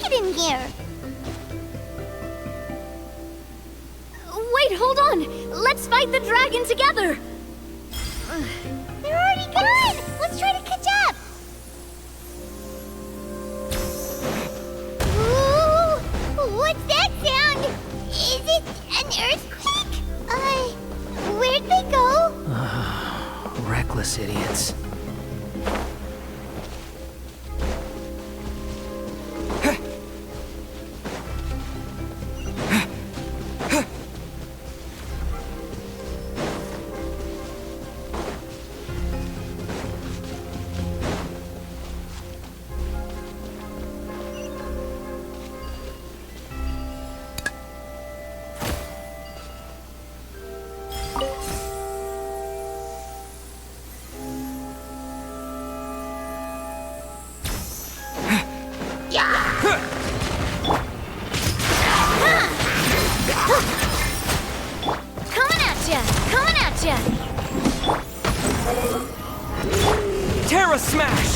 like it in here. Wait, hold on! Let's fight the dragon together! They're already gone! Let's try to catch up! Ooh! What's that sound? Is it an earthquake? Where'd they go? Reckless idiots. Terra Smash!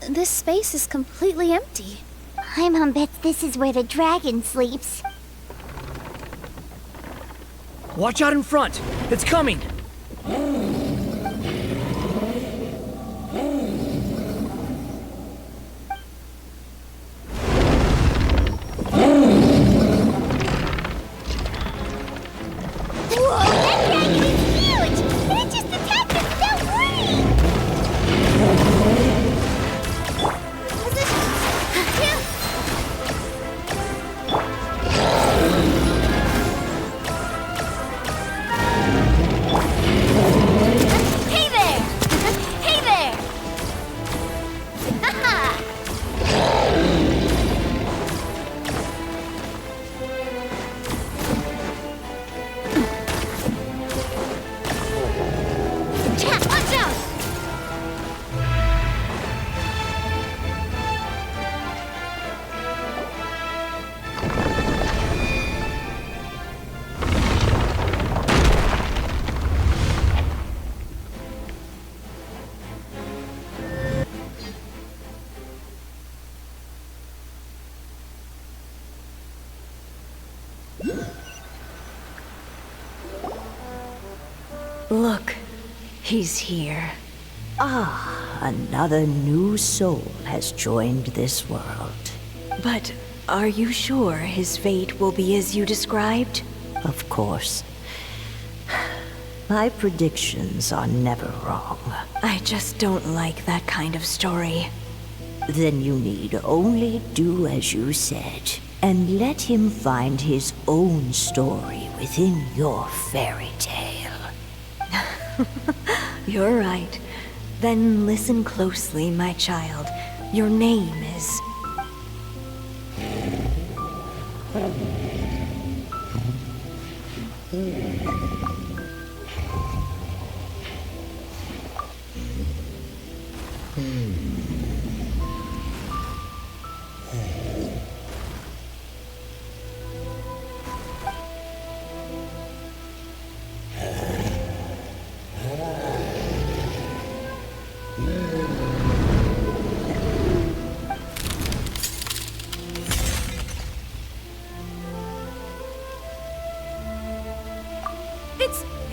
This space is completely empty. Paimon bets this is where the dragon sleeps. Watch out in front! It's coming! Whoa, that dragon is huge! And it just attacked us without warning! Hey there! Hey there! Watch out! Look, he's here. Ah, another new soul has joined this world. But are you sure his fate will be as you described? Of course. My predictions are never wrong. I just don't like that kind of story. Then you need only do as you said, and let him find his own story within your fairy tale. You're right. Then listen closely, my child. Your name is...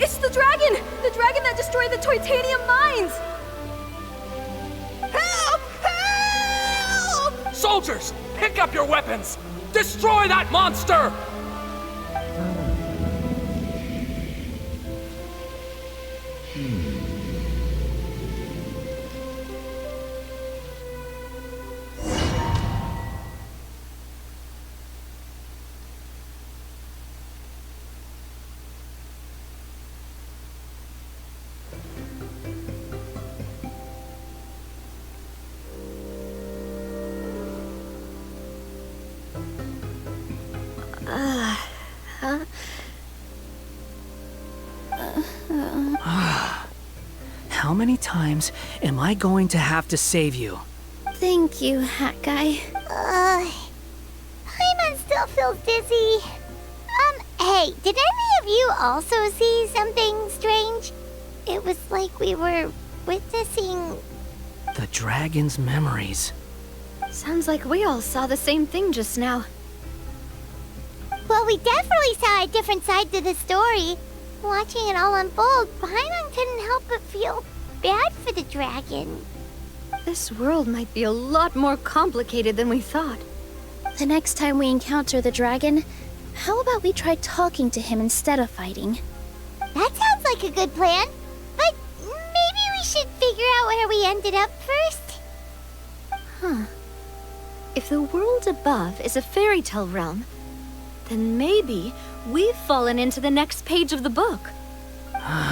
It's the dragon! The dragon that just destroy the titanium mines! Help! Help! Soldiers, pick up your weapons! Destroy that monster! How many times am I going to have to save you? Thank you, Hat Guy. Paimon still feels dizzy. Hey, did any of you also see something strange? It was like we were witnessing... The dragon's memories. Sounds like we all saw the same thing just now. Well, we definitely saw a different side to the story. Watching it all unfold, Paimon couldn't help but feel bad for the dragon. This world might be a lot more complicated than we thought. The next time we encounter the dragon, how about we try talking to him instead of fighting? That sounds like a good plan. But maybe we should figure out where we ended up first. Huh. If the world above is a fairy tale realm, then maybe we've fallen into the next page of the book.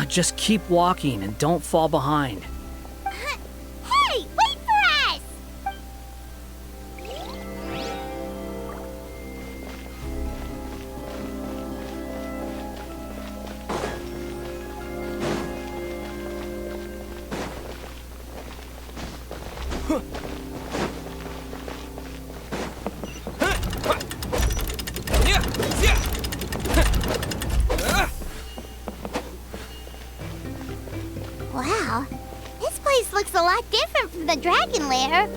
Just keep walking and don't fall behind. Hey, wait for us! Wow, this place looks a lot different from the dragon lair.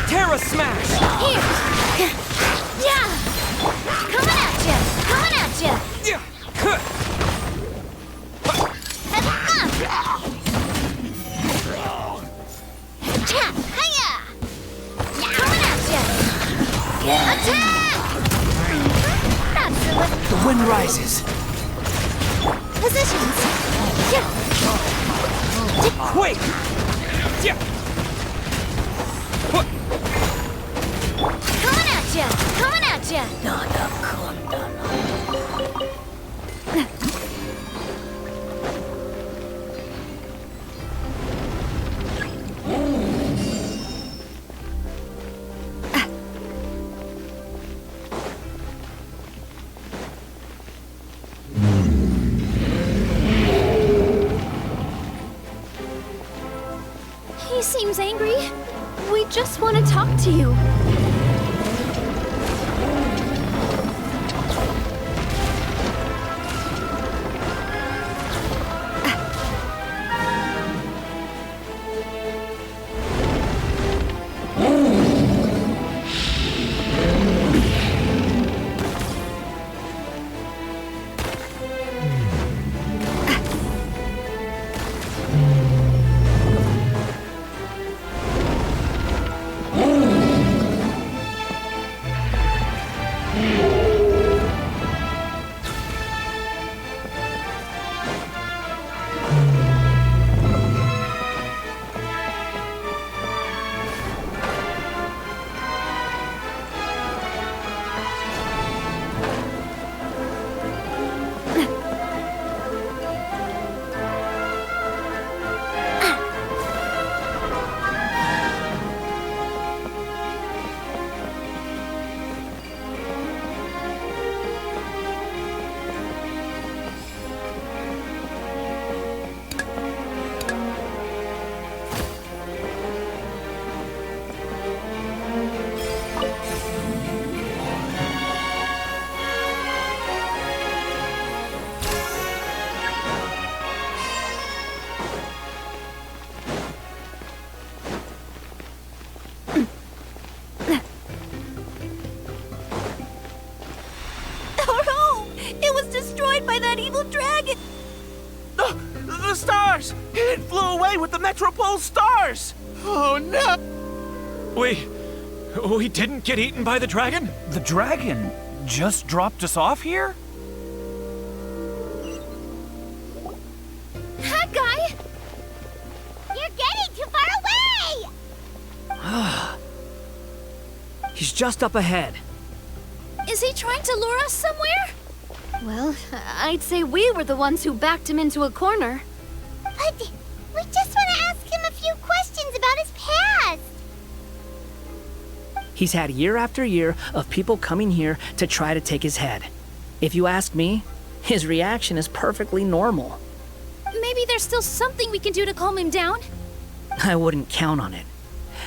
Terra Smash! Here! Yeah! Coming at ya! Coming at ya! Coming at ya! Attack! That's the The wind rises. positions! Yeah! Quick! Coming at ya! Coming at ya! He seems angry. We just want to talk to you. away with the Metropole stars! Oh no! We didn't get eaten by the dragon? The dragon just dropped us off here? That guy! You're getting too far away! He's just up ahead. Is he trying to lure us somewhere? Well, I'd say we were the ones who backed him into a corner. But we just want to ask him a few questions about his past. He's had year after year of people coming here to try to take his head. If you ask me, his reaction is perfectly normal. Maybe there's still something we can do to calm him down? I wouldn't count on it.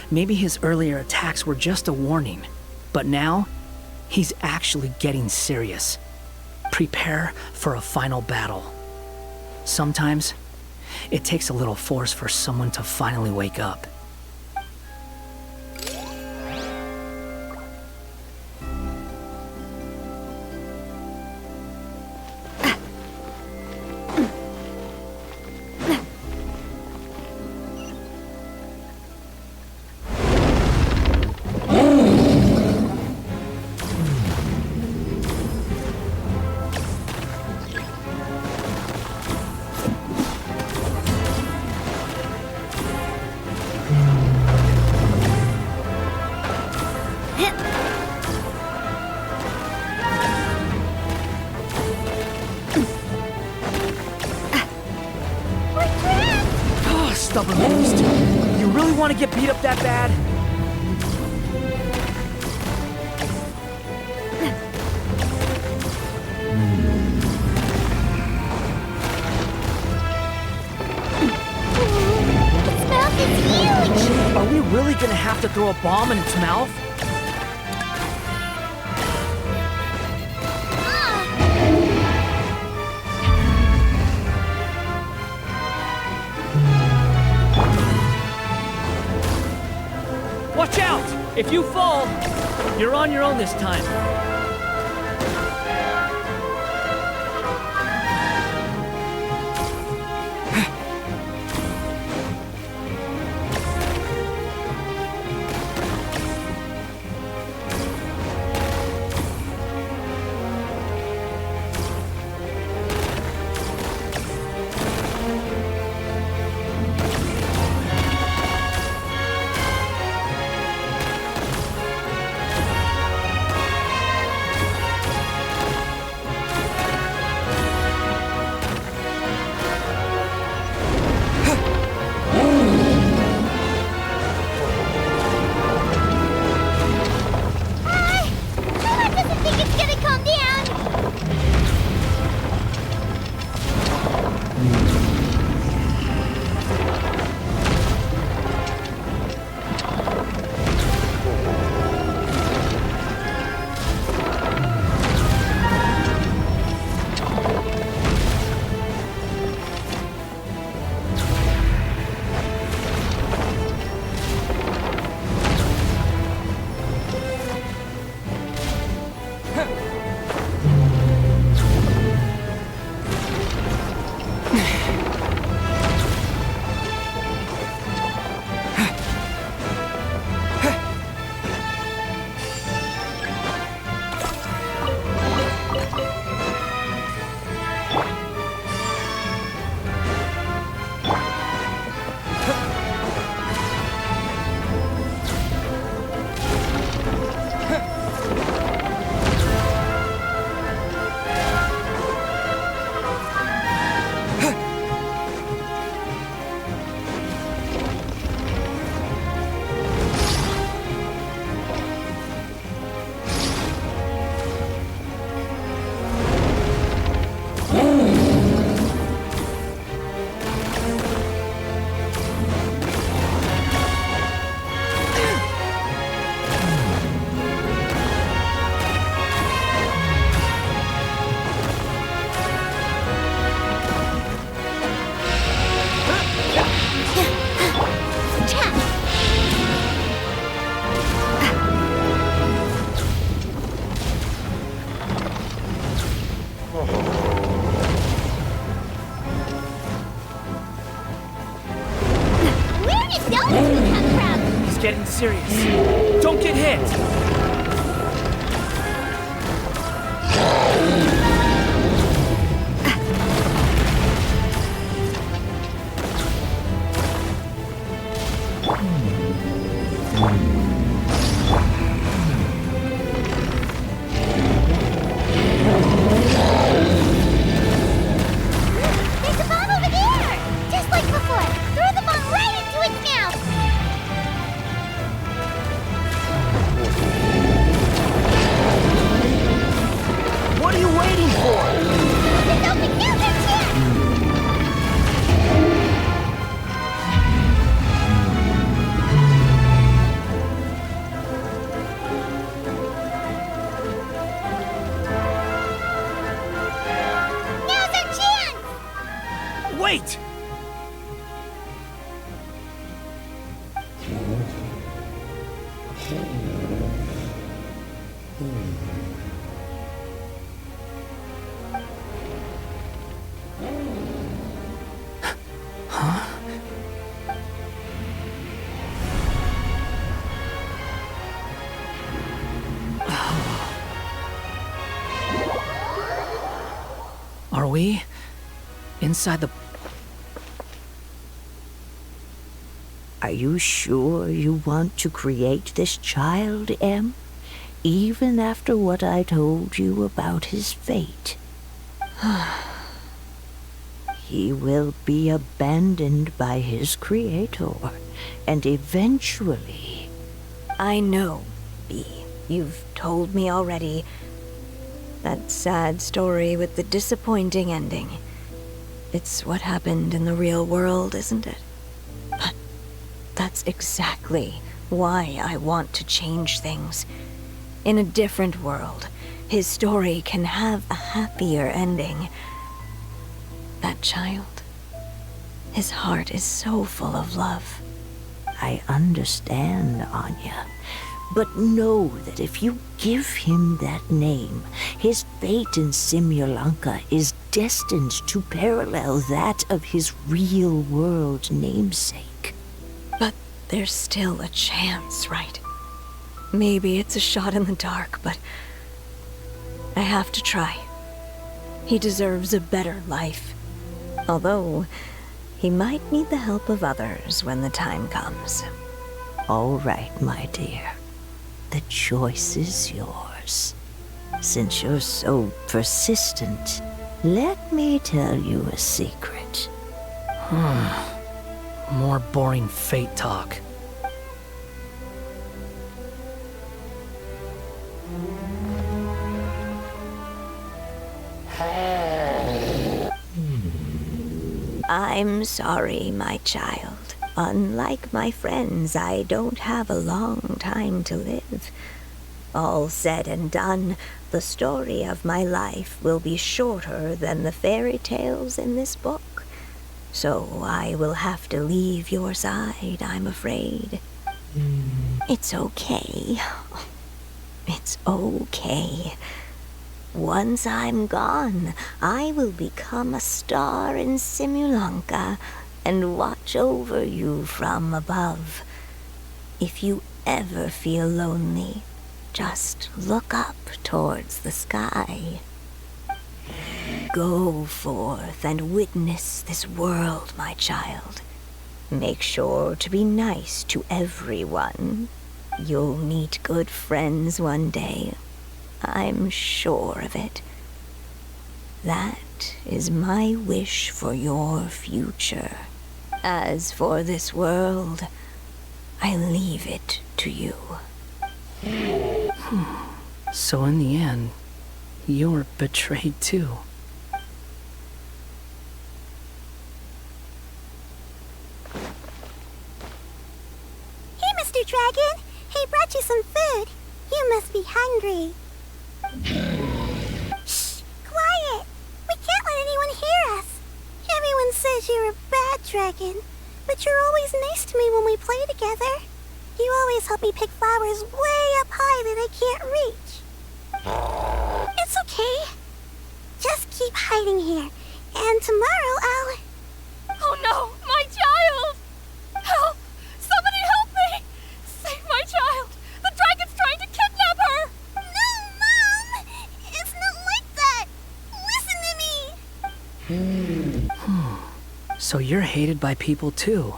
Maybe his earlier attacks were just a warning. But now, he's actually getting serious. Prepare for a final battle. Sometimes, it takes a little force for someone to finally wake up. Stubborn beast. You really want to get beat up that bad? Its mouth is huge! Are we really gonna have to throw a bomb in its mouth? Watch out! If you fall, you're on your own this time. serious. Don't get hit! There's a bomb over there! Just like before! Throw the bomb right into its mouth! What are you waiting for? It's open! Now's our chance! Now's our chance! Wait! Are we inside the... Are you sure you want to create this child, Em? Even after what I told you about his fate? He will be abandoned by his creator, and eventually... I know, B. You've told me already. That sad story with the disappointing ending. It's what happened in the real world, isn't it? But that's exactly why I want to change things. In a different world, his story can have a happier ending. That child, his heart is so full of love. I understand, Anya. But know that if you give him that name, his fate in Simulanka is destined to parallel that of his real-world namesake. But there's still a chance, right? Maybe it's a shot in the dark, but I have to try. He deserves a better life. Although, he might need the help of others when the time comes. All right, my dear. The choice is yours. Since you're so persistent, let me tell you a secret. More boring fate talk. I'm sorry, my child. Unlike my friends, I don't have a long time to live. All said and done, the story of my life will be shorter than the fairy tales in this book. So I will have to leave your side, I'm afraid. It's okay. It's okay. Once I'm gone, I will become a star in Simulanka and watch over you from above. If you ever feel lonely, just look up towards the sky. Go forth and witness this world, my child. Make sure to be nice to everyone. You'll meet good friends one day. I'm sure of it. That is my wish for your future. As for this world, I leave it to you. So in the end, you were betrayed too. Hey, Mr. Dragon! He brought you some food. You must be hungry. Shh! Quiet! We can't let anyone hear us. Everyone says you're a bad dragon, but you're always nice to me when we play together. You always help me pick flowers way up high that I can't reach. It's okay. Just keep hiding here, and tomorrow I'll... Oh no, my child! Help! Somebody help me! Save my So you're hated by people too.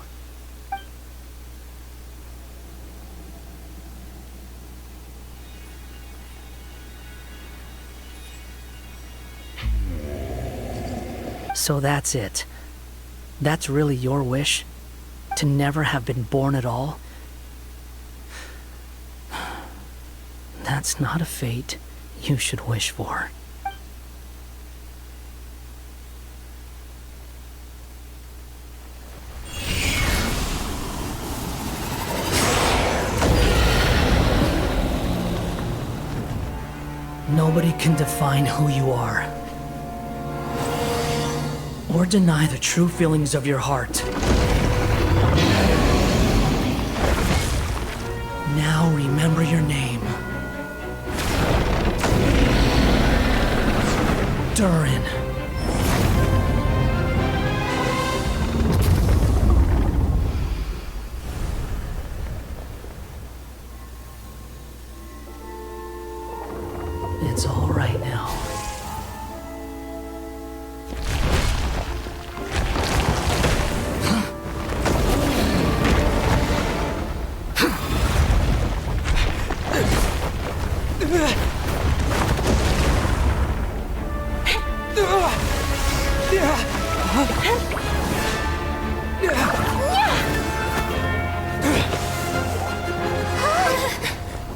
So that's it. That's really your wish? To never have been born at all? That's not a fate you should wish for. Nobody can define who you are, or deny the true feelings of your heart. Now remember your name. Durin. It's all right now.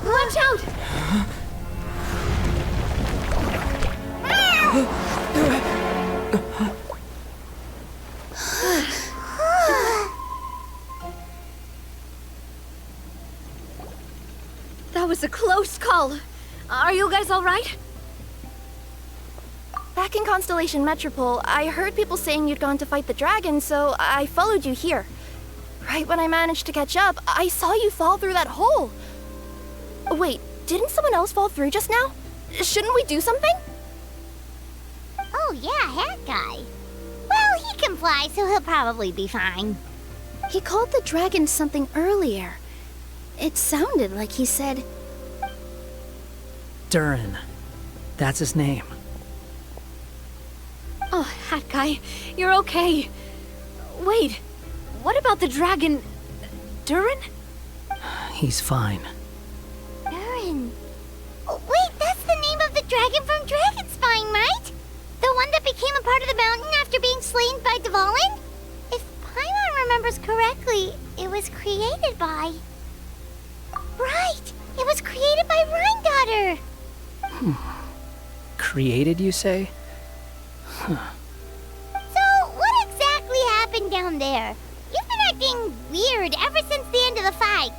Watch out! That was a close call. Are you guys all right? Back in Constellation Metropole, I heard people saying you'd gone to fight the dragon, so I followed you here. Right when I managed to catch up, I saw you fall through that hole. Wait, didn't someone else fall through just now? Shouldn't we do something? Oh yeah, Hat Guy. Well, he can fly, so he'll probably be fine. He called the dragon something earlier. It sounded like he said... Durin. That's his name. Oh, Hat Guy, you're okay. Wait, what about the dragon... Durin? He's fine. Durin. Oh, wait, that's the name of the dragon from Dragonspine, right? The one that became a part of the mountain after being slain by Dvalin? If Paimon remembers correctly, it was created by... Right! It was created by Rhine Daughter! Created, you say? So, what exactly happened down there? You've been acting weird ever since the end of the fight.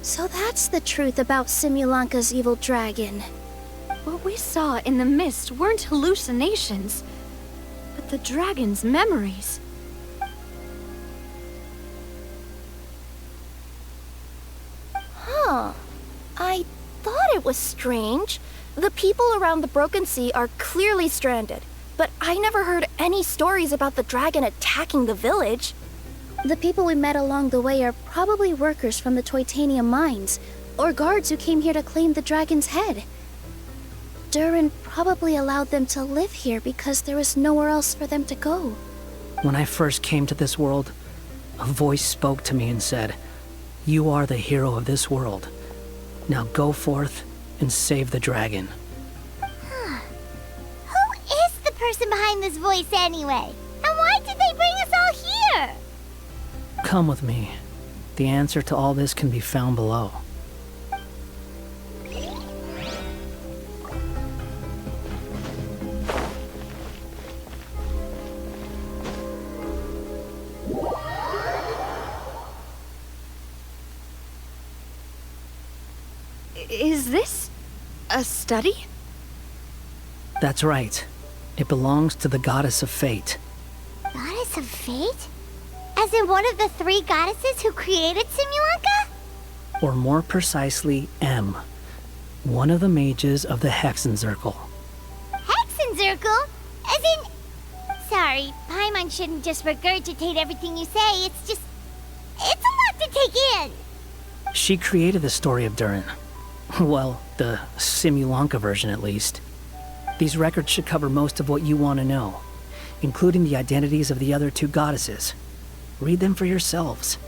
So that's the truth about Simulanka's evil dragon. What we saw in the mist weren't hallucinations, but the dragon's memories. Huh. I thought it was strange. The people around the Broken Sea are clearly stranded, but I never heard any stories about the dragon attacking the village. The people we met along the way are probably workers from the Toitanium mines, or guards who came here to claim the dragon's head. Durin probably allowed them to live here because there was nowhere else for them to go. When I first came to this world, a voice spoke to me and said, "You are the hero of this world. Now go forth and save the dragon." Who is the person behind this voice anyway? And why did they bring us all here? Come with me. The answer to all this can be found below. Is this a study? That's right. It belongs to the goddess of fate. Goddess of Fate? As in one of the three goddesses who created Simulanka? Or more precisely, M. One of the mages of the Hexenzirkel. Hexenzirkel? As in... Sorry, Paimon shouldn't just regurgitate everything you say. It's just... It's a lot to take in. She created the story of Durin. Well, the Simulanka version at least. These records should cover most of what you want to know, including the identities of the other two goddesses. Read them for yourselves.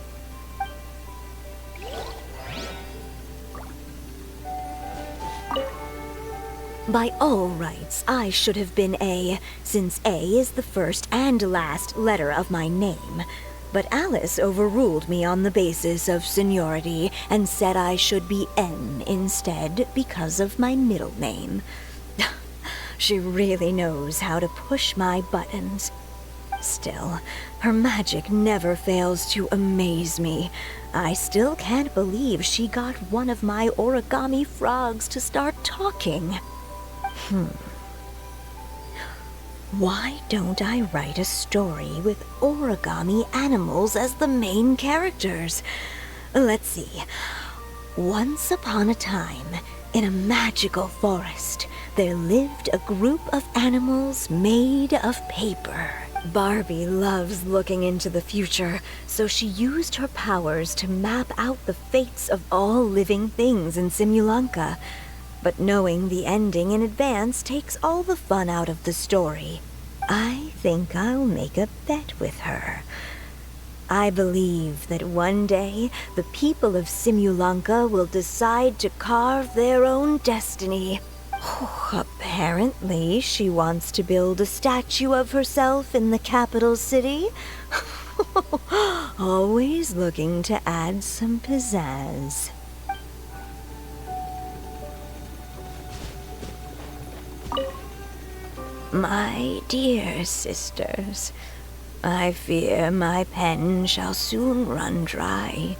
By all rights, I should have been A, since A is the first and last letter of my name. But Alice overruled me on the basis of seniority and said I should be N instead because of my middle name. She really knows how to push my buttons. Still, her magic never fails to amaze me. I still can't believe she got one of my origami frogs to start talking. Why don't I write a story with origami animals as the main characters? Let's see. Once upon a time, in a magical forest, there lived a group of animals made of paper. Barbie loves looking into the future, so she used her powers to map out the fates of all living things in Simulanka. But knowing the ending in advance takes all the fun out of the story. I think I'll make a bet with her. I believe that one day the people of Simulanka will decide to carve their own destiny. Apparently, she wants to build a statue of herself in the capital city. Always looking to add some pizzazz. My dear sisters, I fear my pen shall soon run dry.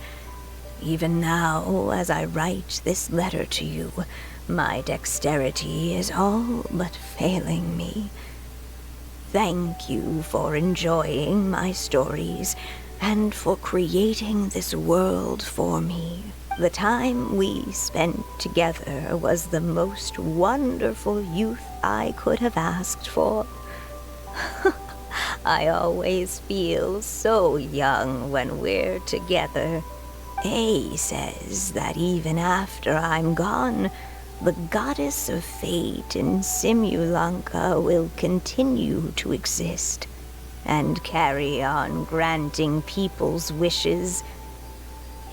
Even now, as I write this letter to you, my dexterity is all but failing me. Thank you for enjoying my stories and for creating this world for me. The time we spent together was the most wonderful youth I could have asked for. I always feel so young when we're together. A says that even after I'm gone, the goddess of fate in Simulanka will continue to exist and carry on granting people's wishes.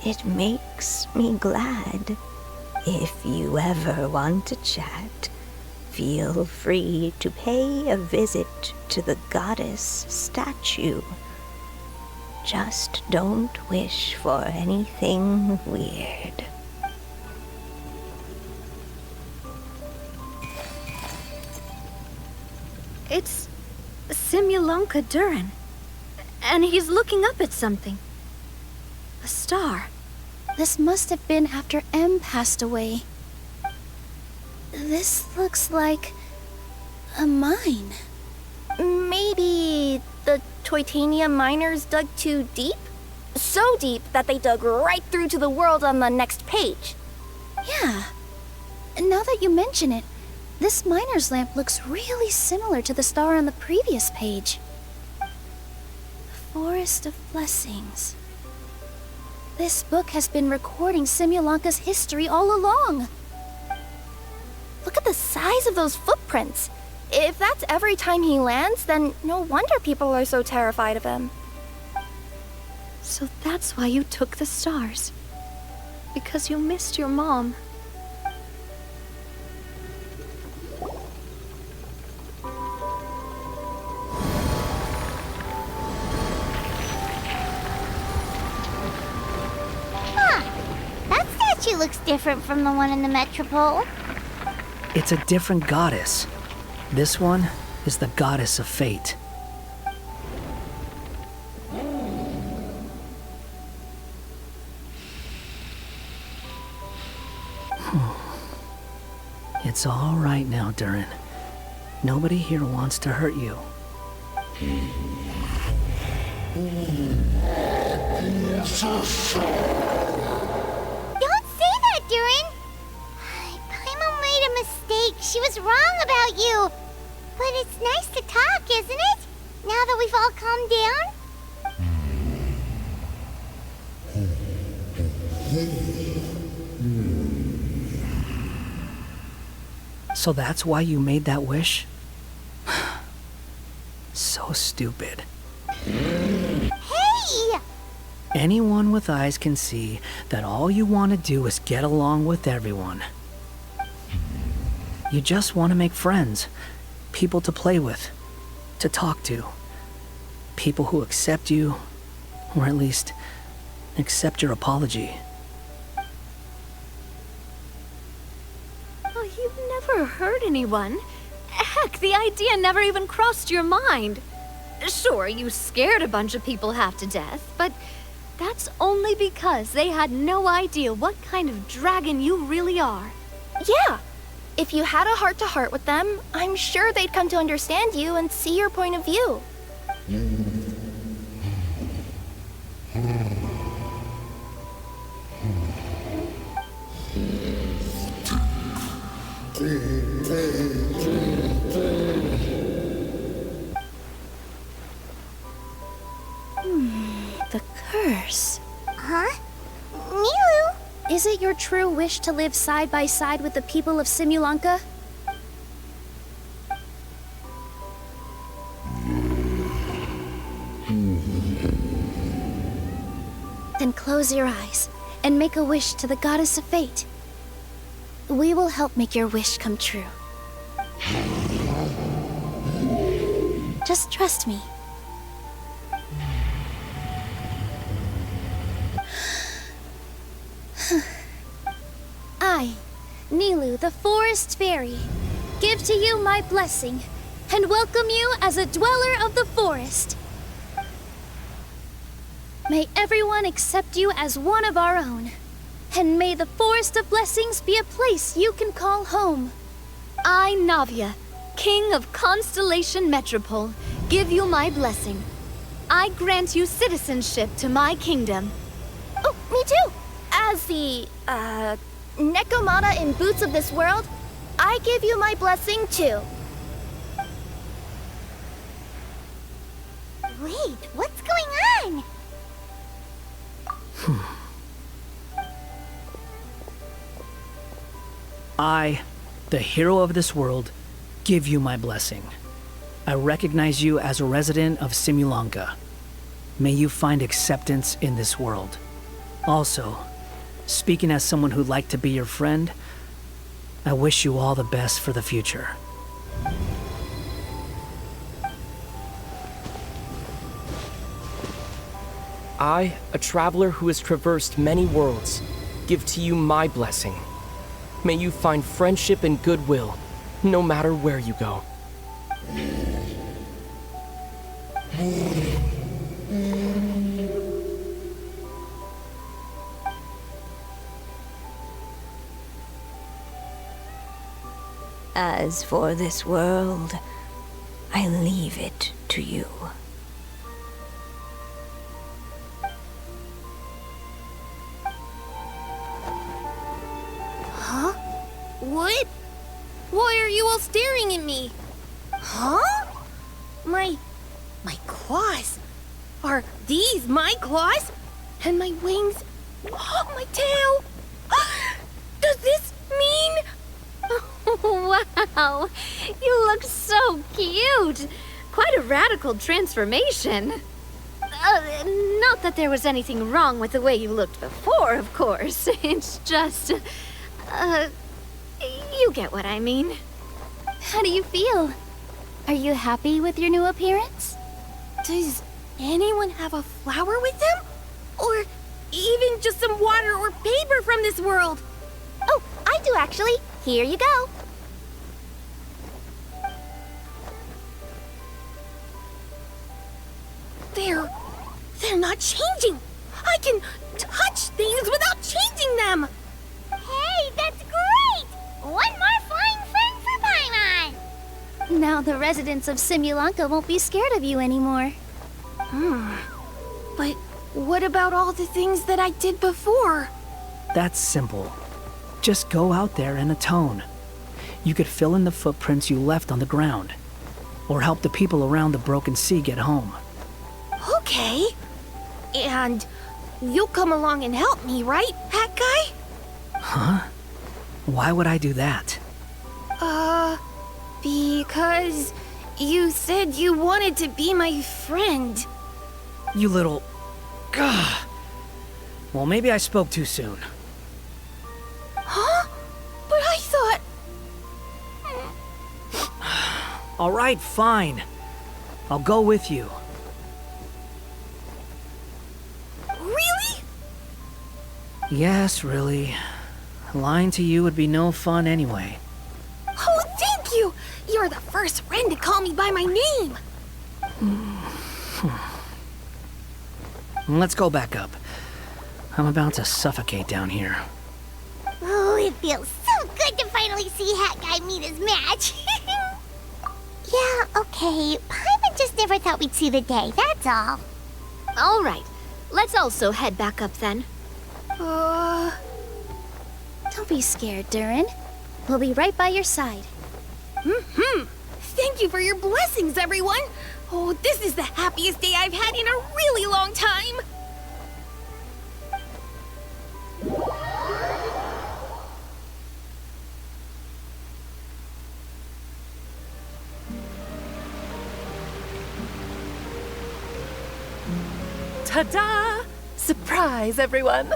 It makes me glad. If you ever want to chat, feel free to pay a visit to the goddess statue. Just don't wish for anything weird. It's Simulanka Durin. And he's looking up at something. A star. This must have been after M passed away. This looks like a mine. Maybe the Titanium miners dug too deep? So deep that they dug right through to the world on the next page. Yeah. Now that you mention it, this miner's lamp looks really similar to the star on the previous page. Forest of Blessings. This book has been recording Simulanka's history all along. Look at the size of those footprints. If that's every time he lands, then no wonder people are so terrified of him. So that's why you took the stars. Because you missed your mom. That statue looks different from the one in the Metropole. It's a different goddess. This one is the goddess of fate. It's all right now, Durin. Nobody here wants to hurt you. Don't say that, Durin. Paimon made a mistake. She was wrong about you. But it's nice to talk, isn't it? Now that we've all calmed down? So that's why you made that wish? So stupid. Hey! Anyone with eyes can see that all you want to do is get along with everyone. You just want to make friends, people to play with, to talk to. People who accept you, or at least accept your apology. Oh, you've never hurt anyone. Heck, the idea never even crossed your mind. Sure, you scared a bunch of people half to death, but that's only because they had no idea what kind of dragon you really are. Yeah. If you had a heart-to-heart with them, I'm sure they'd come to understand you and see your point of view. The curse. Huh? Nilu? Is it your true wish to live side by side with the people of Simulanka? Then close your eyes and make a wish to the goddess of fate. We will help make your wish come true. Just trust me. I, Nilu, the Forest Fairy, give to you my blessing and welcome you as a dweller of the forest. May everyone accept you as one of our own, and may the Forest of Blessings be a place you can call home. I, Navia, King of Constellation Metropole, give you my blessing. I grant you citizenship to my kingdom. Oh, me too! As the, Nekomata in Boots of this world, I give you my blessing too. Wait, what's going on? I, the hero of this world, give you my blessing. I recognize you as a resident of Simulanka. May you find acceptance in this world. Also, speaking as someone who'd like to be your friend, I wish you all the best for the future. I, a traveler who has traversed many worlds, give to you my blessing. May you find friendship and goodwill, no matter where you go. As for this world, I leave it to you. Huh? What? Why are you all staring at me? Huh? My claws? Are these my claws? And my wings? Oh, my tail? Does this mean... Wow, you look so cute. Quite a radical transformation. Not that there was anything wrong with the way you looked before, of course. It's just, you get what I mean. How do you feel? Are you happy with your new appearance? Does anyone have a flower with them? Or even just some water or paper from this world? Oh, I do actually. Here you go. They're not changing. I can touch things without changing them. Hey, that's great! One more flying friend for Paimon! Now the residents of Simulanka won't be scared of you anymore. But what about all the things that I did before? That's simple. Just go out there and atone. You could fill in the footprints you left on the ground, or help the people around the broken sea get home. Okay. And you'll come along and help me, right, Hat Guy? Huh? Why would I do that? Because you said you wanted to be my friend. You little... Gah. Well, maybe I spoke too soon. Huh? But I thought... All right, fine. I'll go with you. Really? Yes, really. Lying to you would be no fun anyway. Oh, thank you! You're the first friend to call me by my name! Let's go back up. I'm about to suffocate down here. Oh, it feels so good to finally see Hat Guy meet his match. Yeah, okay. Paimon just never thought we'd see the day, that's all. All right, let's also head back up then. Don't be scared, Durin. We'll be right by your side. Thank you for your blessings, everyone! Oh, this is the happiest day I've had in a really long time! Ta-da! Surprise, everyone!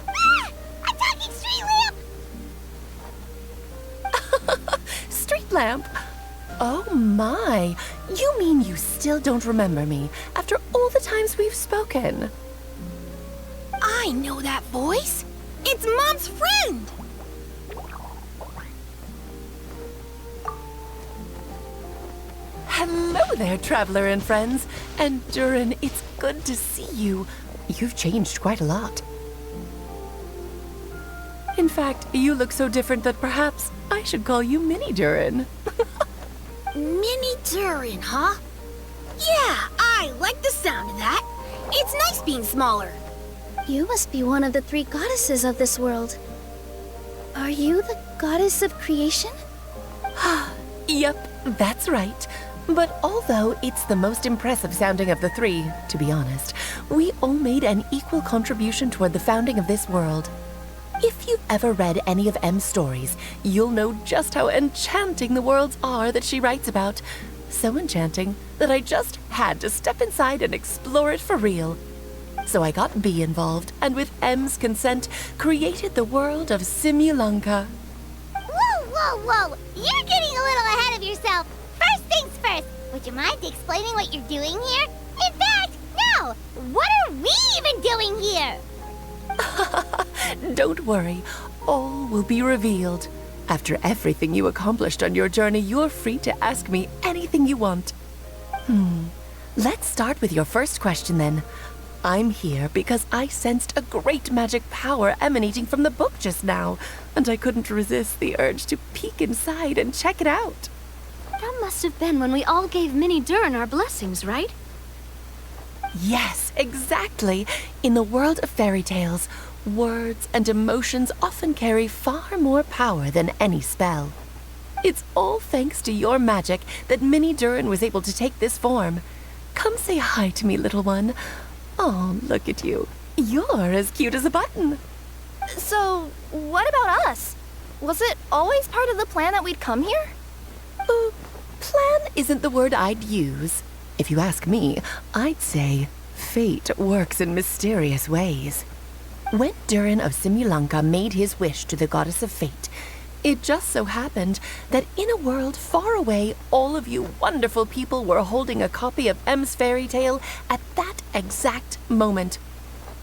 Ah! A talking street lamp! Street lamp? Oh my! You mean you still don't remember me after all the times we've spoken? I know that voice! It's Mom's friend! Hello there, traveler and friends. And Durin, it's good to see you. You've changed quite a lot. In fact, you look so different that perhaps I should call you Mini Durin. Mini Durin, huh? Yeah, I like the sound of that. It's nice being smaller. You must be one of the 3 goddesses of this world. Are you the goddess of creation? Yep, that's right. But although it's the most impressive sounding of the 3, to be honest, we all made an equal contribution toward the founding of this world. If you've ever read any of M's stories, you'll know just how enchanting the worlds are that she writes about. So enchanting that I just had to step inside and explore it for real. So I got B involved, and with M's consent, created the world of Simulanka. Whoa, whoa, whoa! You're getting a little ahead of yourself. First things first, would you mind explaining what you're doing here? In fact, no! What are we even doing here? Don't worry, all will be revealed. After everything you accomplished on your journey, you're free to ask me anything you want. Let's start with your first question then. I'm here because I sensed a great magic power emanating from the book just now, and I couldn't resist the urge to peek inside and check it out. That must have been when we all gave Mini Durin our blessings, right? Yes, exactly. In the world of fairy tales, words and emotions often carry far more power than any spell. It's all thanks to your magic that Mini Durin was able to take this form. Come say hi to me, little one. Oh, look at you. You're as cute as a button. So, what about us? Was it always part of the plan that we'd come here? Plan isn't the word I'd use. If you ask me, I'd say fate works in mysterious ways. When Durin of Simulanka made his wish to the goddess of fate, it just so happened that in a world far away, all of you wonderful people were holding a copy of M's fairy tale at that exact moment.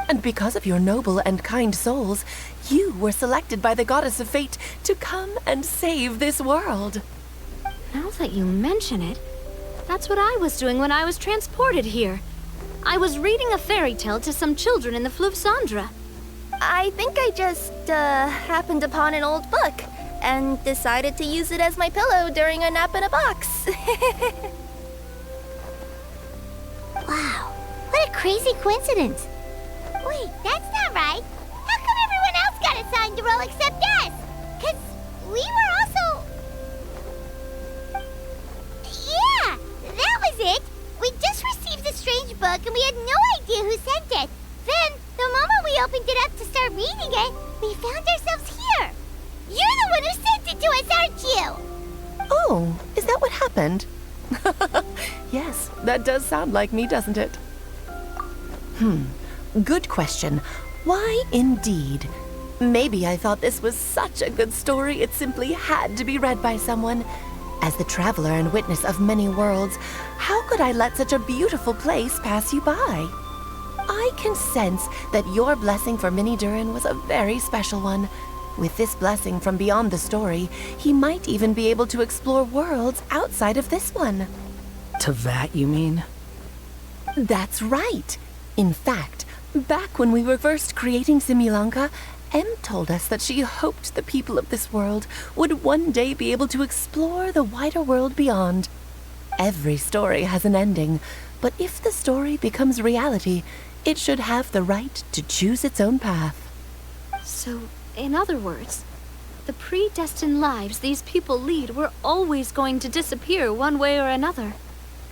And because of your noble and kind souls, you were selected by the goddess of fate to come and save this world. Now that you mention it, that's what I was doing when I was transported here. I was reading a fairy tale to some children in the Fleuve Cendra. I think I just, happened upon an old book and decided to use it as my pillow during a nap in a box. Wow, what a crazy coincidence. Wait, that's not right. How come everyone else got assigned the role except us? 'Cause we were also... Yeah, that was it. We just received the strange book and we had no idea who sent it. Then, the moment we opened it up to start reading it, we found ourselves here. You're the one who sent it to us, aren't you? Oh, is that what happened? Yes, that does sound like me, doesn't it? Good question. Why indeed? Maybe I thought this was such a good story it simply had to be read by someone. As the traveler and witness of many worlds, how could I let such a beautiful place pass you by? I can sense that your blessing for Mini Durin was a very special one. With this blessing from beyond the story, he might even be able to explore worlds outside of this one. Teyvat, you mean? That's right. In fact, back when we were first creating Simulanka, Em told us that she hoped the people of this world would one day be able to explore the wider world beyond. Every story has an ending, but if the story becomes reality, it should have the right to choose its own path. So, in other words, the predestined lives these people lead were always going to disappear one way or another.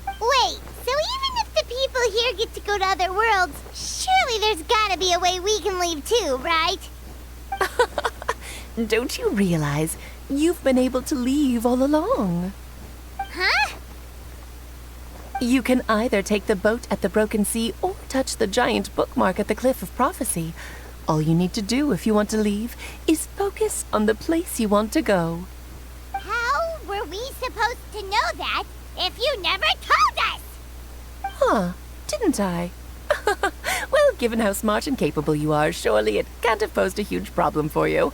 Wait, so even if the people here get to go to other worlds, surely there's gotta be a way we can leave too, right? Don't you realize you've been able to leave all along? Huh? You can either take the boat at the Broken Sea or touch the giant bookmark at the Cliff of Prophecy. All you need to do if you want to leave is focus on the place you want to go. How were we supposed to know that if you never told us? Huh, didn't I? Well, given how smart and capable you are, surely it can't have posed a huge problem for you.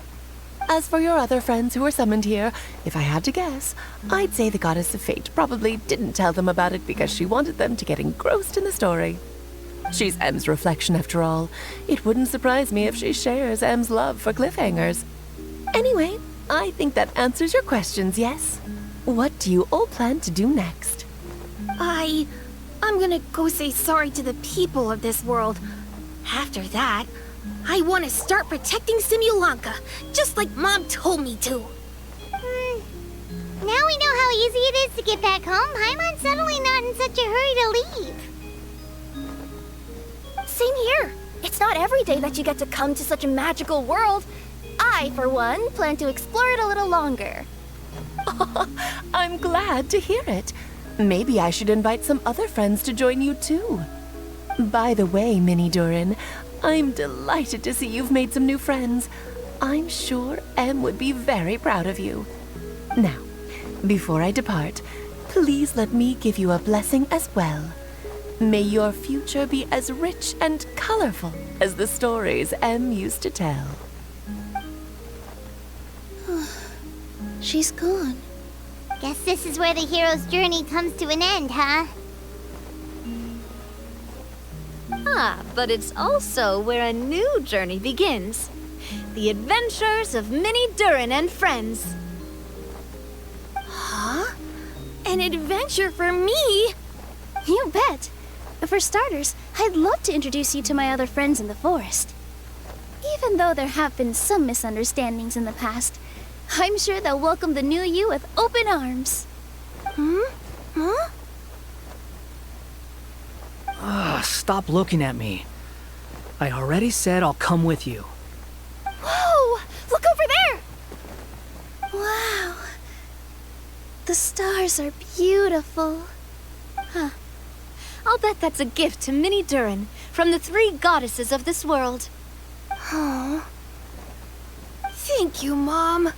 As for your other friends who were summoned here, if I had to guess, I'd say the Goddess of Fate probably didn't tell them about it because she wanted them to get engrossed in the story. She's Em's reflection, after all. It wouldn't surprise me if she shares Em's love for cliffhangers. Anyway, I think that answers your questions, yes? What do you all plan to do next? I'm gonna go say sorry to the people of this world. After that, I want to start protecting Simulanka, just like Mom told me to. Now we know how easy it is to get back home. Paimon's suddenly not in such a hurry to leave. Same here. It's not every day that you get to come to such a magical world. I, for one, plan to explore it a little longer. I'm glad to hear it. Maybe I should invite some other friends to join you too. By the way, Mini Durin, I'm delighted to see you've made some new friends. I'm sure Em would be very proud of you. Now, before I depart, please let me give you a blessing as well. May your future be as rich and colorful as the stories Em used to tell. She's gone. Guess this is where the hero's journey comes to an end, huh? Ah, but it's also where a new journey begins. The adventures of Mini Durin and friends. Huh? An adventure for me? You bet. For starters, I'd love to introduce you to my other friends in the forest. Even though there have been some misunderstandings in the past, I'm sure they'll welcome the new you with open arms. Huh? Stop looking at me. I already said I'll come with you. Whoa! Look over there! Wow. The stars are beautiful. Huh. I'll bet that's a gift to Mini Durin from the 3 goddesses of this world. Oh. Thank you, Mom.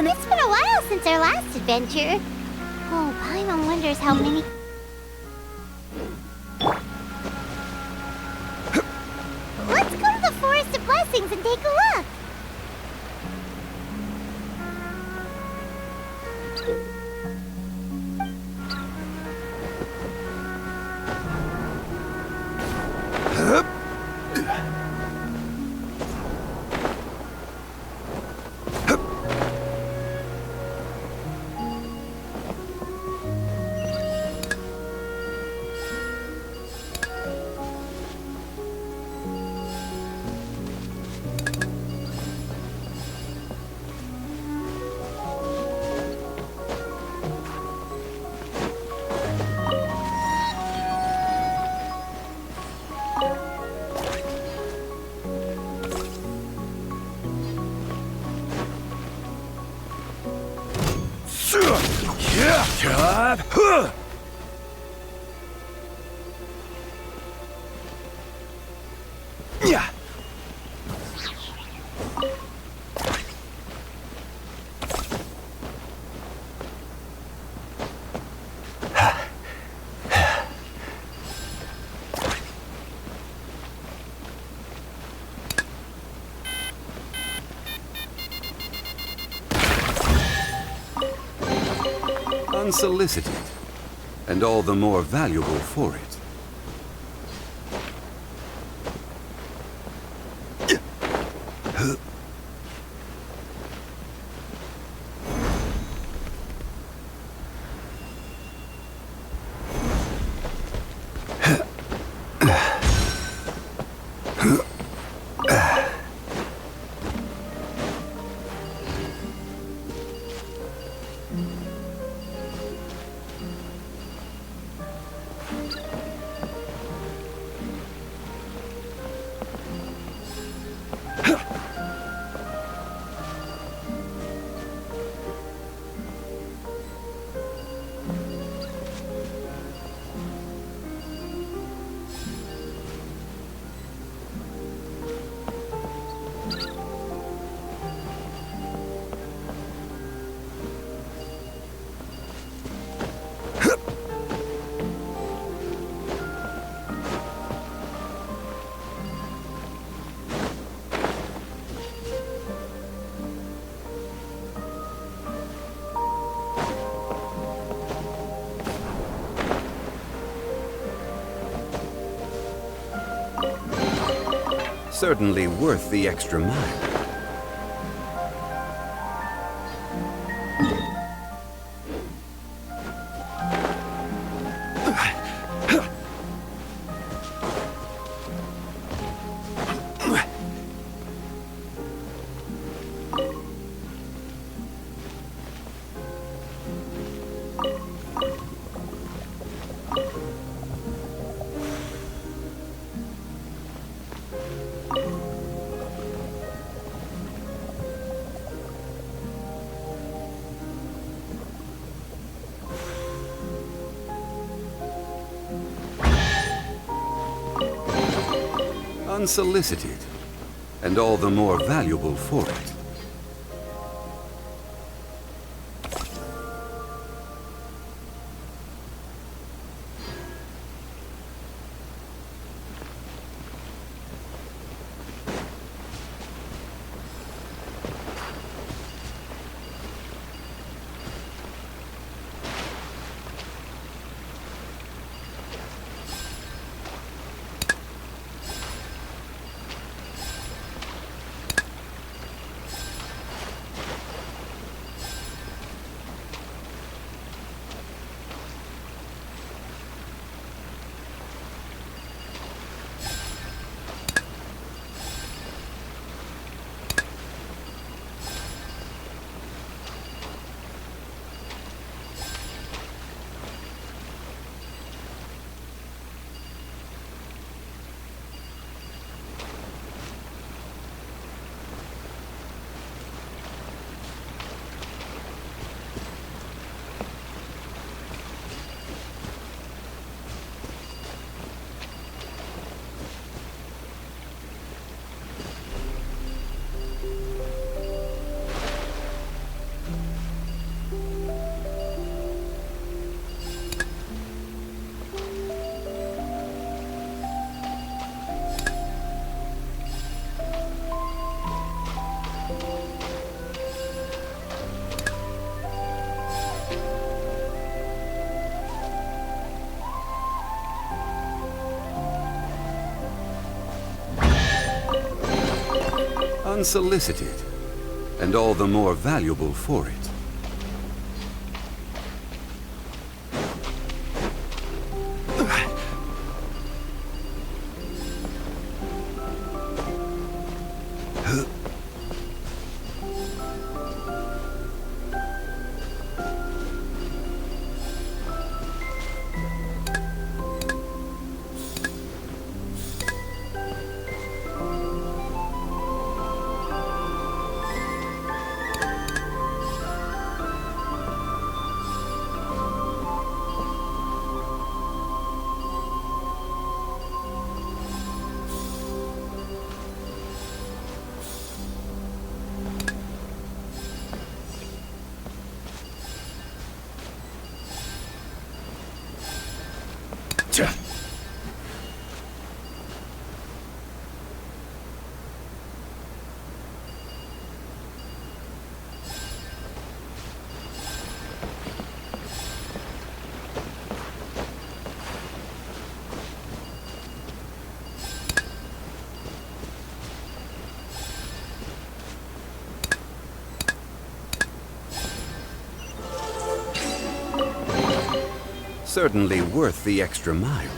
It's been a while since our last adventure. Oh, Paimon wonders how many... Let's go to the Forest of Blessings. Yeah. Unsolicited, and all the more valuable for it. Certainly worth the extra mile. Unsolicited, and all the more valuable for it. Unsolicited, and all the more valuable for it. Certainly worth the extra mile.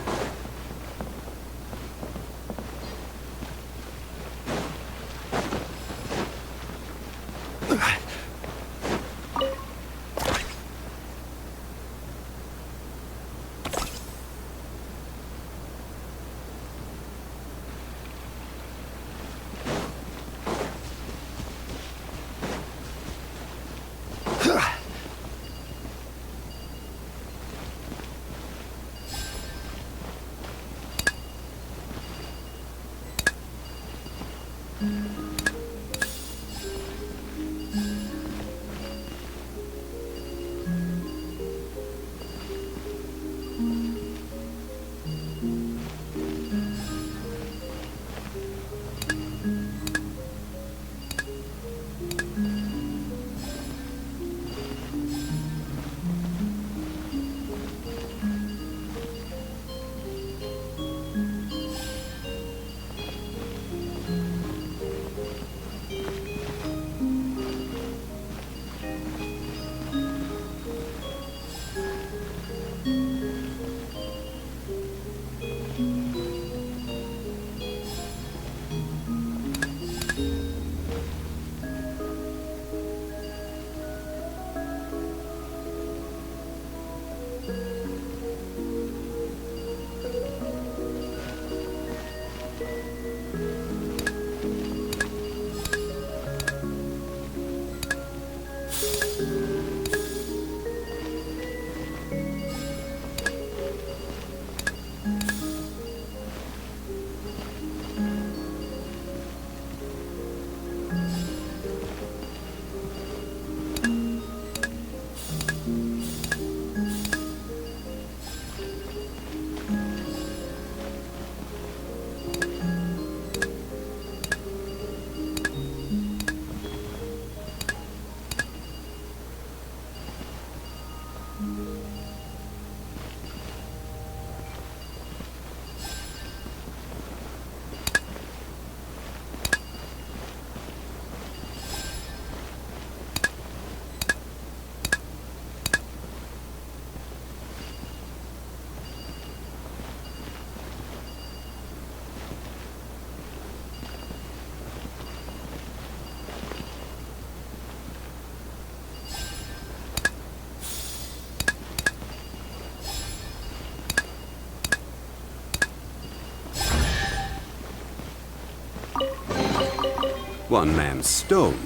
One man's stone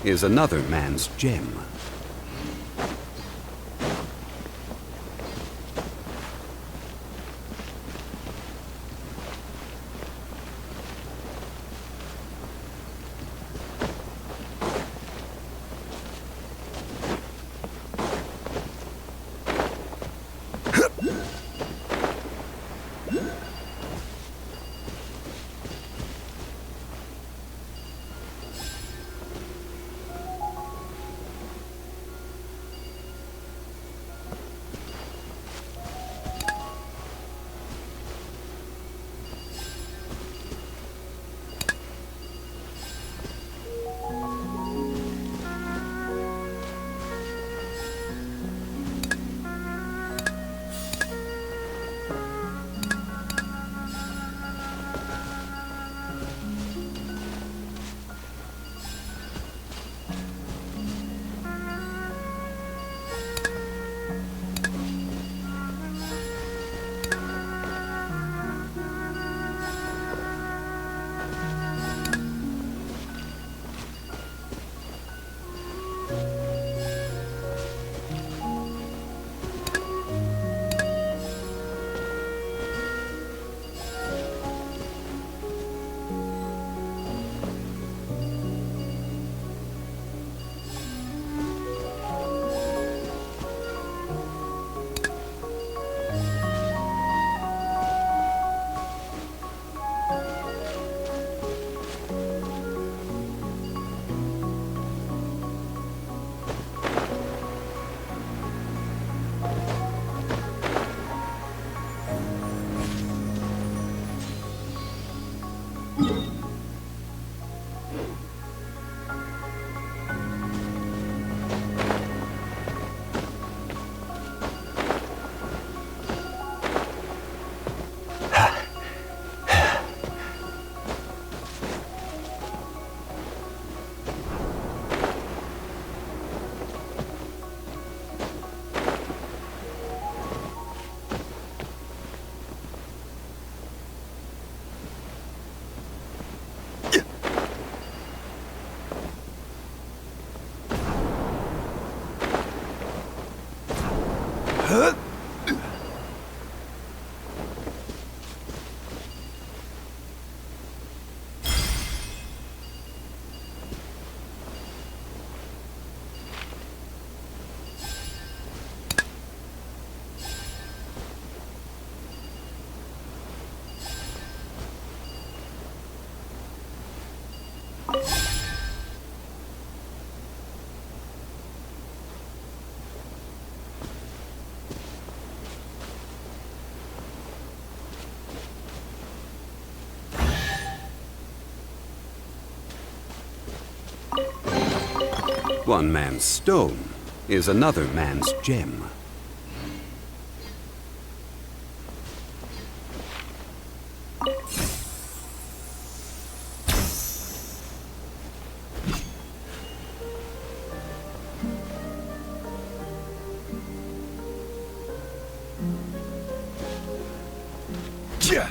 is another man's gem. One man's stone is another man's gem. Yeah.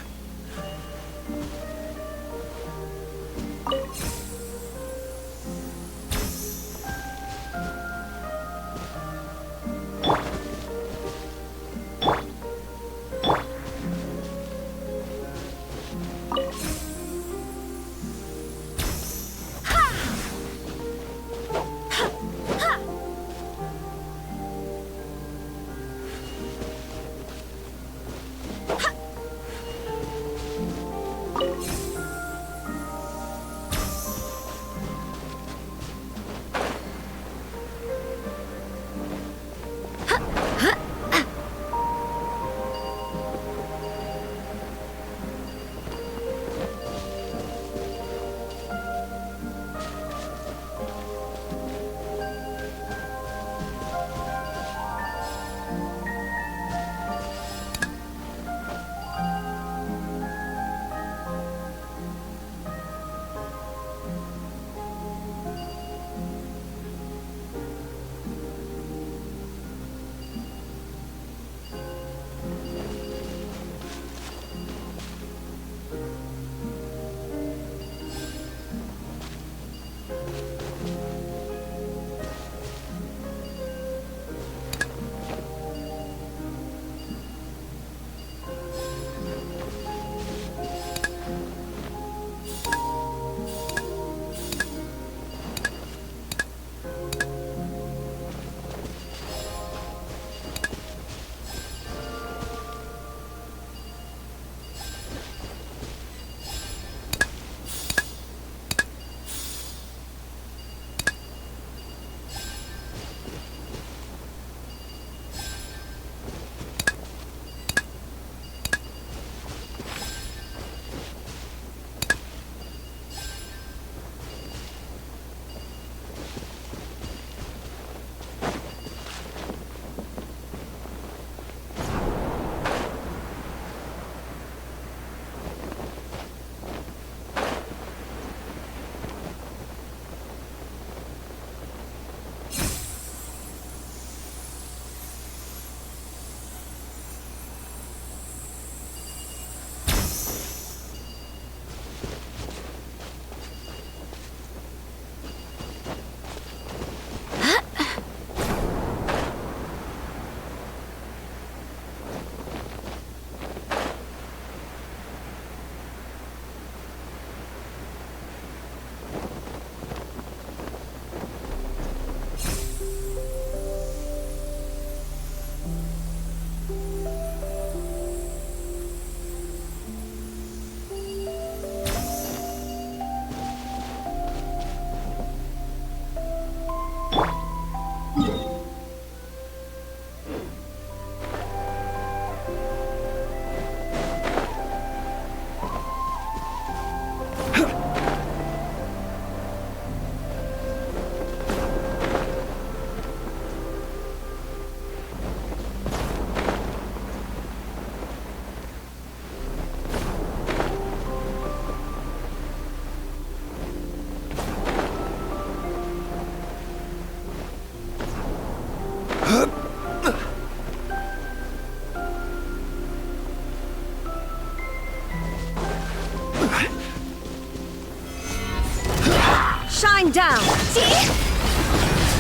Shine down! See?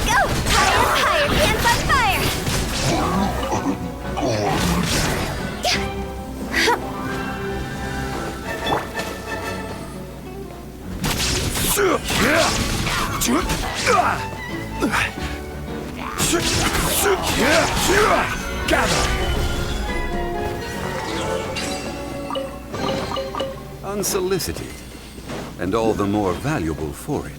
Go! Higher, higher! Hands on fire! Unsolicited, and all the more valuable for it.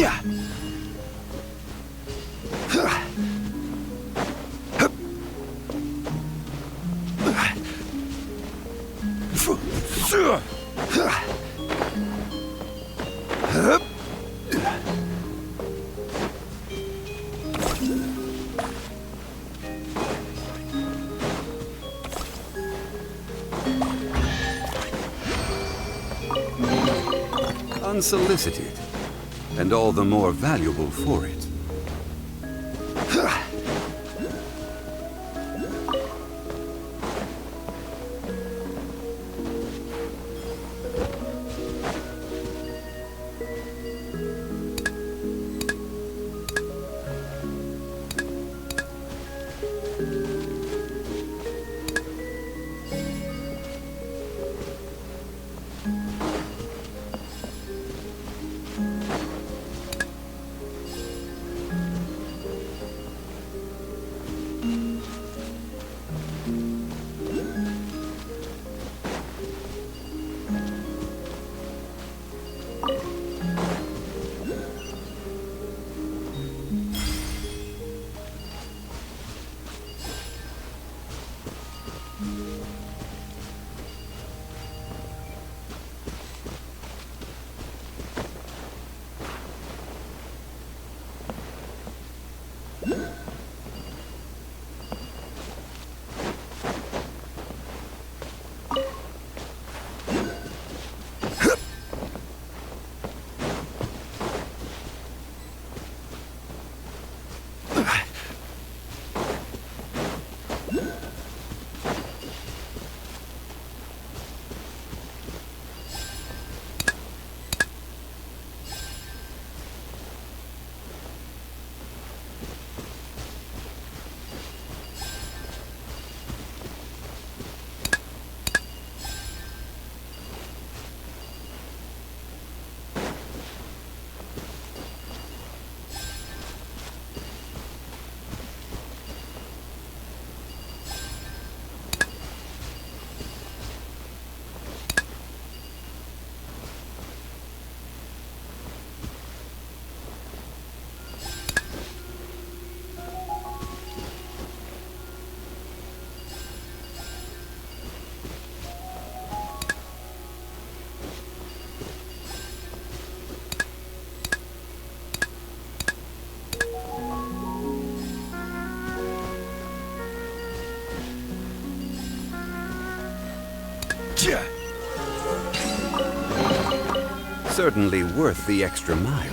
Yeah. Unsolicited, and all the more valuable for it. Yeah. Certainly worth the extra mile.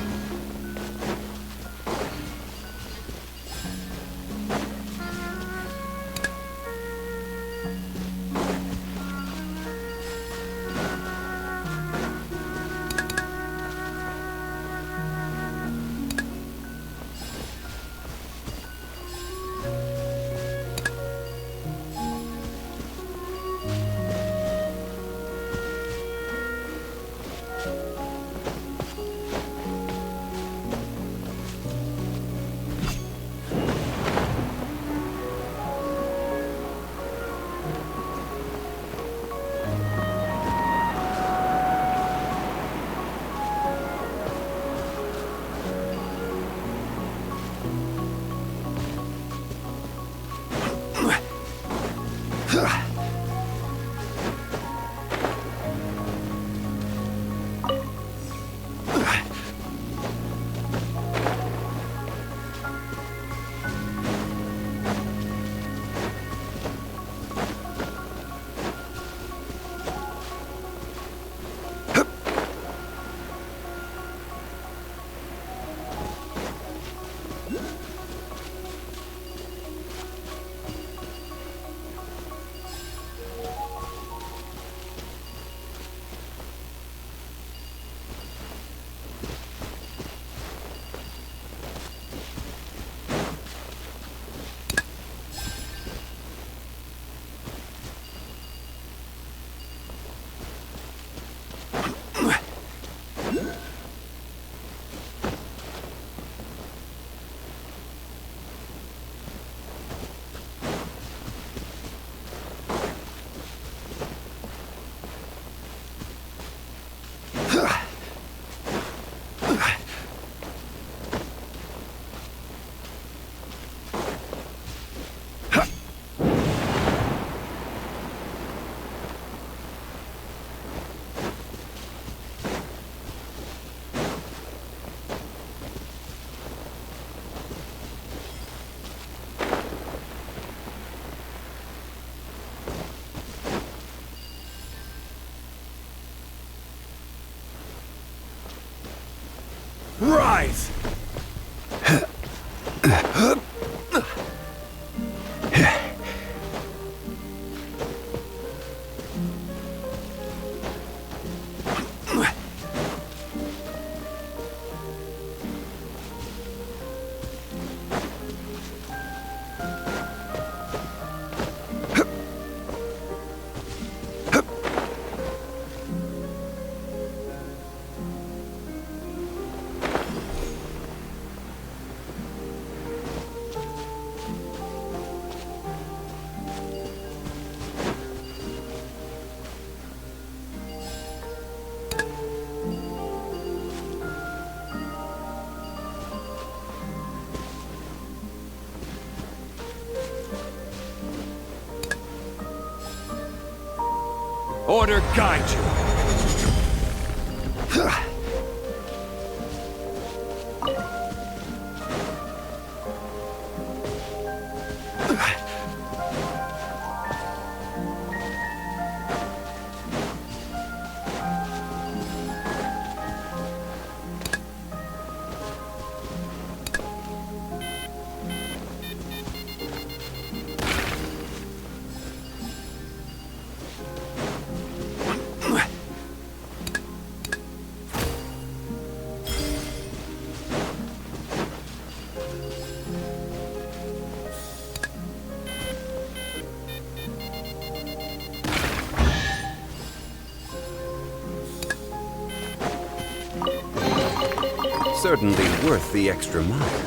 Rise! Order guide you. Certainly worth the extra mile.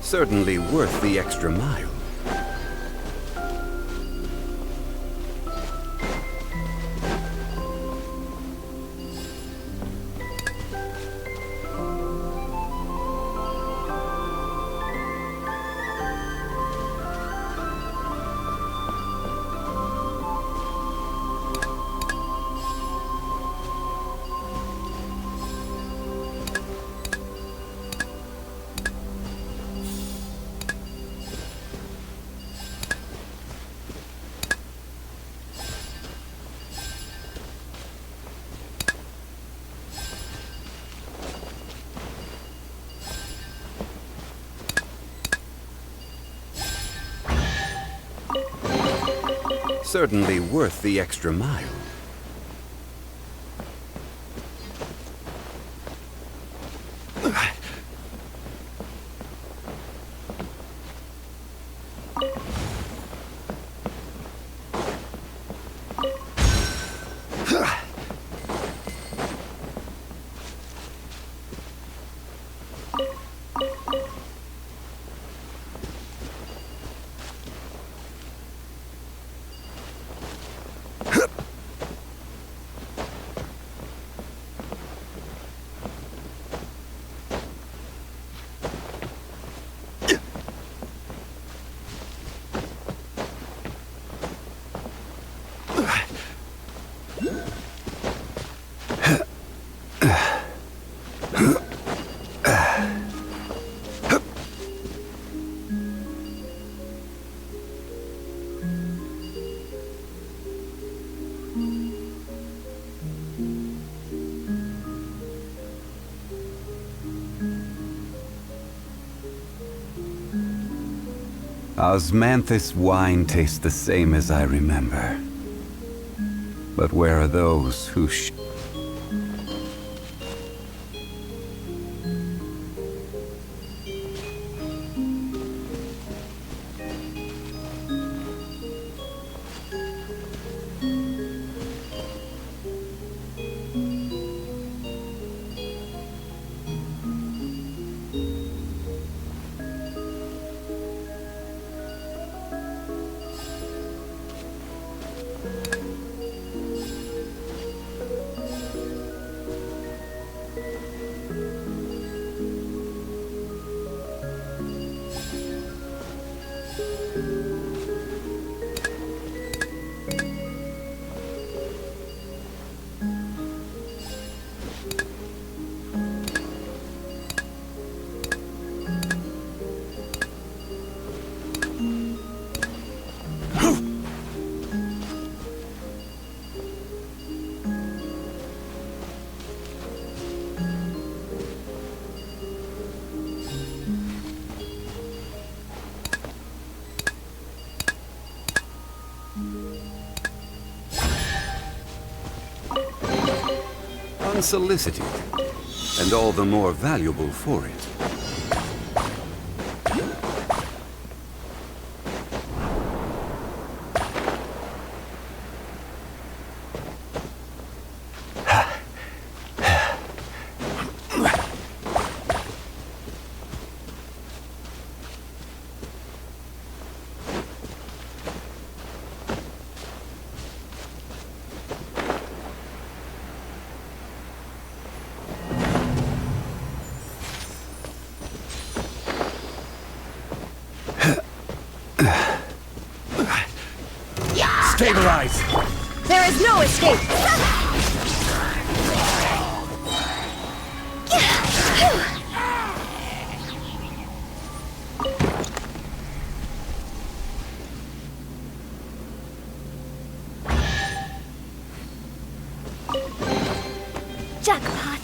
Certainly worth the extra mile. Certainly worth the extra mile. Osmanthus wine tastes the same as I remember. But where are those who unsolicited, and all the more valuable for it. Stabilize! There is no escape! Jackpot.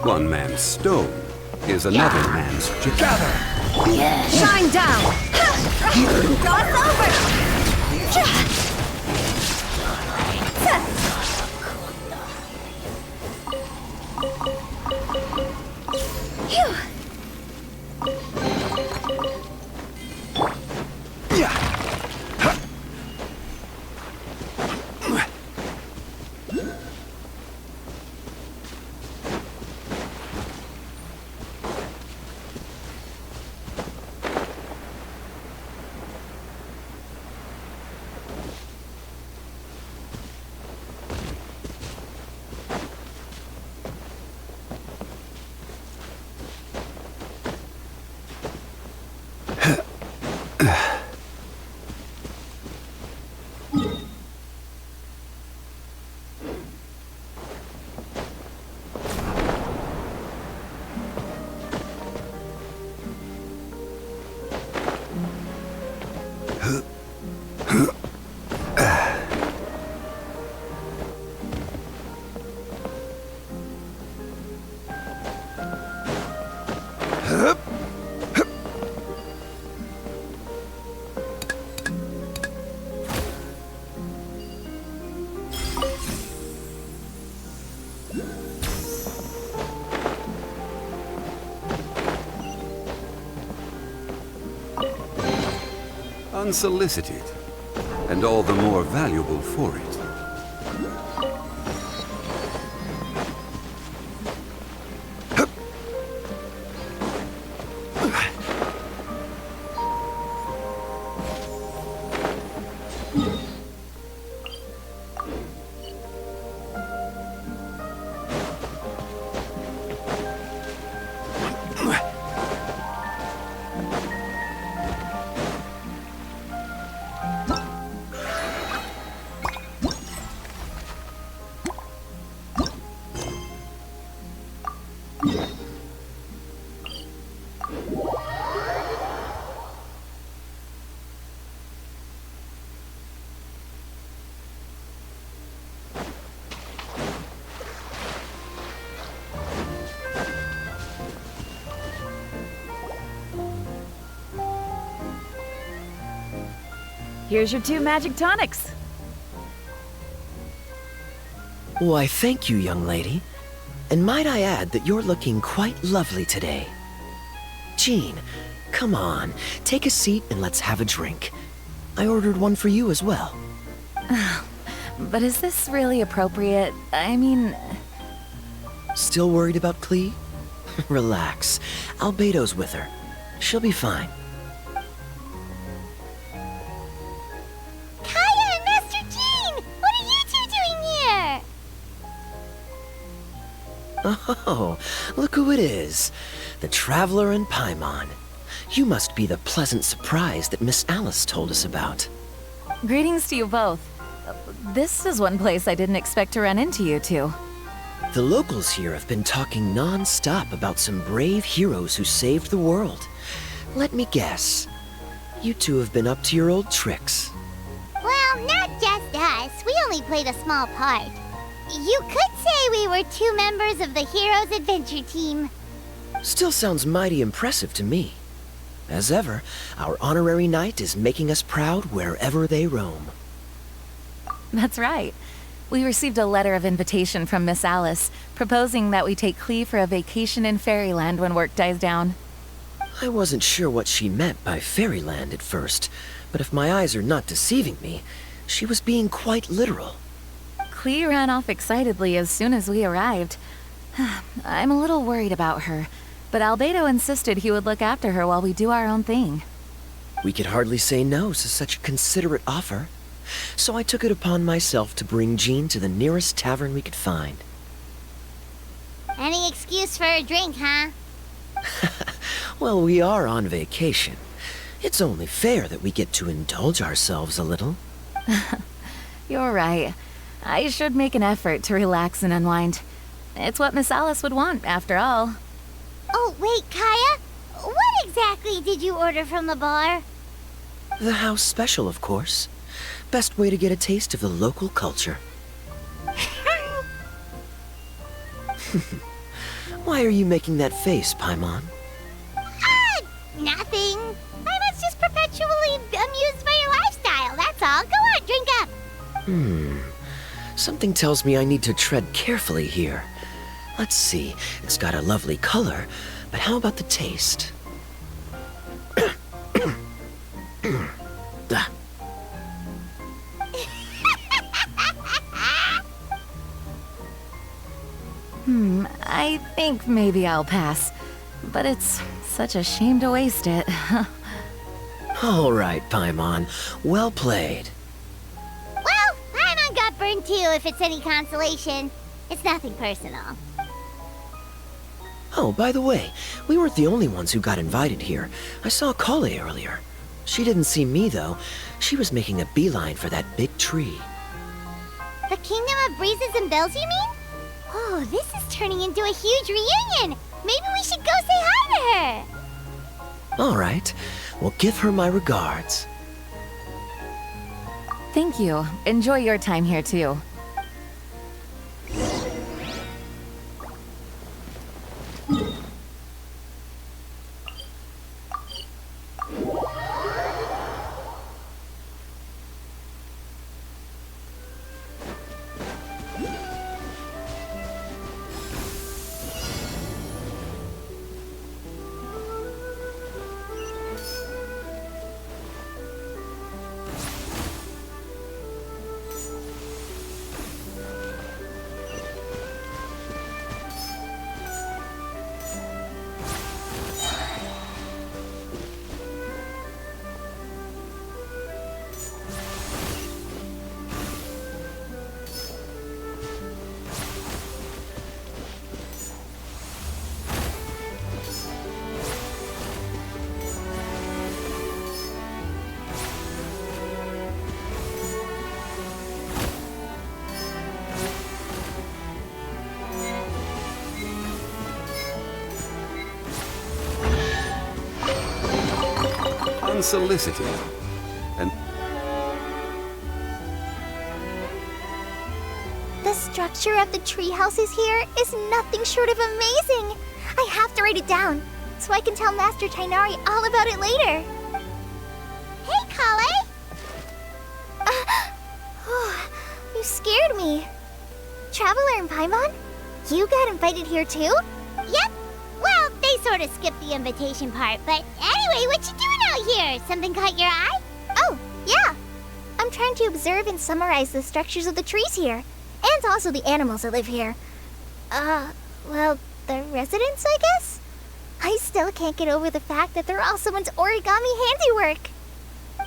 One man's stone is another man's gather. Shine down! God's over! unsolicited, and all the more valuable for it. Here's your 2 magic tonics. Why, thank you, young lady. And might I add that you're looking quite lovely today. Jean, come on, take a seat and let's have a drink. I ordered one for you as well. But is this really appropriate? I mean... Still worried about Clee? Relax. Albedo's with her. She'll be fine. Kaya and Master Jean! What are you two doing here? Oh, look who it is. The Traveler and Paimon. You must be the pleasant surprise that Miss Alice told us about. Greetings to you both. This is one place I didn't expect to run into you two. The locals here have been talking non-stop about some brave heroes who saved the world. Let me guess. You two have been up to your old tricks. Well, not just us. We only played a small part. You could say we were 2 members of the Heroes Adventure Team. Still sounds mighty impressive to me. As ever, our honorary knight is making us proud wherever they roam. That's right. We received a letter of invitation from Miss Alice, proposing that we take Clee for a vacation in Fairyland when work dies down. I wasn't sure what she meant by Fairyland at first, but if my eyes are not deceiving me, she was being quite literal. Clee ran off excitedly as soon as we arrived. I'm a little worried about her, but Albedo insisted he would look after her while we do our own thing. We could hardly say no to such a considerate offer, so I took it upon myself to bring Jean to the nearest tavern we could find. Any excuse for a drink, huh? Well, we are on vacation. It's only fair that we get to indulge ourselves a little. You're right. I should make an effort to relax and unwind. It's what Miss Alice would want, after all. Oh, wait, Kaya? What exactly did you order from the bar? The house special, of course. Best way to get a taste of the local culture. Why are you making that face, Paimon? Nothing. Paimon's just perpetually amused by your lifestyle, that's all. Go on, drink up. Something tells me I need to tread carefully here. Let's see, it's got a lovely color, but how about the taste? I think maybe I'll pass. But it's such a shame to waste it. All right, Paimon. Well played. Well, Paimon got burned too, if it's any consolation. It's nothing personal. Oh, by the way, we weren't the only ones who got invited here. I saw Kale earlier. She didn't see me, though. She was making a beeline for that big tree. The Kingdom of Breezes and Bells, you mean? Oh, this is turning into a huge reunion. Maybe we should go say hi to her. All right. Well, give her my regards. Thank you. Enjoy your time here, too. unsolicited. And The structure of the tree houses here is nothing short of amazing. I have to write it down so I can tell Master Tainari all about it later. Hey, Kale! You scared me. Traveler and Paimon, you got invited here too? Yep. Well, they sort of skipped the invitation part, but anyway, what you doing out here? Something caught your eye? Oh, yeah. I'm trying to observe and summarize the structures of the trees here, and also the animals that live here. Well, the residents, I guess? I still can't get over the fact that they're all someone's origami handiwork.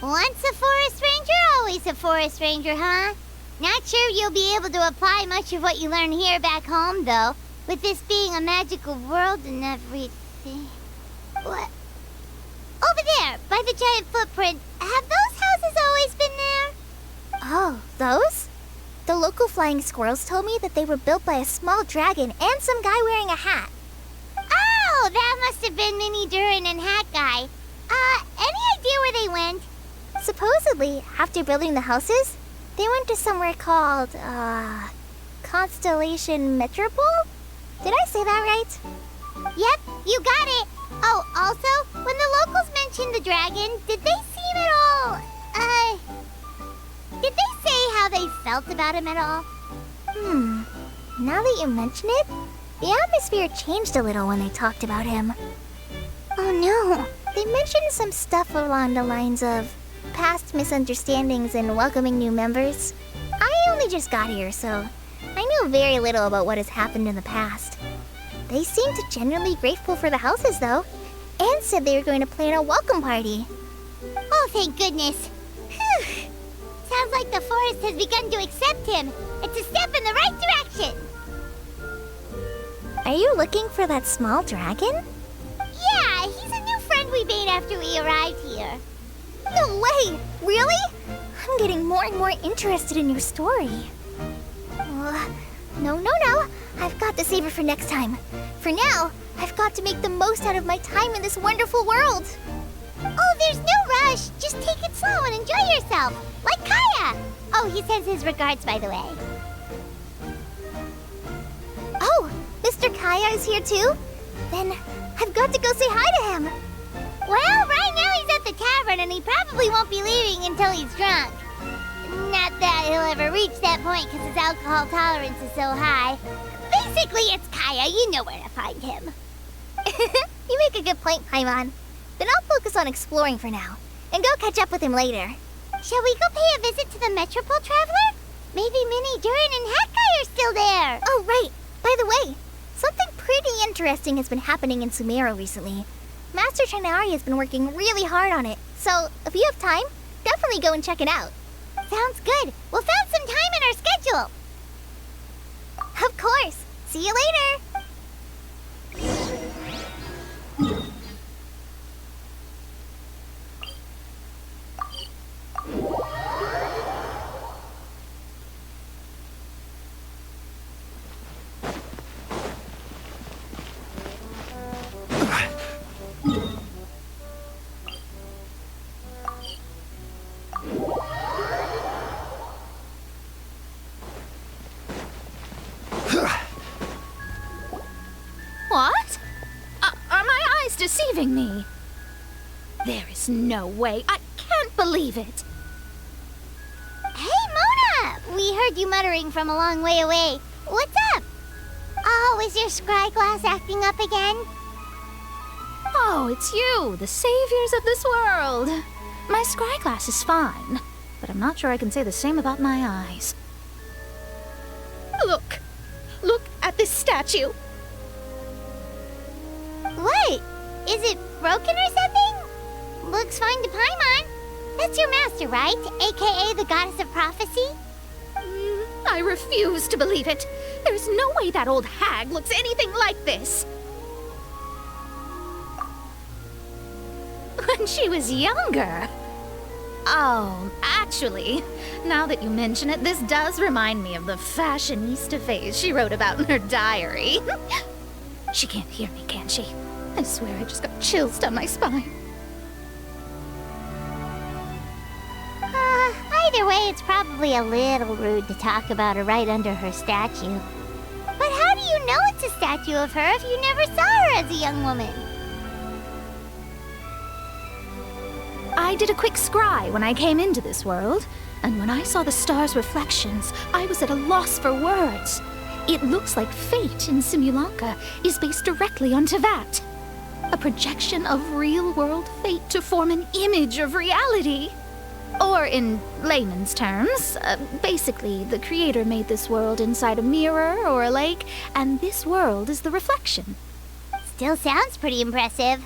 Once a forest ranger, always a forest ranger, huh? Not sure you'll be able to apply much of what you learn here back home, though, with this being a magical world and everything. What? Over there, by the giant footprint, have those houses always been there? Oh, those? The local flying squirrels told me that they were built by a small dragon and some guy wearing a hat. Oh, that must have been Mini Durin and Hat Guy. Any idea where they went? Supposedly, after building the houses, they went to somewhere called, Constellation Metropole? Did I say that right? Yep, you got it. Oh, also, when the locals mentioned the dragon, did they seem at all, did they say how they felt about him at all? Now that you mention it, the atmosphere changed a little when they talked about him. Oh no, they mentioned some stuff along the lines of past misunderstandings and welcoming new members. I only just got here, so I know very little about what has happened in the past. They seemed genuinely grateful for the houses, though, and said they were going to plan a welcome party. Oh, thank goodness. Whew. Sounds like the forest has begun to accept him. It's a step in the right direction. Are you looking for that small dragon? Yeah, he's a new friend we made after we arrived here. No way! Really? I'm getting more and more interested in your story. No. I've got to save it for next time. For now, I've got to make the most out of my time in this wonderful world. Oh, there's no rush. Just take it slow and enjoy yourself. Like Kaya. Oh, he sends his regards, by the way. Oh, Mr. Kaya is here too? Then I've got to go say hi to him. Well, right now he's at the tavern and he probably won't be leaving until he's drunk. Not that he'll ever reach that point because his alcohol tolerance is so high. Basically, it's Kaya. You know where to find him. You make a good point, Paimon. Then I'll focus on exploring for now, and go catch up with him later. Shall we go pay a visit to the Metropole Traveler? Maybe Mini Durin and Hat Guy are still there. Oh, right. By the way, something pretty interesting has been happening in Sumeru recently. Master Tainari has been working really hard on it, so if you have time, definitely go and check it out. Sounds good. We'll find some time in our schedule. Of course. See you later. What? Are my eyes deceiving me? There is no way. I can't believe it. Hey, Mona! We heard you muttering from a long way away. What's up? Oh, is your scry glass acting up again? Oh, it's you, the saviors of this world. My scry glass is fine, but I'm not sure I can say the same about my eyes. Look at this statue. What? Is it broken or something? Looks fine to Paimon. That's your master, right? AKA the goddess of prophecy? I refuse to believe it. There's no way that old hag looks anything like this. When she was younger. Oh, actually, now that you mention it, this does remind me of the fashionista phase she wrote about in her diary. She can't hear me, can she? I swear I just got chills down my spine. Either way, it's probably a little rude to talk about her right under her statue. But how do you know it's a statue of her if you never saw her as a young woman? I did a quick scry when I came into this world, and when I saw the stars' reflections, I was at a loss for words. It looks like fate in Simulanka is based directly onto that. A projection of real-world fate to form an image of reality. Or in layman's terms, basically, the creator made this world inside a mirror or a lake, and this world is the reflection. Still sounds pretty impressive.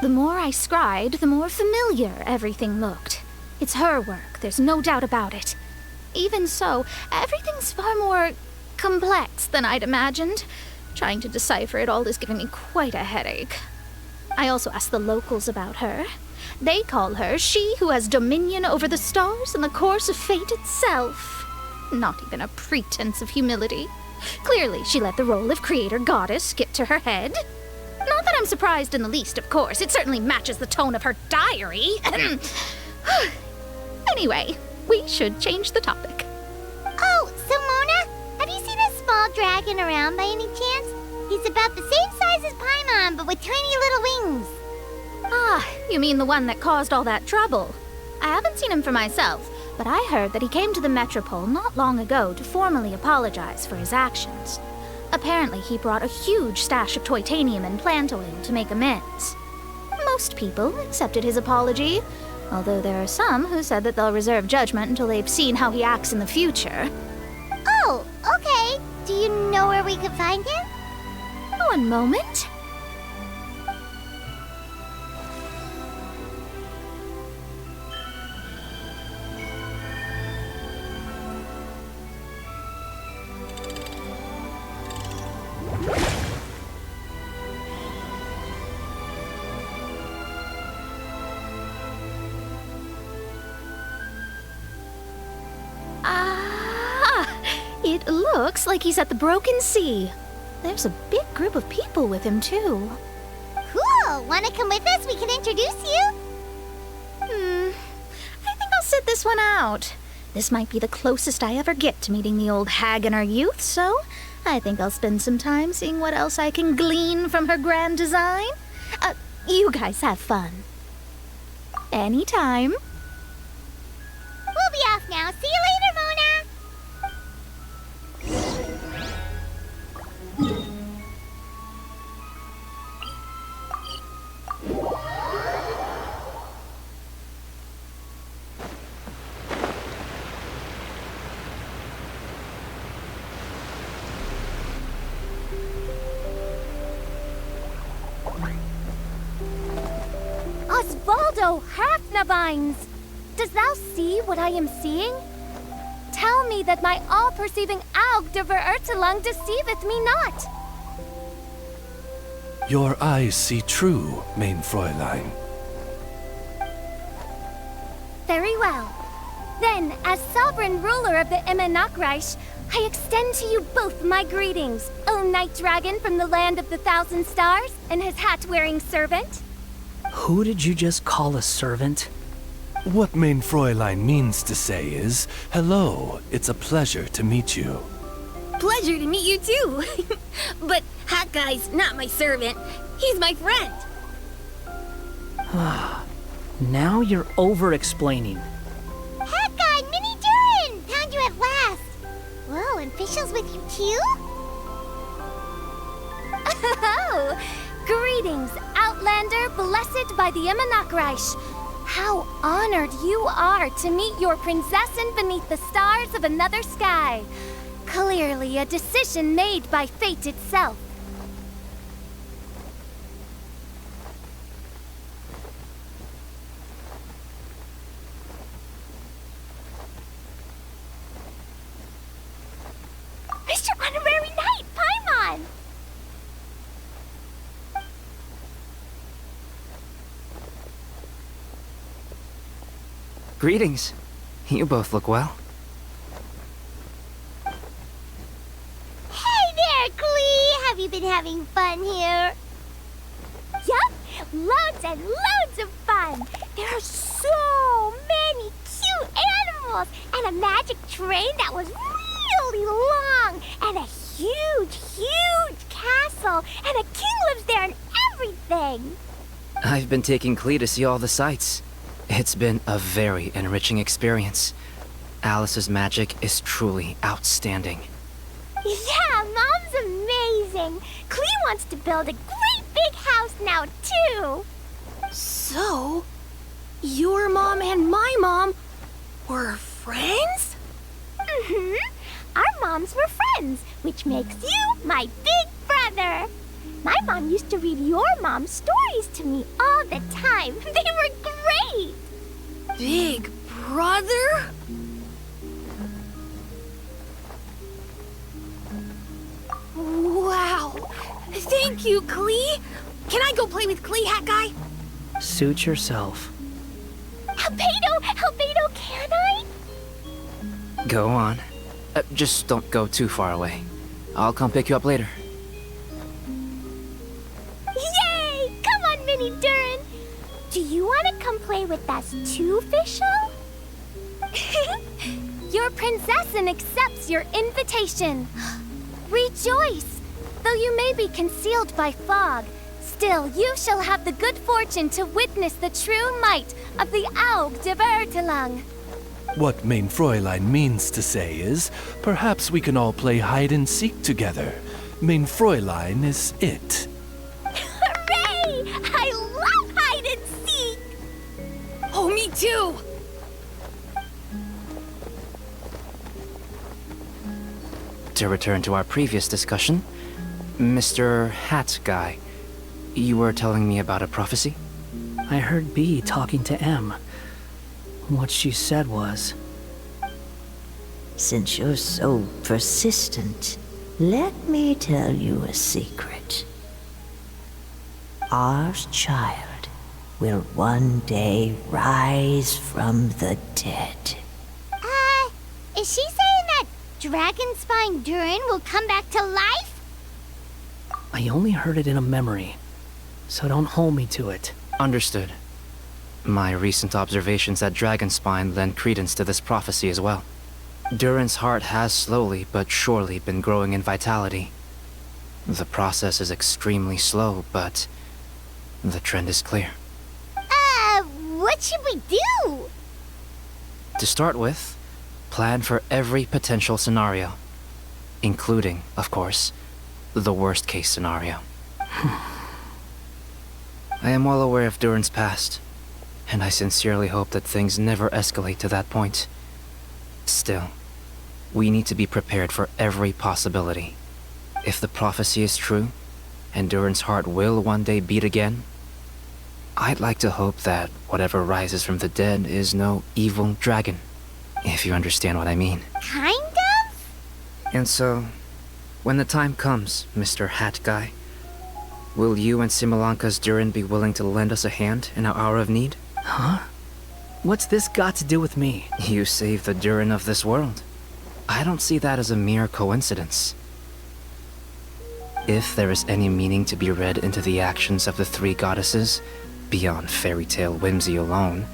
The more I scried, the more familiar everything looked. It's her work, there's no doubt about it. Even so, everything's far more complex than I'd imagined. Trying to decipher it all is giving me quite a headache. I also asked the locals about her. They call her she who has dominion over the stars and the course of fate itself. Not even a pretense of humility. Clearly, she let the role of creator goddess skip to her head. Not that I'm surprised in the least, of course. It certainly matches the tone of her diary. Anyway, we should change the topic. Oh, so Mona, have you seen a small dragon around by any chance? He's about the same size as Paimon, but with tiny little wings. Ah, you mean the one that caused all that trouble? I haven't seen him for myself, but I heard that he came to the Metropole not long ago to formally apologize for his actions. Apparently, he brought a huge stash of Toitanium and plant oil to make amends. Most people accepted his apology, although there are some who said that they'll reserve judgment until they've seen how he acts in the future. Oh, okay. Do you know where we could find him? One moment. It looks like he's at the Broken Sea. There's a big group of people with him, too. Cool! Wanna come with us? We can introduce you? I think I'll sit this one out. This might be the closest I ever get to meeting the old hag in her youth, so I think I'll spend some time seeing what else I can glean from her grand design. You guys have fun. Anytime. We'll be off now. See you later, Mona! Osvaldo Hafnavines! Does thou see what I am seeing? Tell me that my all-perceiving Aug de Verurtelang deceiveth me not! Your eyes see true, mein Fräulein. Very well. Then, as sovereign ruler of the Immernachtreich, I extend to you both my greetings, O Night Dragon from the land of the Thousand Stars, and his hat-wearing servant. Who did you just call a servant? What mein Fräulein means to say is, hello, it's a pleasure to meet you. Pleasure to meet you too. But Hat Guy's not my servant. He's my friend. Now you're over-explaining. Hat Guy, Mini Durin! Found you at last. Whoa, and Fishel's with you too? Oh! Greetings, Outlander blessed by the Immernachtreich. How honored you are to meet your prinzessin beneath the stars of another sky. Clearly a decision made by fate itself. Mr. Honorary Knight, Paimon! Greetings. You both look well. Hey there, Glee! Have you been having fun here? Yup, loads and loads of fun! There are so many cute tools and a magic train that was really long and a huge, huge castle and a king lives there and everything. I've been taking Klee to see all the sights. It's been a very enriching experience. Alice's magic is truly outstanding. Yeah, Mom's amazing. Klee wants to build a great big house now, too. So, your mom and my mom were friends? Mm-hmm. Our moms were friends, which makes you my big brother. My mom used to read your mom's stories to me all the time. They were great. Big brother? Wow. Thank you, Klee. Can I go play with Klee, Hat Guy? Suit yourself. Albedo, can I? Go on. Just don't go too far away. I'll come pick you up later. Yay! Come on, Mini Durin. Do you want to come play with us too, Fischl? Your princessin accepts your invitation. Rejoice! Though you may be concealed by fog, still you shall have the good fortune to witness the true might of the Aug de Bertelang. What Mein Fräulein means to say is, perhaps we can all play hide and seek together. Mein Fräulein is it. Hooray! I love hide and seek! Oh, me too! To return to our previous discussion, Mr. Hat Guy, you were telling me about a prophecy? I heard B talking to M. What she said was... Since you're so persistent, let me tell you a secret. Our child will one day rise from the dead. Is she saying that Dragonspine Durin will come back to life? I only heard it in a memory, so don't hold me to it. Understood. My recent observations at Dragonspine lend credence to this prophecy as well. Durin's heart has slowly but surely been growing in vitality. The process is extremely slow, but the trend is clear. What should we do? To start with, plan for every potential scenario, including, of course, the worst-case scenario. I am well aware of Durin's past, and I sincerely hope that things never escalate to that point. Still, we need to be prepared for every possibility. If the prophecy is true, and Durin's heart will one day beat again, I'd like to hope that whatever rises from the dead is no evil dragon, if you understand what I mean. Kind of? And so, when the time comes, Mr. Hat Guy, will you and Similanka's Durin be willing to lend us a hand in our hour of need? Huh? What's this got to do with me? You saved the Durin of this world. I don't see that as a mere coincidence. If there is any meaning to be read into the actions of the three goddesses, beyond fairy tale whimsy alone,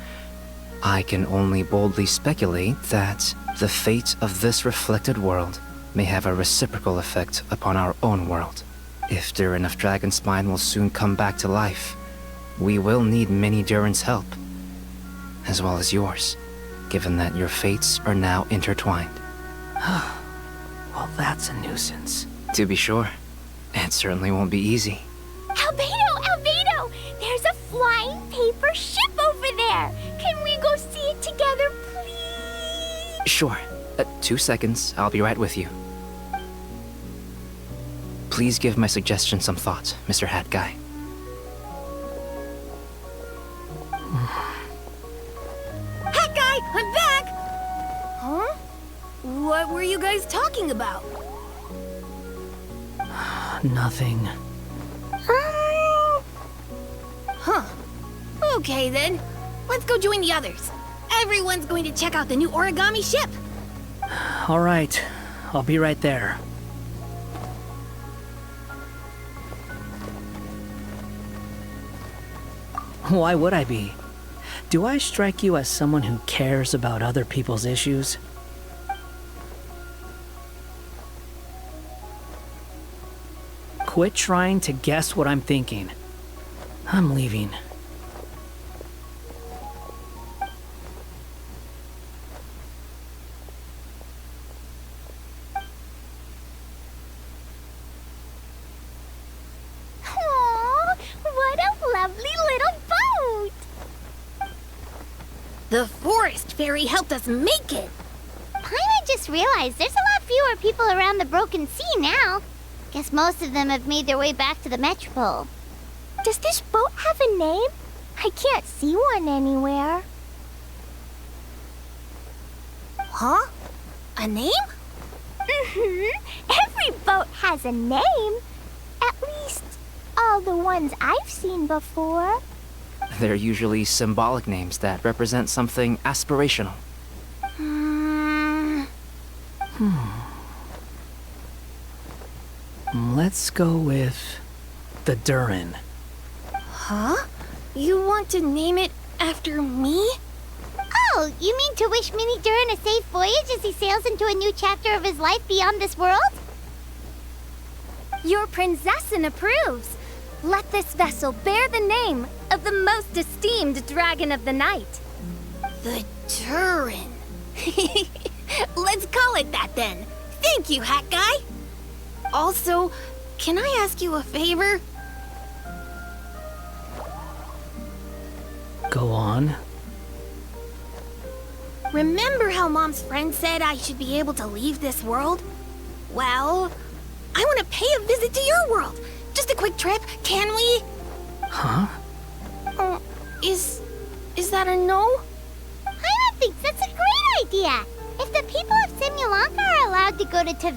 I can only boldly speculate that the fate of this reflected world may have a reciprocal effect upon our own world. If Durin of Dragonspine will soon come back to life, we will need many Durin's help, as well as yours, given that your fates are now intertwined. Well, that's a nuisance. To be sure, it certainly won't be easy. Albedo! There's a flying paper ship over there! Can we go see it together, please? Sure. 2 seconds, I'll be right with you. Please give my suggestion some thought, Mr. Hat Guy. Hat Guy, I'm back! Huh? What were you guys talking about? Nothing. Huh. Okay then. Let's go join the others. Everyone's going to check out the new origami ship. All right. I'll be right there. Why would I be? Do I strike you as someone who cares about other people's issues? Quit trying to guess what I'm thinking. I'm leaving. Aww, what a lovely little boat! The forest fairy helped us make it. Paimon just realized there's a lot fewer people around the Broken Sea now. Guess most of them have made their way back to the Metropole. Does this boat have a name? I can't see one anywhere. Huh? A name? Every boat has a name. At least, all the ones I've seen before. They're usually symbolic names that represent something aspirational. Let's go with the Durin. Huh? You want to name it after me? Oh, you mean to wish Mini Durin a safe voyage as he sails into a new chapter of his life beyond this world? Your princessin approves. Let this vessel bear the name of the most esteemed dragon of the night. The Durin. Let's call it that then. Thank you, Hat Guy. Also, can I ask you a favor? Go on. Remember how Mom's friend said I should be able to leave this world? Well, I want to pay a visit to your world. Just a quick trip, can we? Huh? Is that a no? Paimon thinks that's a great idea. If the people of Simulanka are allowed to go to Tavad,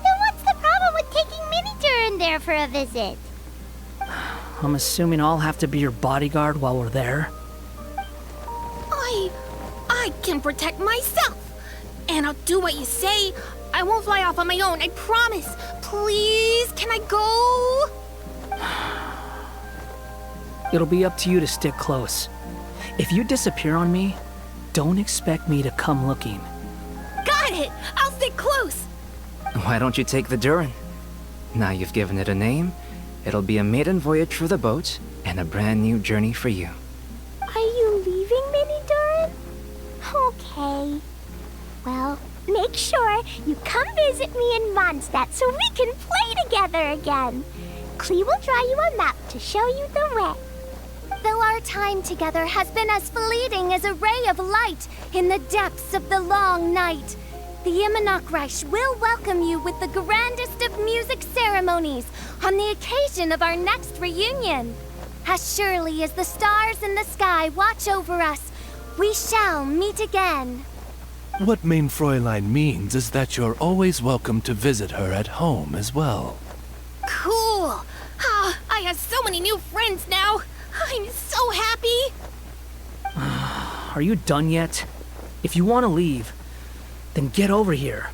then what's the problem with taking Mini Durin there for a visit? I'm assuming I'll have to be your bodyguard while we're there. I can protect myself. And I'll do what you say. I won't fly off on my own, I promise. Please, can I go? It'll be up to you to stick close. If you disappear on me, don't expect me to come looking. Got it! I'll stick close! Why don't you take the Durin? Now you've given it a name, it'll be a maiden voyage for the boat and a brand new journey for you. Are you leaving, Mini Durin? Okay. Well, make sure you come visit me in Mondstadt so we can play together again. Klee will draw you a map to show you the way. Though our time together has been as fleeting as a ray of light in the depths of the long night, the Imanakreich will welcome you with the grandest of music ceremonies on the occasion of our next reunion. As surely as the stars in the sky watch over us, we shall meet again. What Mein Fräulein means is that you're always welcome to visit her at home as well. Cool! I have so many new friends now! I'm so happy! Are you done yet? If you want to leave, then get over here.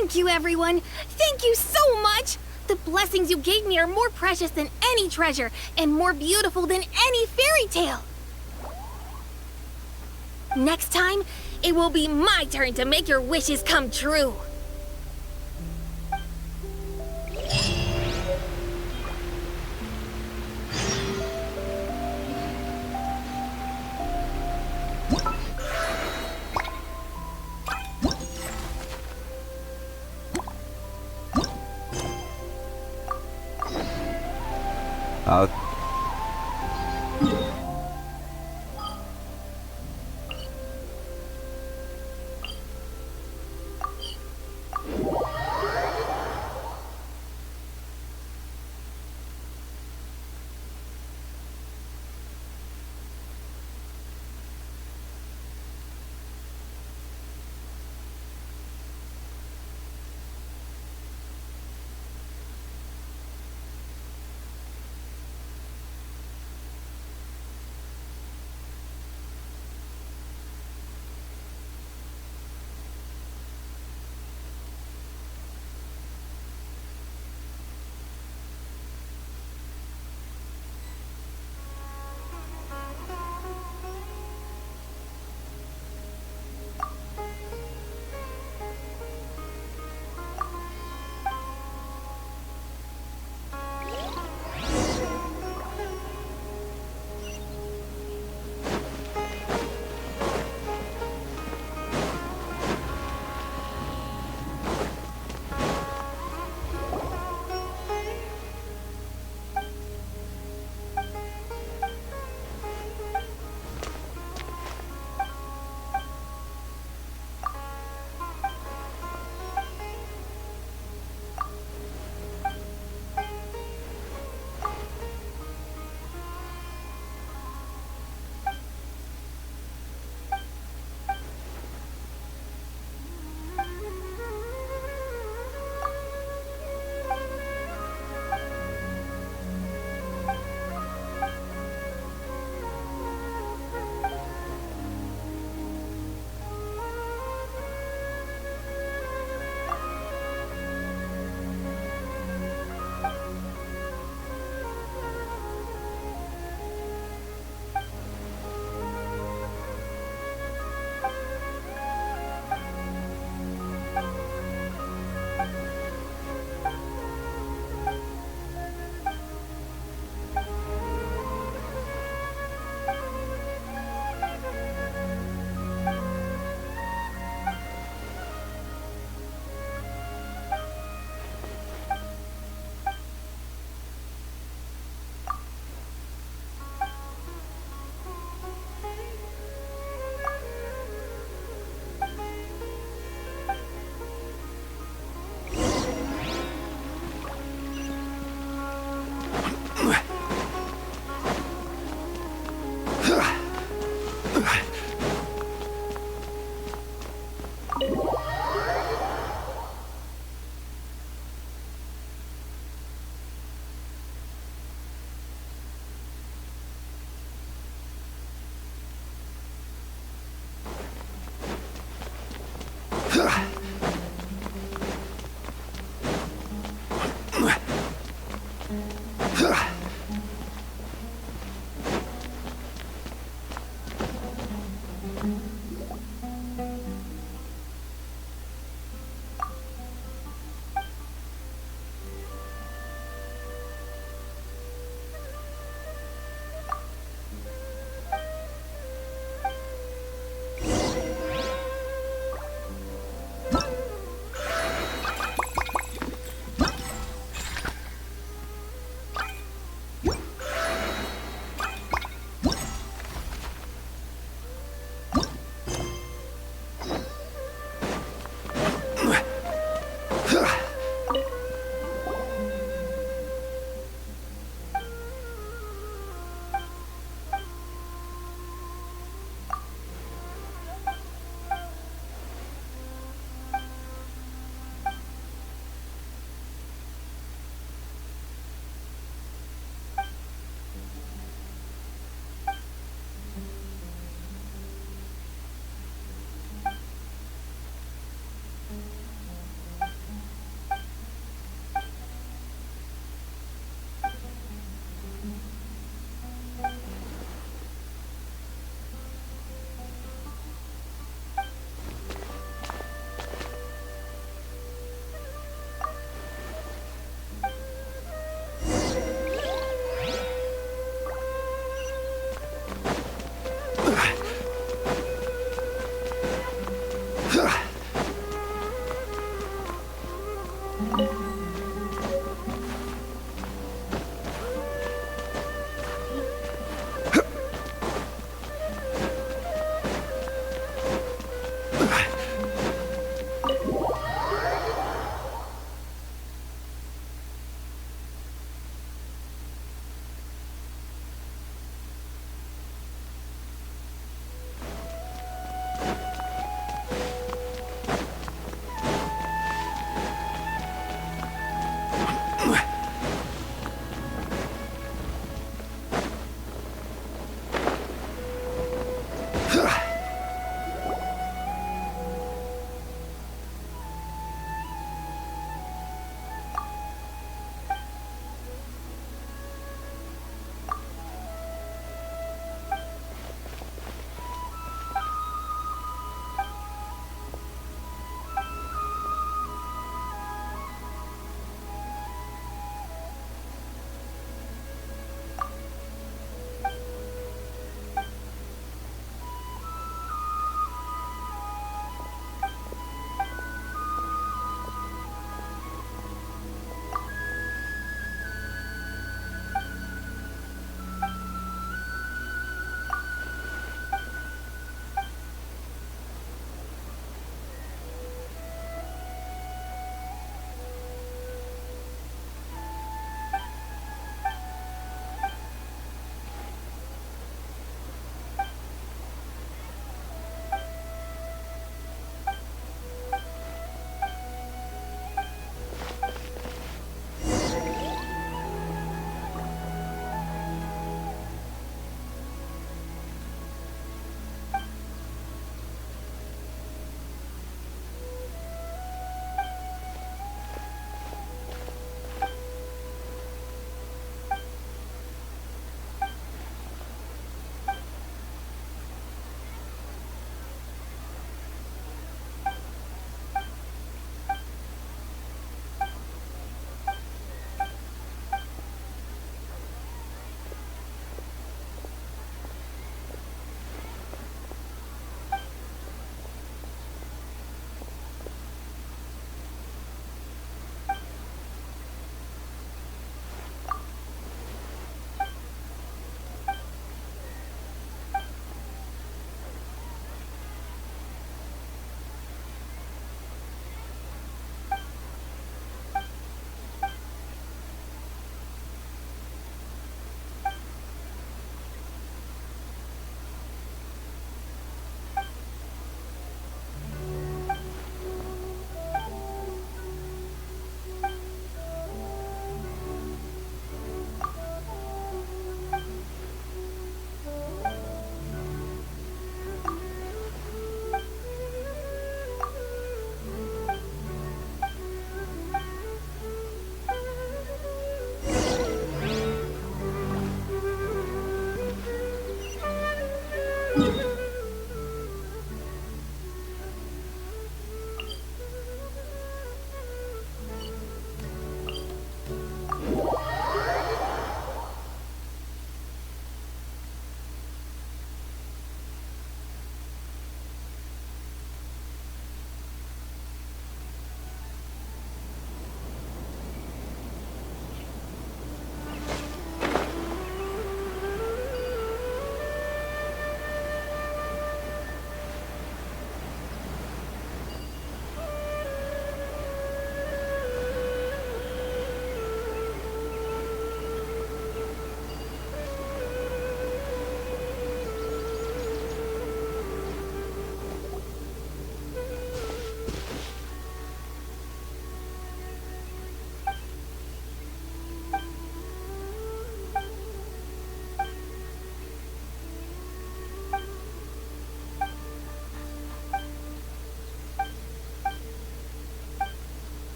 Thank you, everyone. Thank you so much. The blessings you gave me are more precious than any treasure and more beautiful than any fairy tale. Next time, it will be my turn to make your wishes come true. I'll...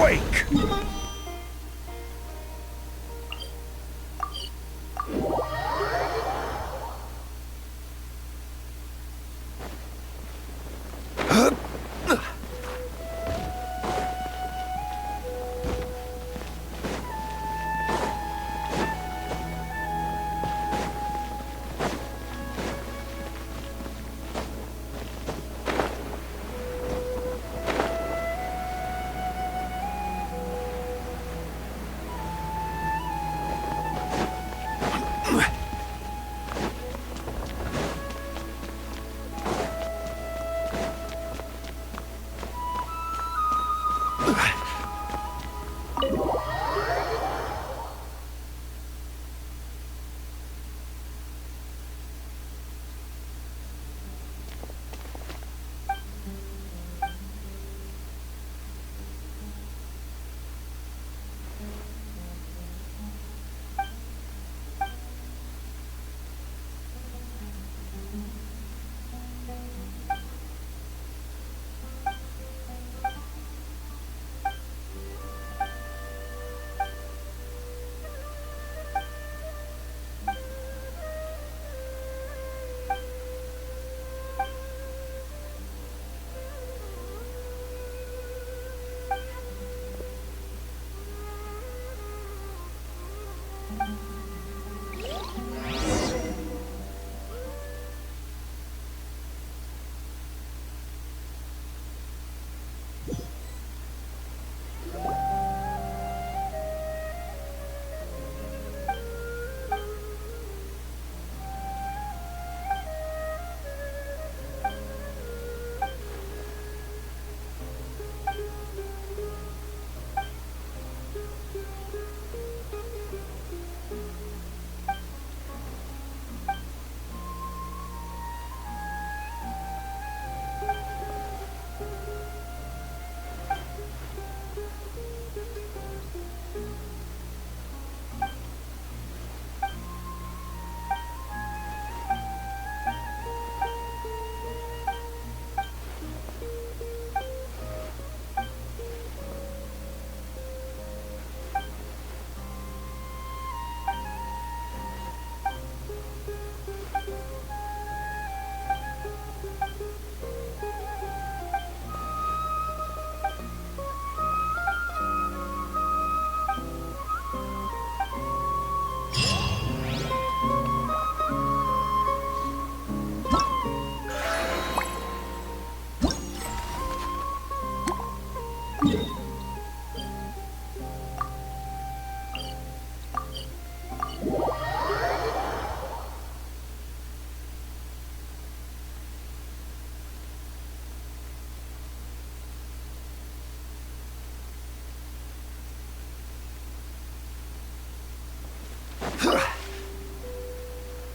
Quake!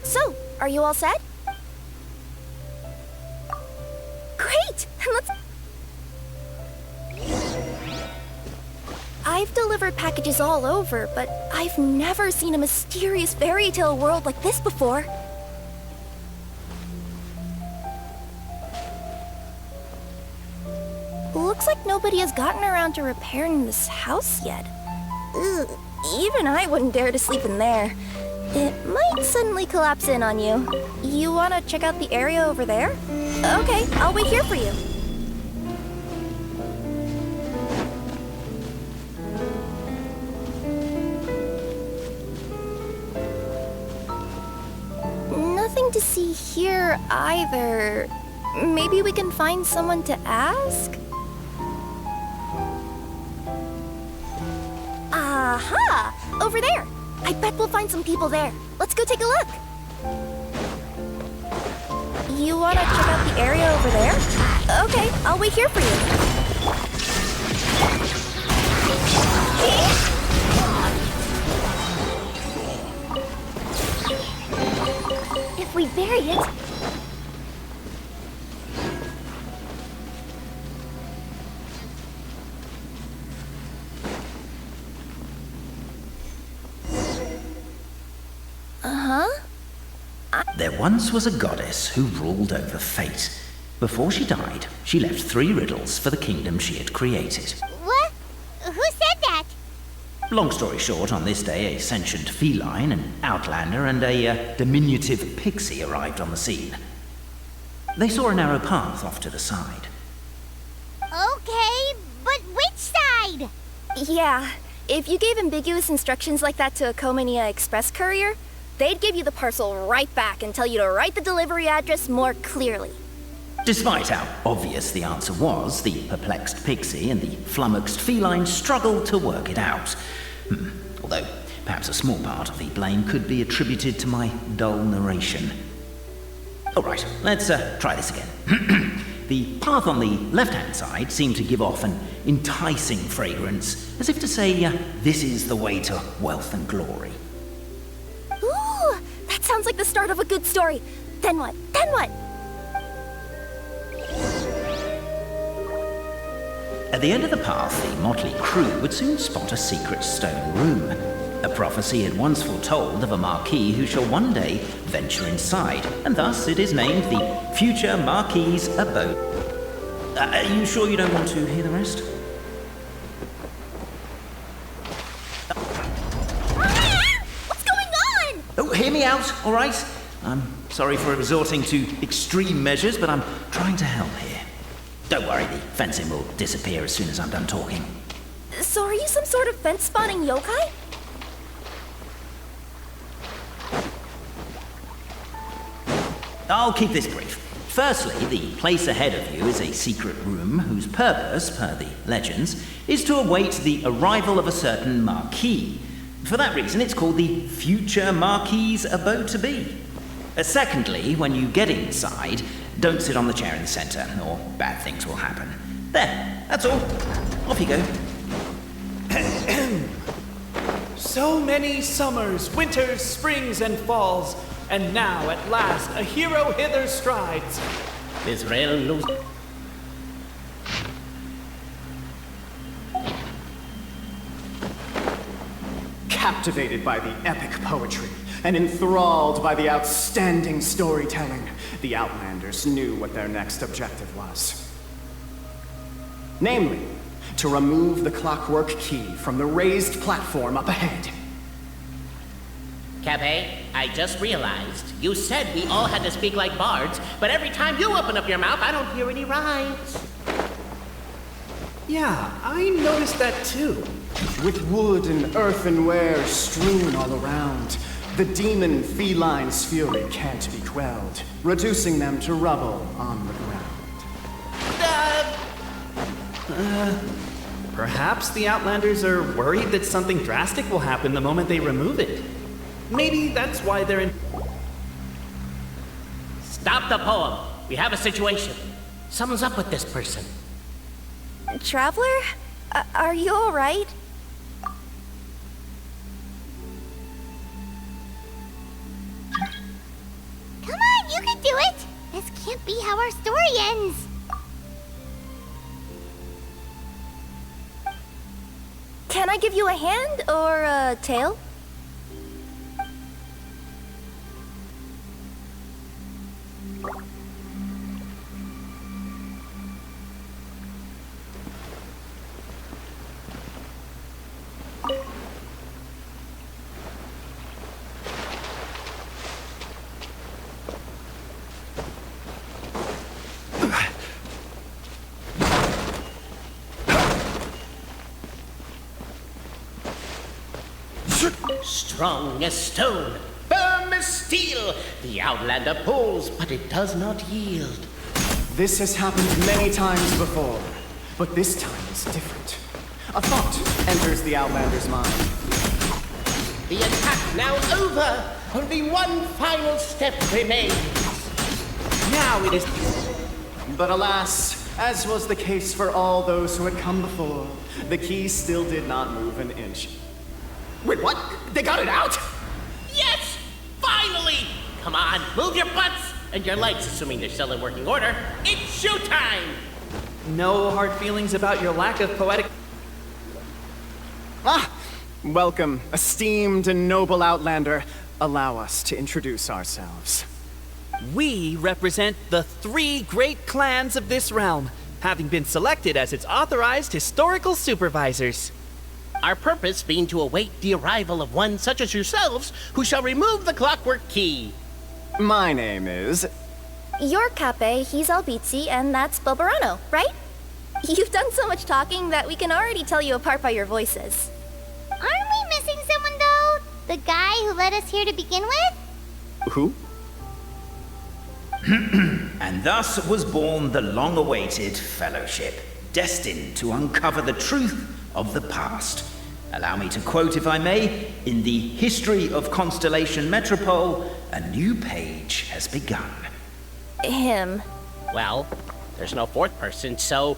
So, are you all set? Great! Let's... I've delivered packages all over, but I've never seen a mysterious fairy tale world like this before. Looks like nobody has gotten around to repairing this house yet. Ugh, even I wouldn't dare to sleep in there. It might suddenly collapse in on you. You want to check out the area over there? Okay, I'll wait here for you. Nothing to see here either. Maybe we can find someone to ask? Aha! Over there! I bet we'll find some people there. Let's go take a look. You want to check out the area over there? Okay, I'll wait here for you. If we bury it... There once was a goddess who ruled over fate. Before she died, she left 3 riddles for the kingdom she had created. What? Who Long story short, on this day, a sentient feline, an outlander, and a diminutive pixie arrived on the scene. They saw a narrow path off to the side. Okay, but which side? Yeah, if you gave ambiguous instructions like that to a Comania Express courier, they'd give you the parcel right back and tell you to write the delivery address more clearly. Despite how obvious the answer was, the perplexed pixie and the flummoxed feline struggled to work it out. Although, perhaps a small part of the blame could be attributed to my dull narration. Alright, let's try this again. The path on the left-hand side seemed to give off an enticing fragrance, as if to say, this is the way to wealth and glory. Ooh, that sounds like the start of a good story. Then what? Then what? At the end of the path, the motley crew would soon spot a secret stone room. A prophecy had once foretold of a Marquis who shall one day venture inside, and thus it is named the future Marquis's abode. Are you sure you don't want to hear the rest? What's going on? Oh, hear me out, all right? I'm sorry for resorting to extreme measures, but I'm trying to help here. Don't worry, the fencing will disappear as soon as I'm done talking. So are you some sort of fence-spawning yokai? I'll keep this brief. Firstly, the place ahead of you is a secret room whose purpose, per the legends, is to await the arrival of a certain Marquis. For that reason, it's called the future Marquis's abode to be. Secondly, when you get inside, don't sit on the chair in the center, or bad things will happen. There, that's all. Off you go. So many summers, winters, springs, and falls, and now at last a hero hither strides. Israel lose. Captivated by the epic poetry and enthralled by the outstanding storytelling, the Outlanders knew what their next objective was. Namely, to remove the clockwork key from the raised platform up ahead. Cafe, I just realized you said we all had to speak like bards, but every time you open up your mouth, I don't hear any rhymes. Yeah, I noticed that too. With wood and earthenware strewn all around, the demon feline's fury can't be quelled, reducing them to rubble on the ground. Perhaps the Outlanders are worried that something drastic will happen the moment they remove it. Maybe that's why they're in... Stop the poem. We have a situation. Something's up with this person. Traveler? Are you alright? Come on, you can do it! This can't be how our story ends! Can I give you a hand or a tail? Strong as stone, firm as steel, the Outlander pulls, but it does not yield. This has happened many times before, but this time is different. A thought enters the Outlander's mind. The attack now over! Only one final step remains. Now it is... But alas, as was the case for all those who had come before, the key still did not move an inch. Wait, what? They got it out? Yes! Finally! Come on, move your butts! And your legs, assuming they're still in working order. It's showtime! No hard feelings about your lack of poetic... Welcome, esteemed and noble Outlander. Allow us to introduce ourselves. We represent the 3 great clans of this realm, having been selected as its authorized historical supervisors. Our purpose being to await the arrival of one such as yourselves who shall remove the clockwork key. My name is... You're Cape, he's Albizzi, and that's Bobarano, right? You've done so much talking that we can already tell you apart by your voices. Aren't we missing someone, though? The guy who led us here to begin with? Who? And thus was born the long-awaited fellowship, destined to uncover the truth of the past. Allow me to quote, if I may, in the history of Constellation Metropole, a new page has begun. Him. Well, there's no fourth person, so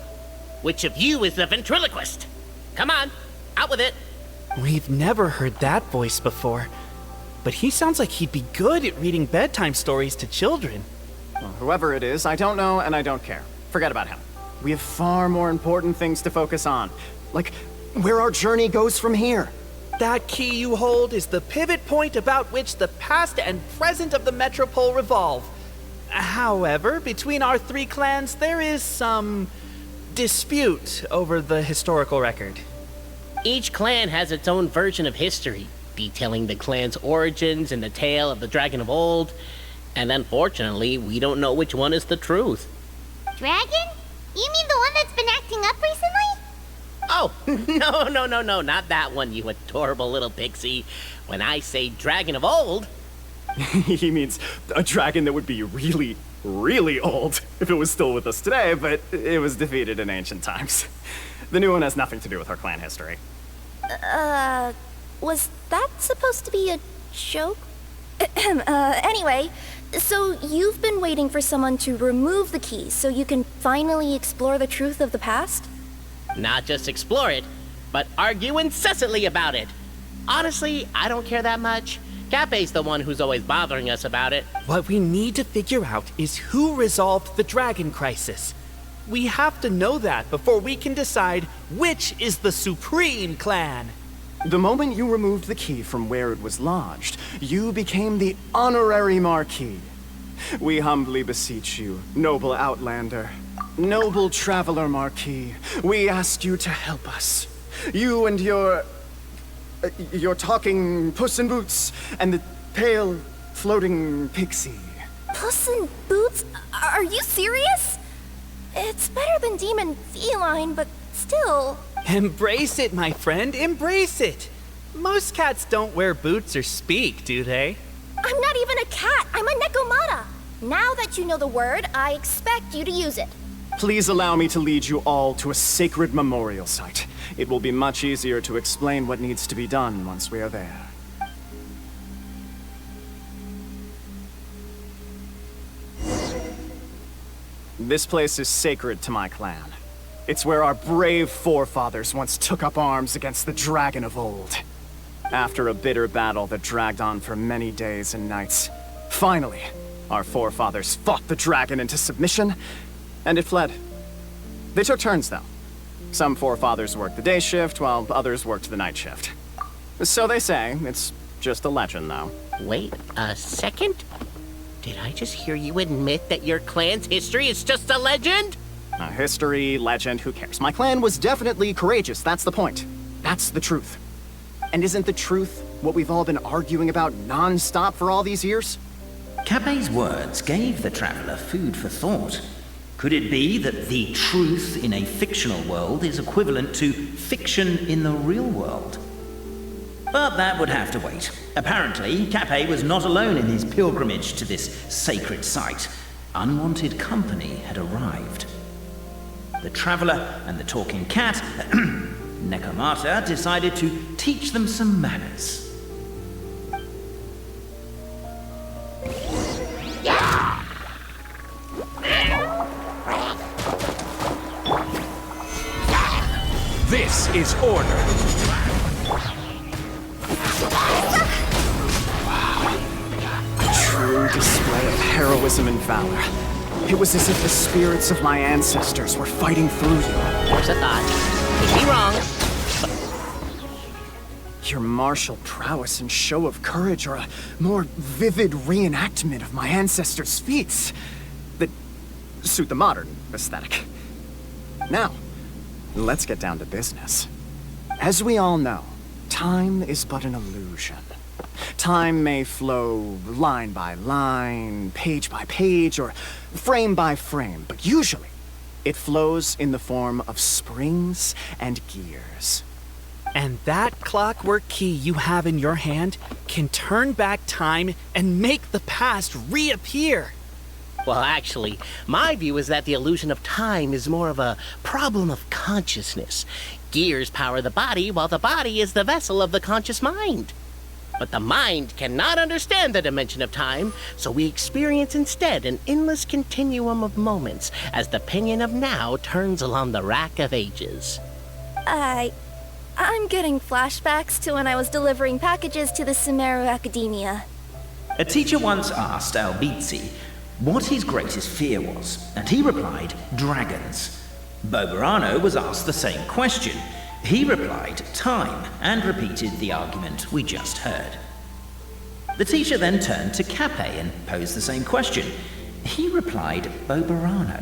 which of you is the ventriloquist? Come on, out with it. We've never heard that voice before, but he sounds like he'd be good at reading bedtime stories to children. Well, whoever it is, I don't know and I don't care. Forget about him. We have far more important things to focus on, like where our journey goes from here. That key you hold is the pivot point about which the past and present of the Metropole revolve. However, between our three clans, there is some dispute over the historical record. Each clan has its own version of history, detailing the clan's origins and the tale of the Dragon of Old, and unfortunately, we don't know which one is the truth. Dragon? You mean the one that's been acting up recently? Oh, no, not that one, you adorable little pixie. When I say Dragon of Old... He means a dragon that would be really, really old if it was still with us today, but it was defeated in ancient times. The new one has nothing to do with our clan history. Was that supposed to be a joke? Anyway, so you've been waiting for someone to remove the key so you can finally explore the truth of the past? Not just explore it, but argue incessantly about it. Honestly, I don't care that much. Cape's the one who's always bothering us about it. What we need to figure out is who resolved the dragon crisis. We have to know that before we can decide which is the supreme clan. The moment you removed the key from where it was lodged, you became the honorary Marquis. We humbly beseech you, noble Outlander, noble Traveler Marquis, we ask you to help us. You and your talking Puss in Boots and the pale floating pixie. Puss in Boots? Are you serious? It's better than demon feline, but still... Embrace it, my friend, embrace it! Most cats don't wear boots or speak, do they? I'm not even a cat, I'm a Nekomata! Now that you know the word, I expect you to use it. Please allow me to lead you all to a sacred memorial site. It will be much easier to explain what needs to be done once we are there. This place is sacred to my clan. It's where our brave forefathers once took up arms against the Dragon of Old. After a bitter battle that dragged on for many days and nights, finally, our forefathers fought the dragon into submission, and it fled. They took turns, though. Some forefathers worked the day shift, while others worked the night shift. So they say. It's just a legend, though. Wait a second? Did I just hear you admit that your clan's history is just a legend? History, legend, who cares? My clan was definitely courageous, that's the point. That's the truth. And isn't the truth what we've all been arguing about non-stop for all these years? Cape's words gave the traveler food for thought. Could it be that the truth in a fictional world is equivalent to fiction in the real world? But that would have to wait. Apparently, Cape was not alone in his pilgrimage to this sacred site. Unwanted company had arrived. The traveler and the talking cat, Nekomata, decided to teach them some manners. This is order. A true display of heroism and valor. It was as if the spirits of my ancestors were fighting through you. There's a thought. Could be wrong. Your martial prowess and show of courage are a more vivid reenactment of my ancestors' feats that suit the modern aesthetic. Now, let's get down to business. As we all know, time is but an illusion. Time may flow line by line, page by page, or frame by frame, but usually it flows in the form of springs and gears. And that clockwork key you have in your hand can turn back time and make the past reappear. Well, actually, my view is that the illusion of time is more of a problem of consciousness. Gears power the body, while the body is the vessel of the conscious mind. But the mind cannot understand the dimension of time, so we experience instead an endless continuum of moments as the pinion of now turns along the rack of ages. I'm getting flashbacks to when I was delivering packages to the Sumeru Academia. A teacher once asked Albizzi what his greatest fear was, and he replied, dragons. Boberano was asked the same question. He replied, time, and repeated the argument we just heard. The teacher then turned to Cape and posed the same question. He replied, Boberano.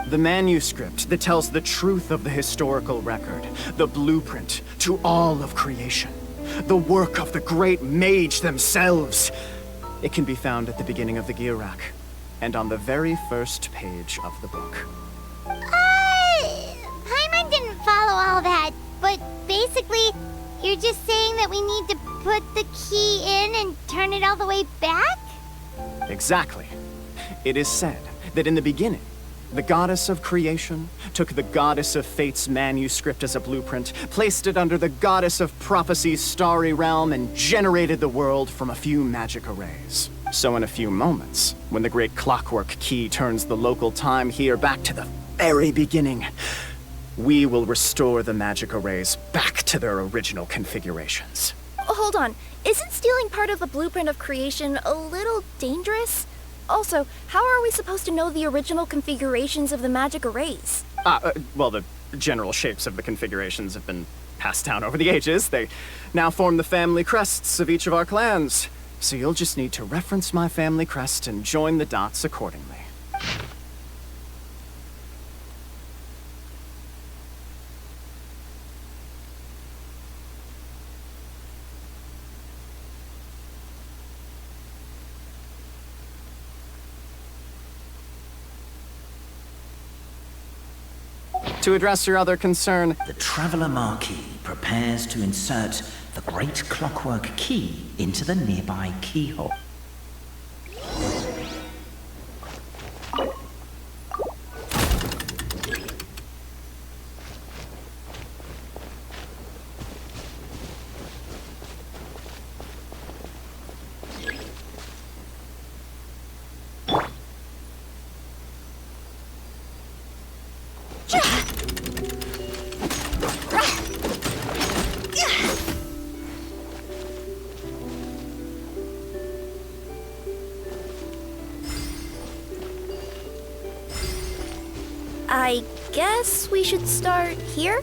The manuscript that tells the truth of the historical record, the blueprint to all of creation, the work of the great mage themselves. It can be found at the beginning of the gear rack, and on the very first page of the book. Paimon didn't follow all that, but basically, you're just saying that we need to put the key in and turn it all the way back? Exactly. It is said that in the beginning, the goddess of creation took the goddess of fate's manuscript as a blueprint, placed it under the goddess of prophecy's starry realm, and generated the world from a few magic arrays. So in a few moments, when the great clockwork key turns the local time here back to the very beginning, we will restore the magic arrays back to their original configurations. Hold on, isn't stealing part of the blueprint of creation a little dangerous? Also, how are we supposed to know the original configurations of the magic arrays? Well, the general shapes of the configurations have been passed down over the ages. They now form the family crests of each of our clans. So you'll just need to reference my family crest and join the dots accordingly. To address your other concern, the Traveler Marquis prepares to insert the great clockwork key into the nearby keyhole. I guess we should start here?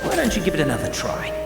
Why don't you give it another try?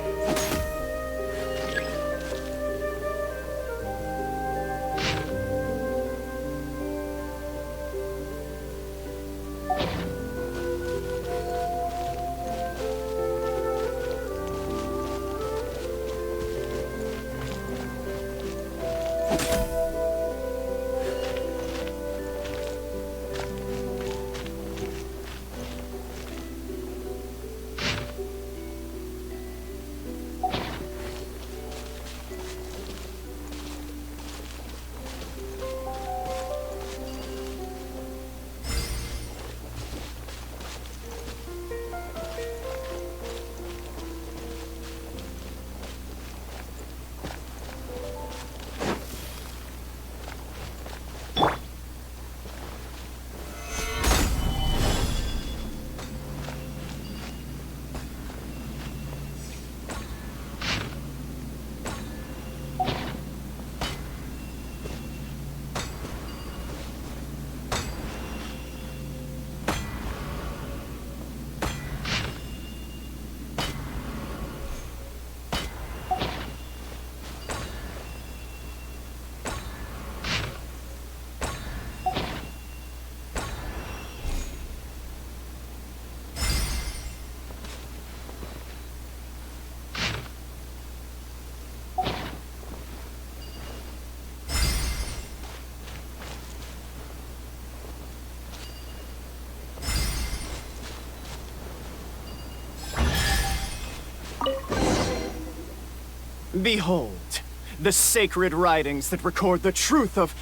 Behold, the sacred writings that record the truth of...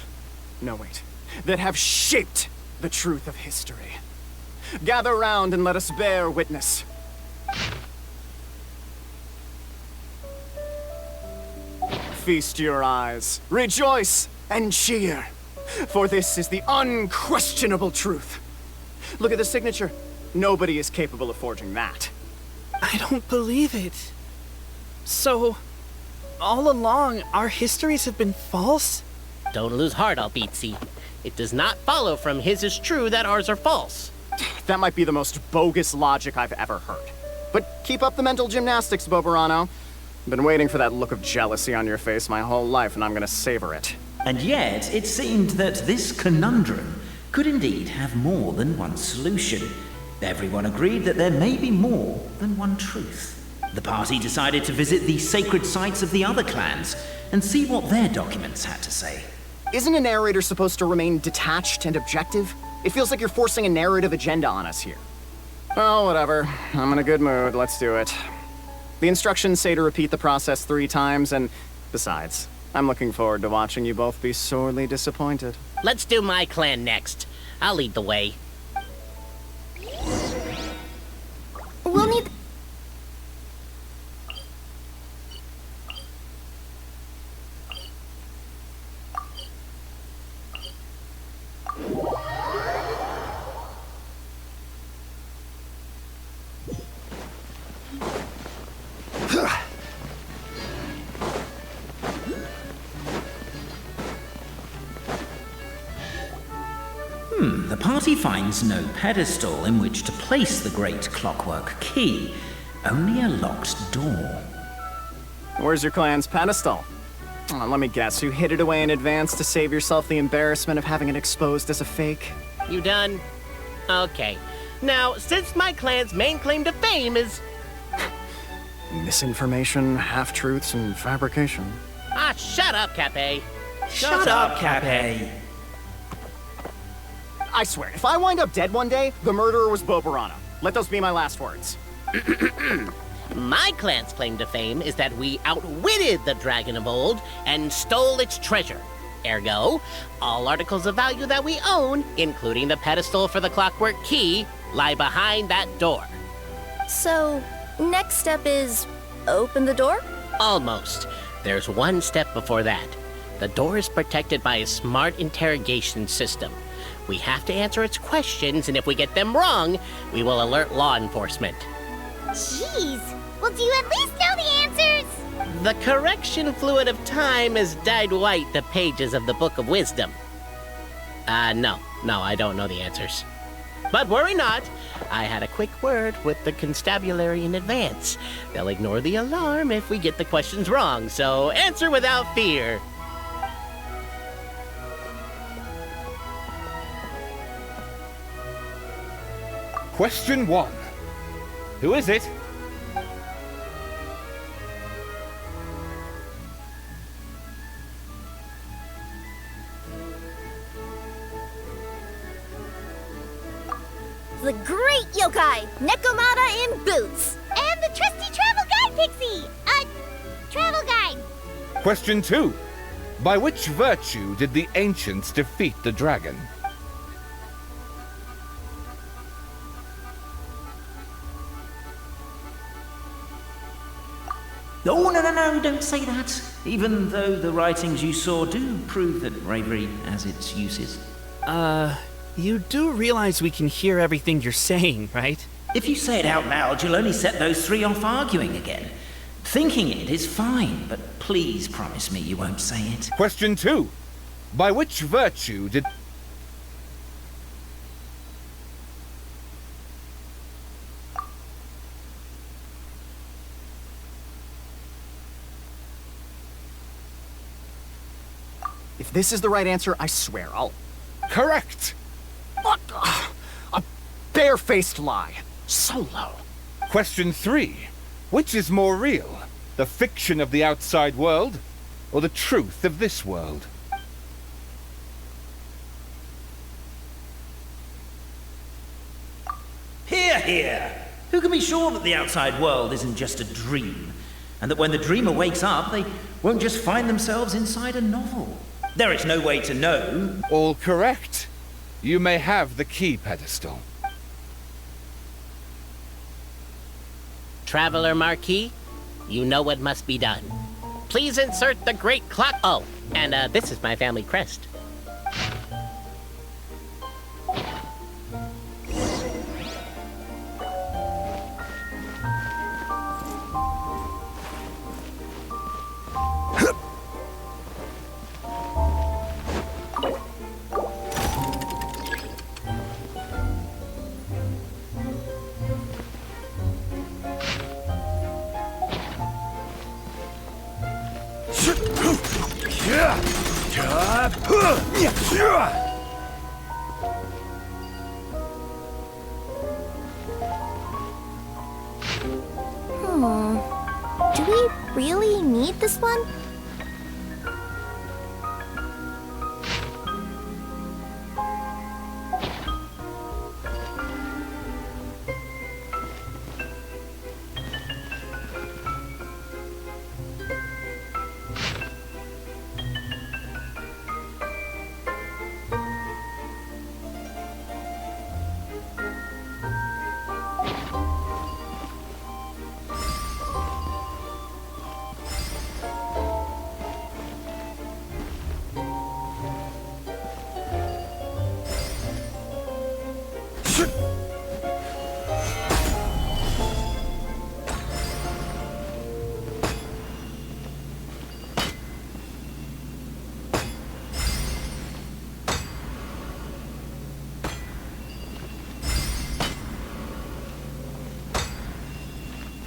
No, wait. That have shaped the truth of history. Gather round and let us bear witness. Feast your eyes, rejoice, and cheer. For this is the unquestionable truth. Look at the signature. Nobody is capable of forging that. I don't believe it. So, all along, our histories have been false? Don't lose heart, Albeetsi. It does not follow from his is true that ours are false. That might be the most bogus logic I've ever heard. But keep up the mental gymnastics, Boberano. Been waiting for that look of jealousy on your face my whole life, and I'm gonna savor it. And yet, it seemed that this conundrum could indeed have more than one solution. Everyone agreed that there may be more than one truth. The party decided to visit the sacred sites of the other clans and see what their documents had to say. Isn't a narrator supposed to remain detached and objective? It feels like you're forcing a narrative agenda on us here. Oh, whatever. I'm in a good mood. Let's do it. The instructions say to repeat the process 3 times, and besides, I'm looking forward to watching you both be sorely disappointed. Let's do my clan next. I'll lead the way. We'll need... The party finds no pedestal in which to place the great clockwork key, only a locked door. Where's your clan's pedestal? Let me guess, you hid it away in advance to save yourself the embarrassment of having it exposed as a fake? You done? Okay. Now, since my clan's main claim to fame is... Misinformation, half-truths, and fabrication. Ah, shut up, Cape. Shut up, Cape. I swear, if I wind up dead one day, the murderer was Boberano. Let those be my last words. My clan's claim to fame is that we outwitted the Dragon of Old and stole its treasure. Ergo, all articles of value that we own, including the pedestal for the clockwork key, lie behind that door. So, next step is open the door? Almost. There's one step before that. The door is protected by a smart interrogation system. We have to answer its questions, and if we get them wrong, we will alert law enforcement. Jeez. Well, do you at least know the answers? The correction fluid of time has dyed white the pages of the Book of Wisdom. No, I don't know the answers. But worry not. I had a quick word with the constabulary in advance. They'll ignore the alarm if we get the questions wrong, so answer without fear. Question 1. Who is it? The great yokai, Nekomata in boots. And the trusty travel guide pixie. Travel guide. Question 2. By which virtue did the ancients defeat the dragon? No, don't say that. Even though the writings you saw do prove that bravery has its uses. You do realize we can hear everything you're saying, right? If you say it out loud, you'll only set those 3 off arguing again. Thinking it is fine, but please promise me you won't say it. Question 2. By which virtue did... If this is the right answer, I swear I'll... Correct! What? A barefaced lie. So low. Question 3. Which is more real? The fiction of the outside world, or the truth of this world? Hear, hear! Who can be sure that the outside world isn't just a dream? and that when the dreamer wakes up, they won't just find themselves inside a novel. There is no way to know. All correct. You may have the key pedestal. Traveler Marquis, you know what must be done. Please insert the great clock. Oh, and this is my family crest. Do we really need this one?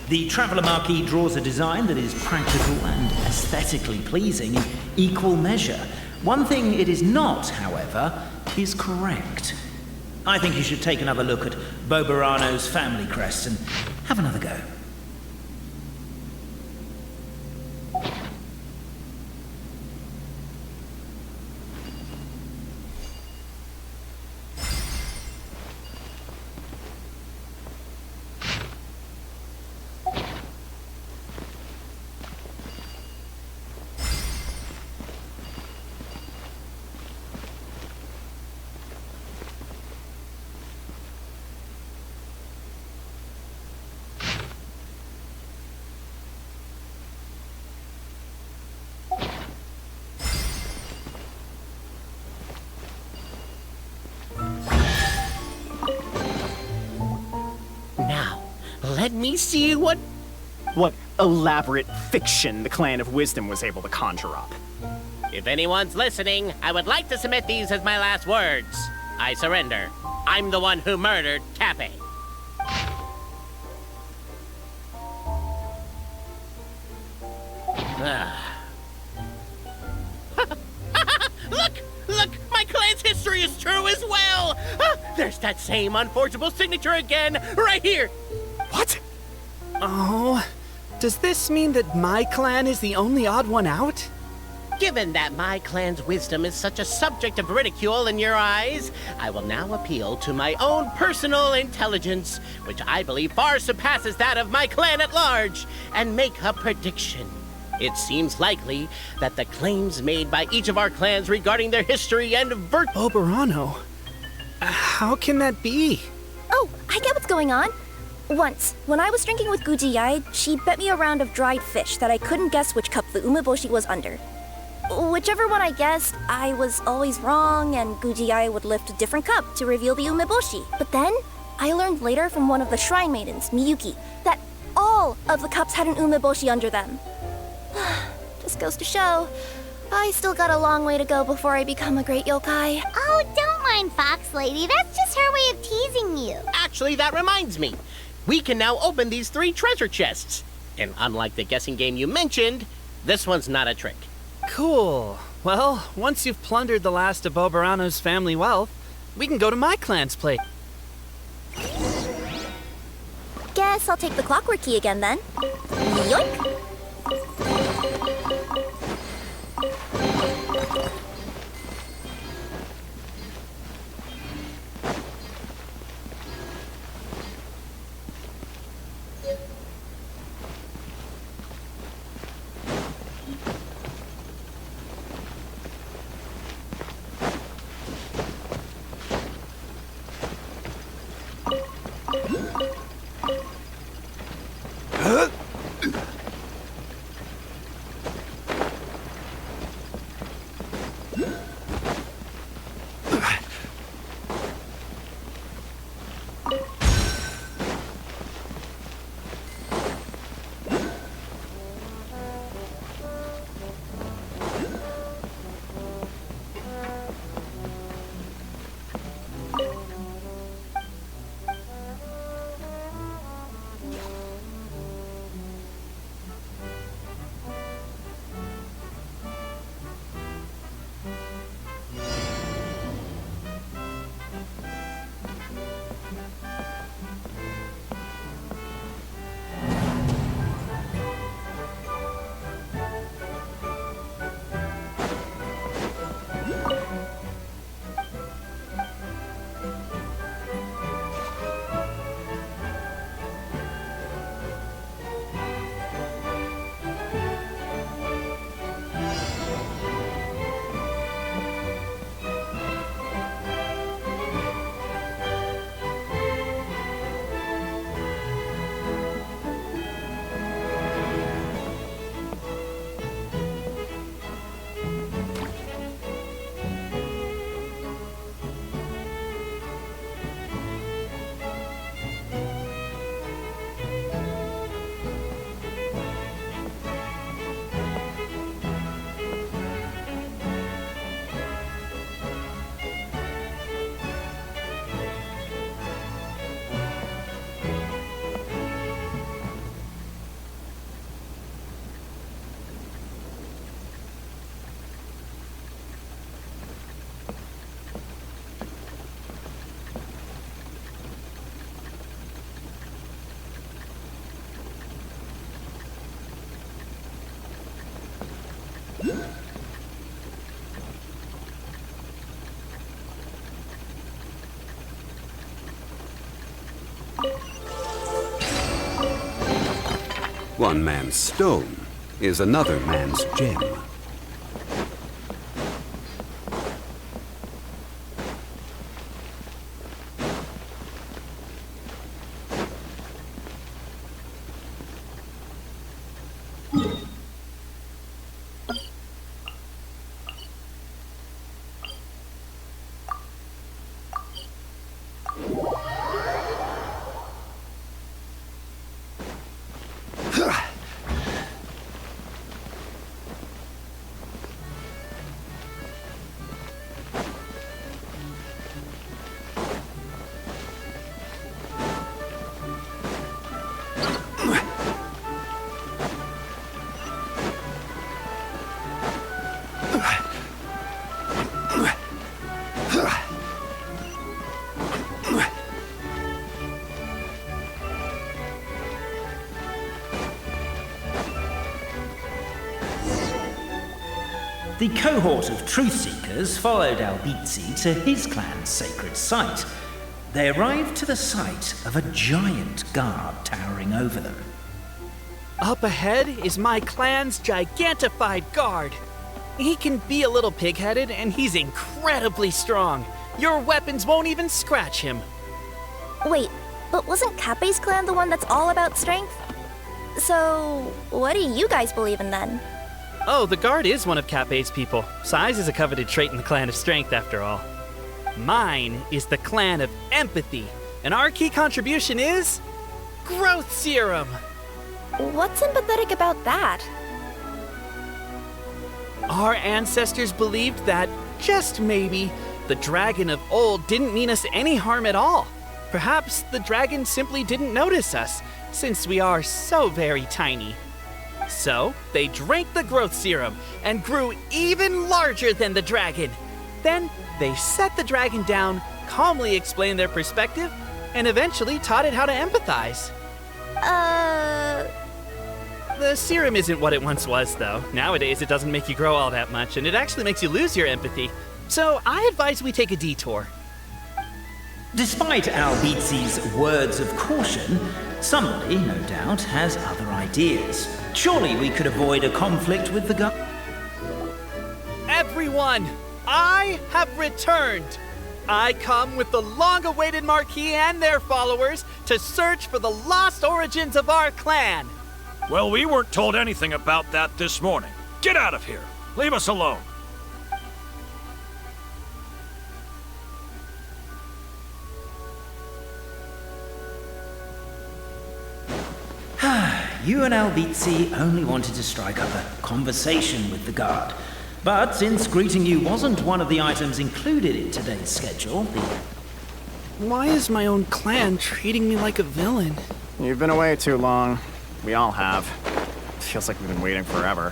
The Traveller Marquis draws a design that is practical and aesthetically pleasing in equal measure. One thing it is not, however, is correct. I think you should take another look at Bobarano's family crest and have another go. Let me see what elaborate fiction the Clan of Wisdom was able to conjure up. If anyone's listening, I would like to submit these as my last words. I surrender. I'm the one who murdered Cappe. Look! My clan's history is true as well! There's that same unforgeable signature again, right here! What? Oh, does this mean that my clan is the only odd one out? Given that my clan's wisdom is such a subject of ridicule in your eyes, I will now appeal to my own personal intelligence, which I believe far surpasses that of my clan at large, and make a prediction. It seems likely that the claims made by each of our clans regarding their history and Bobarano? How can that be? Oh, I get what's going on. Once, when I was drinking with Gujiyai, she bet me a round of dried fish that I couldn't guess which cup the umeboshi was under. Whichever one I guessed, I was always wrong, and Gujiyai would lift a different cup to reveal the umeboshi. But then, I learned later from one of the shrine maidens, Miyuki, that all of the cups had an umeboshi under them. Just goes to show, I still got a long way to go before I become a great yokai. Oh, don't mind Fox Lady. That's just her way of teasing you. Actually, that reminds me. We can now open these 3 treasure chests. And unlike the guessing game you mentioned, this one's not a trick. Cool. Well, once you've plundered the last of Bobarano's family wealth, we can go to my clan's place. Guess I'll take the clockwork key again then. Yoink! One man's stone is another man's gem. The cohort of truth-seekers followed Albizzi to his clan's sacred site. They arrived to the site of a giant guard towering over them. Up ahead is my clan's gigantified guard. He can be a little pig-headed, and he's incredibly strong. Your weapons won't even scratch him. Wait, but wasn't Kappe's clan the one that's all about strength? So, what do you guys believe in then? Oh, the guard is one of Kappe's people. Size is a coveted trait in the clan of strength, after all. Mine is the clan of empathy, and our key contribution is growth serum. What's empathetic about that? Our ancestors believed that, just maybe, the dragon of old didn't mean us any harm at all. Perhaps the dragon simply didn't notice us, since we are so very tiny. So, they drank the growth serum and grew even larger than the dragon. Then, they set the dragon down, calmly explained their perspective, and eventually taught it how to empathize. The serum isn't what it once was, though. Nowadays, it doesn't make you grow all that much, and it actually makes you lose your empathy. So, I advise we take a detour. Despite Albizzi's words of caution, somebody, no doubt, has other ideas. Surely we could avoid a conflict with the guard. Everyone, I have returned. I come with the long-awaited Marquis and their followers to search for the lost origins of our clan. Well, we weren't told anything about that this morning. Get out of here. Leave us alone. You and Albizzi only wanted to strike up a conversation with the guard. But since greeting you wasn't one of the items included in today's schedule, Why is my own clan treating me like a villain? You've been away too long. We all have. Feels like we've been waiting forever.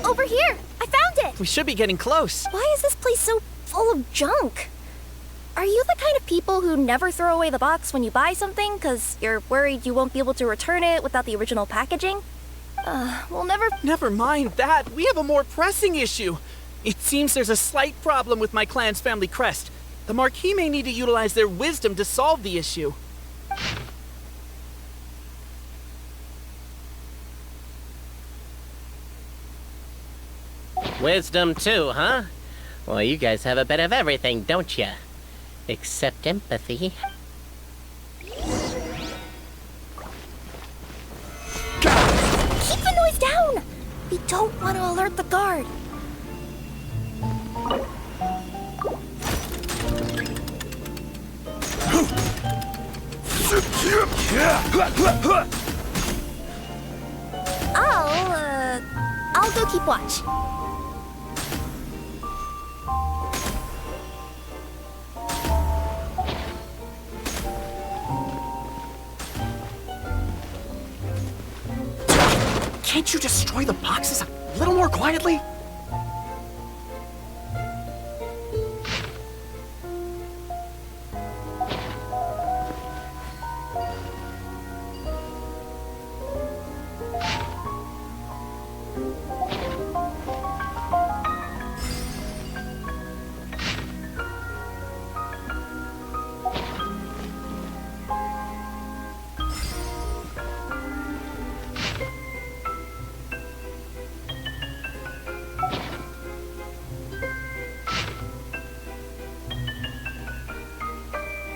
Over here! I found it! We should be getting close. Why is this place so full of junk? Are you the kind of people who never throw away the box when you buy something because you're worried you won't be able to return it without the original packaging? We'll never... Never mind that. We have a more pressing issue. It seems there's a slight problem with my clan's family crest. The Marquis may need to utilize their wisdom to solve the issue. Wisdom too, huh? Well, you guys have a bit of everything, don't you? Except empathy. Keep the noise down! We don't want to alert the guard. I'll go keep watch. Can't you destroy the boxes a little more quietly?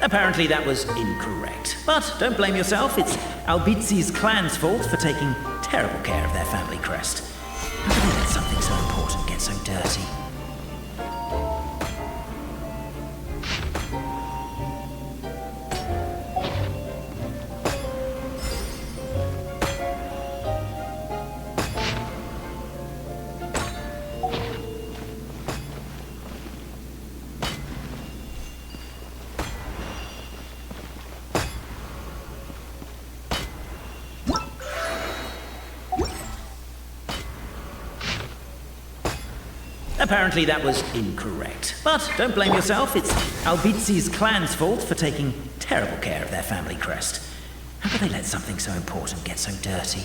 Apparently that was incorrect. But don't blame yourself, it's Albizi's clan's fault for taking terrible care of their family crest. How could they let something so important get so dirty? Apparently that was incorrect. But don't blame yourself, it's Albizi's clan's fault for taking terrible care of their family crest. How could they let something so important get so dirty?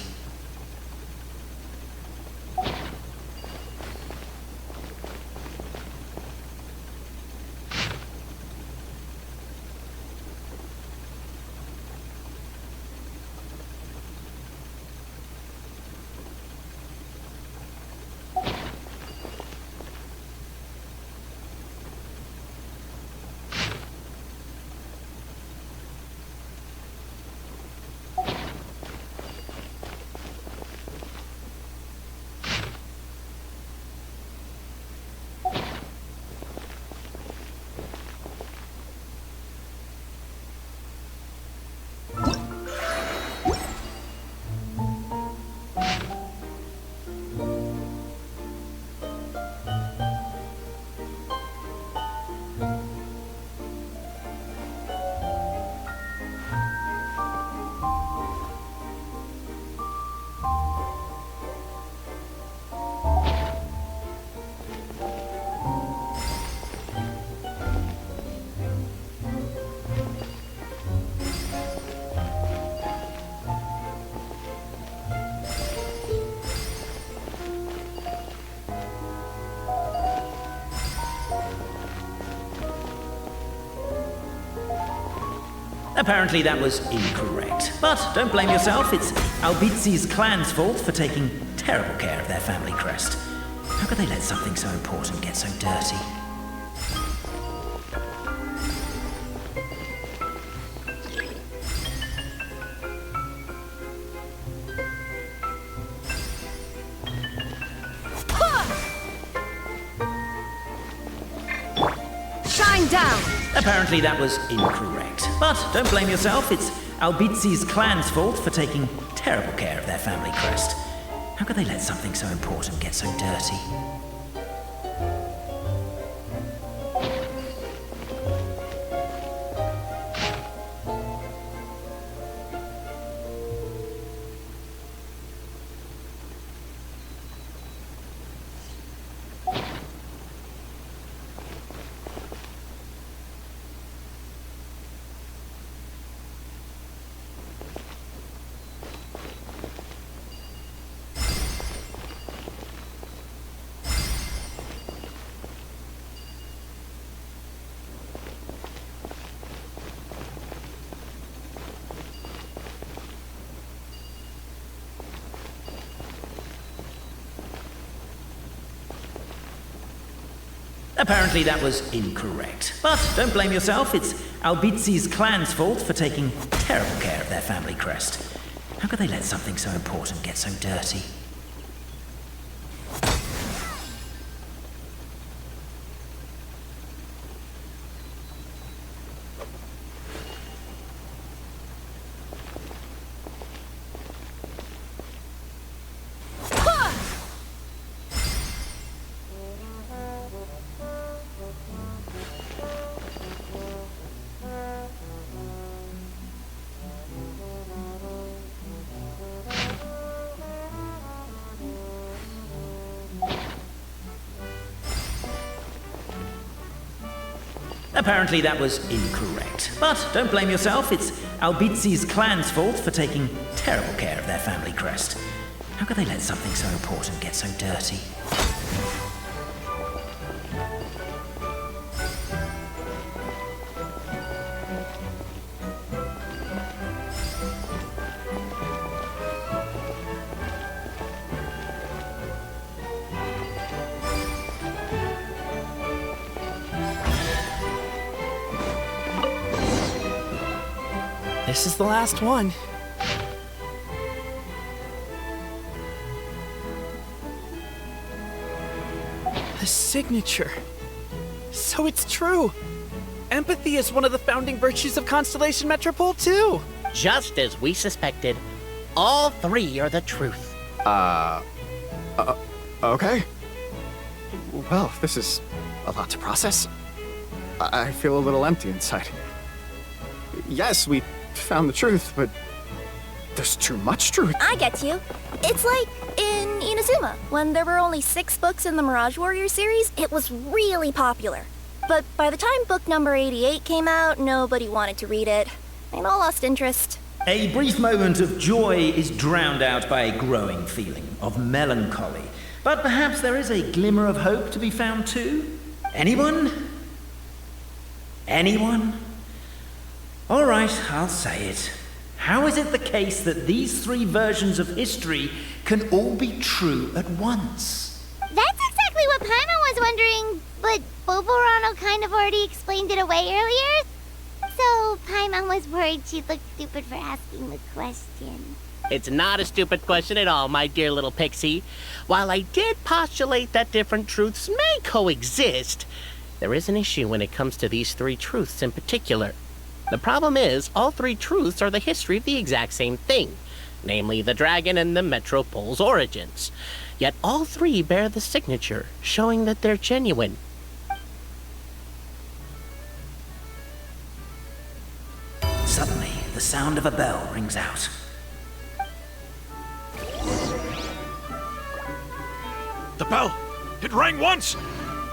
Apparently that was incorrect. But don't blame yourself, it's Albizi's clan's fault for taking terrible care of their family crest. How could they let something so important get so dirty? Shine down! Apparently that was incorrect. But don't blame yourself, it's Albizi's clan's fault for taking terrible care of their family crest. How could they let something so important get so dirty? Apparently that was incorrect. But don't blame yourself, it's Albizi's clan's fault for taking terrible care of their family crest. How could they let something so important get so dirty? Apparently that was incorrect. But don't blame yourself, it's Albizi's clan's fault for taking terrible care of their family crest. How could they let something so important get so dirty? This is the last one. The signature. So it's true. Empathy is one of the founding virtues of Constellation Metropole, too. Just as we suspected, all three are the truth. Okay. Well, this is a lot to process. I feel a little empty inside. Yes, we found the truth, but there's too much truth. I get you. It's like in Inazuma, when there were only 6 books in the Mirage Warrior series, it was really popular. But by the time book number 88 came out, nobody wanted to read it. They all lost interest. A brief moment of joy is drowned out by a growing feeling of melancholy. But perhaps there is a glimmer of hope to be found too? Anyone? Anyone? All right, I'll say it. How is it the case that these 3 versions of history can all be true at once? That's exactly what Paimon was wondering, but Boborano kind of already explained it away earlier. So Paimon was worried she'd look stupid for asking the question. It's not a stupid question at all, my dear little pixie. While I did postulate that different truths may coexist, there is an issue when it comes to these 3 truths in particular. The problem is, all 3 truths are the history of the exact same thing, namely the dragon and the Metropole's origins. Yet all 3 bear the signature, showing that they're genuine. Suddenly, the sound of a bell rings out. The bell! It rang once!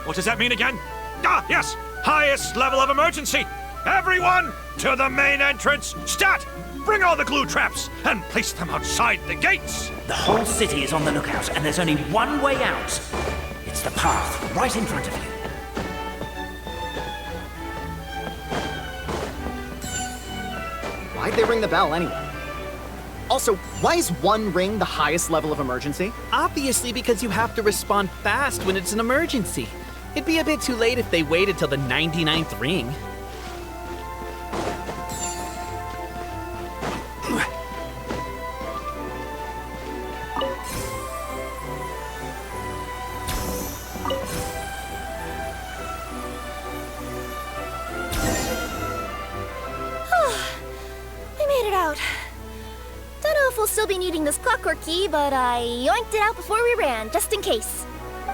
What does that mean again? Ah, yes! Highest level of emergency! Everyone, to the main entrance! Stat! Bring all the glue traps and place them outside the gates! The whole city is on the lookout, and there's only one way out. It's the path right in front of you. Why'd they ring the bell anyway? Also, why is 1 ring the highest level of emergency? Obviously because you have to respond fast when it's an emergency. It'd be a bit too late if they waited till the 99th ring. We made it out. Don't know if we'll still be needing this clockwork key, but I yoinked it out before we ran, just in case.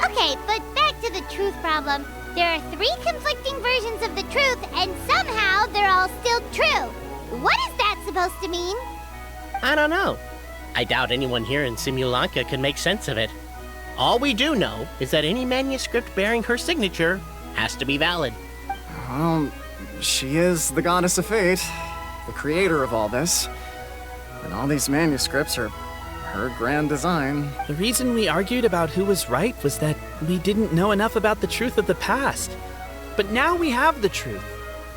Okay, but back to the truth problem. There are 3 conflicting versions of the truth, and somehow they're all still true. What is that supposed to mean? I don't know. I doubt anyone here in Simulanka can make sense of it. All we do know is that any manuscript bearing her signature has to be valid. Well, she is the goddess of fate, the creator of all this. And all these manuscripts are her grand design. The reason we argued about who was right was that we didn't know enough about the truth of the past. But now we have the truth.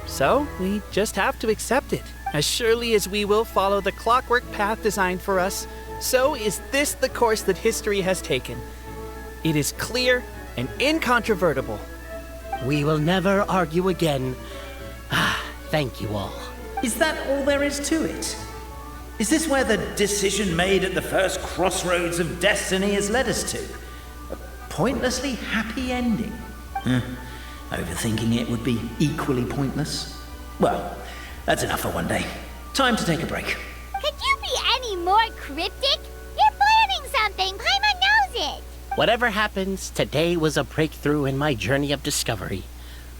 So we just have to accept it. As surely as we will follow the clockwork path designed for us, so is this the course that history has taken. It is clear and incontrovertible. We will never argue again. Thank you all. Is that all there is to it? Is this where the decision made at the first crossroads of destiny has led us to? A pointlessly happy ending? Overthinking it would be equally pointless. Well, that's enough for one day. Time to take a break. Could you be any more cryptic? You're planning something. Paimon knows it. Whatever happens, today was a breakthrough in my journey of discovery.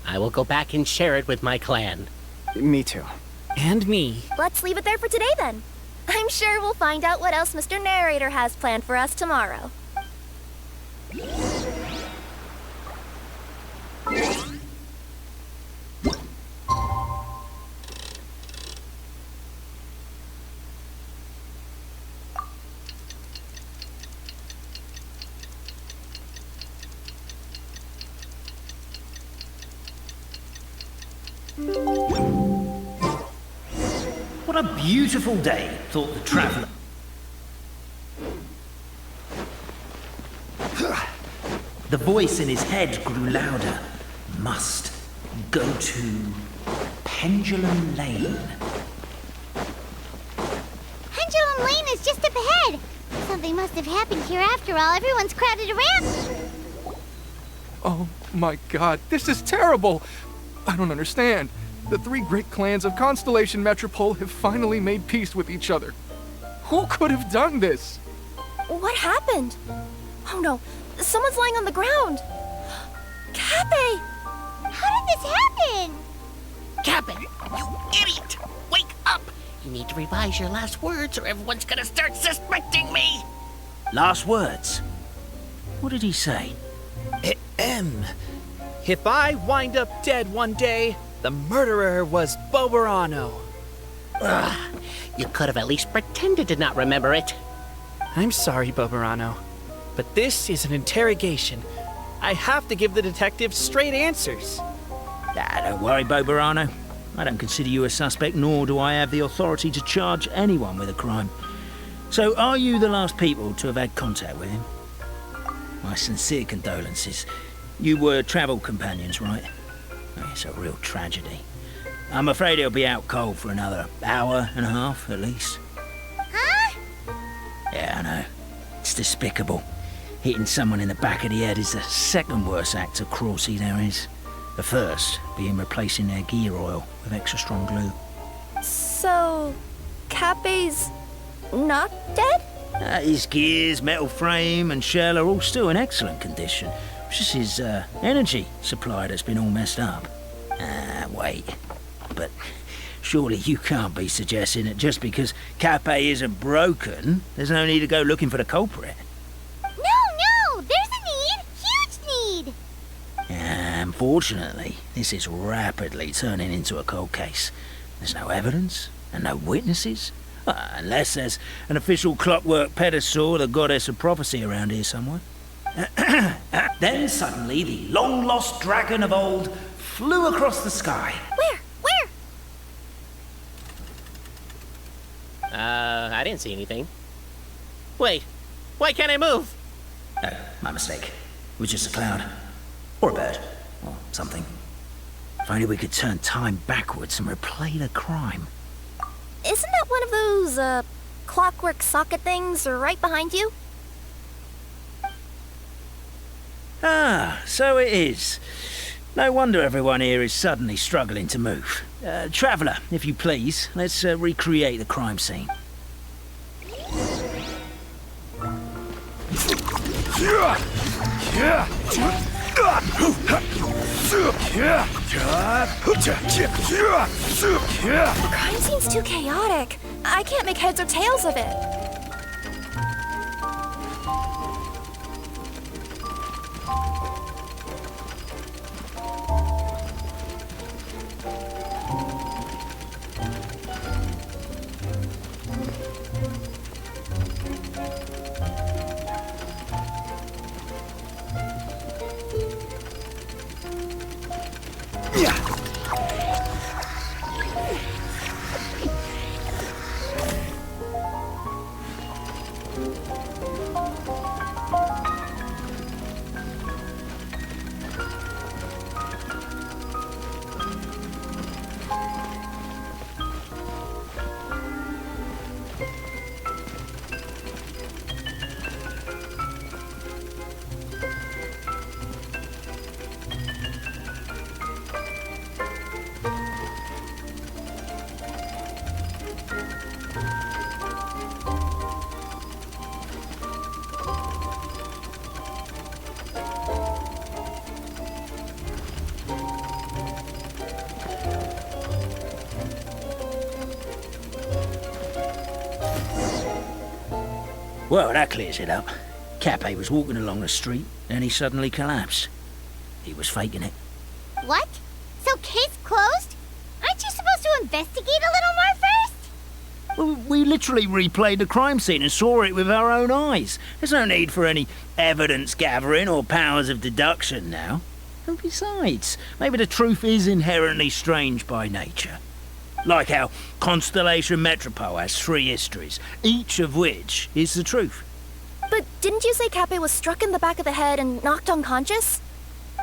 I will go back and share it with my clan. Me too. And me. Let's leave it there for today then. I'm sure we'll find out what else Mr. Narrator has planned for us tomorrow. What a beautiful day, thought the traveler. The voice in his head grew louder. Must go to Pendulum Lane. Something must have happened here after all. Everyone's crowded around. Oh my god, this is terrible! I don't understand. The three great clans of Constellation Metropole have finally made peace with each other. Who could have done this? What happened? Oh no, someone's lying on the ground. Cappe! How did this happen? Captain, you idiot! Wake up! You need to revise your last words or everyone's gonna start suspecting me! Last words? What did he say? If I wind up dead one day, the murderer was Boberano. Ugh, you could have at least pretended to not remember it. I'm sorry, Boberano, but this is an interrogation. I have to give the detective straight answers. Don't worry, Boberano. I don't consider you a suspect, nor do I have the authority to charge anyone with a crime. So, are you the last people to have had contact with him? My sincere condolences. You were travel companions, right? Oh, it's a real tragedy. I'm afraid he'll be out cold for another hour and a half, at least. Huh? Yeah, I know. It's despicable. Hitting someone in the back of the head is the second worst act of cruelty there is. The first being replacing their gear oil with extra strong glue. So, Cappe's not dead? His gears, metal frame and shell are all still in excellent condition. It's just his energy supply that's been all messed up. Wait. But surely you can't be suggesting that just because Cappe isn't broken, there's no need to go looking for the culprit. No, there's a need. Huge need. Unfortunately, this is rapidly turning into a cold case. There's no evidence and no witnesses. Unless there's an official clockwork pedestal, the goddess of prophecy around here somewhere. Then suddenly the long-lost dragon of old flew across the sky. Where? I didn't see anything. Wait, why can't I move? Oh, my mistake. It was just a cloud. Or a bird. Or something. If only we could turn time backwards and replay the crime. Isn't that one of those, clockwork socket things right behind you? So it is. No wonder everyone here is suddenly struggling to move. Traveller, if you please, let's recreate the crime scene. The crime scene's too chaotic. I can't make heads or tails of it. Well, that clears it up. Cappe was walking along the street, and he suddenly collapsed. He was faking it. What? So case closed? Aren't you supposed to investigate a little more first? Well, we literally replayed the crime scene and saw it with our own eyes. There's no need for any evidence gathering or powers of deduction now. And besides, maybe the truth is inherently strange by nature. Like how Constellation Metropole has 3 histories, each of which is the truth. But didn't you say Cappe was struck in the back of the head and knocked unconscious?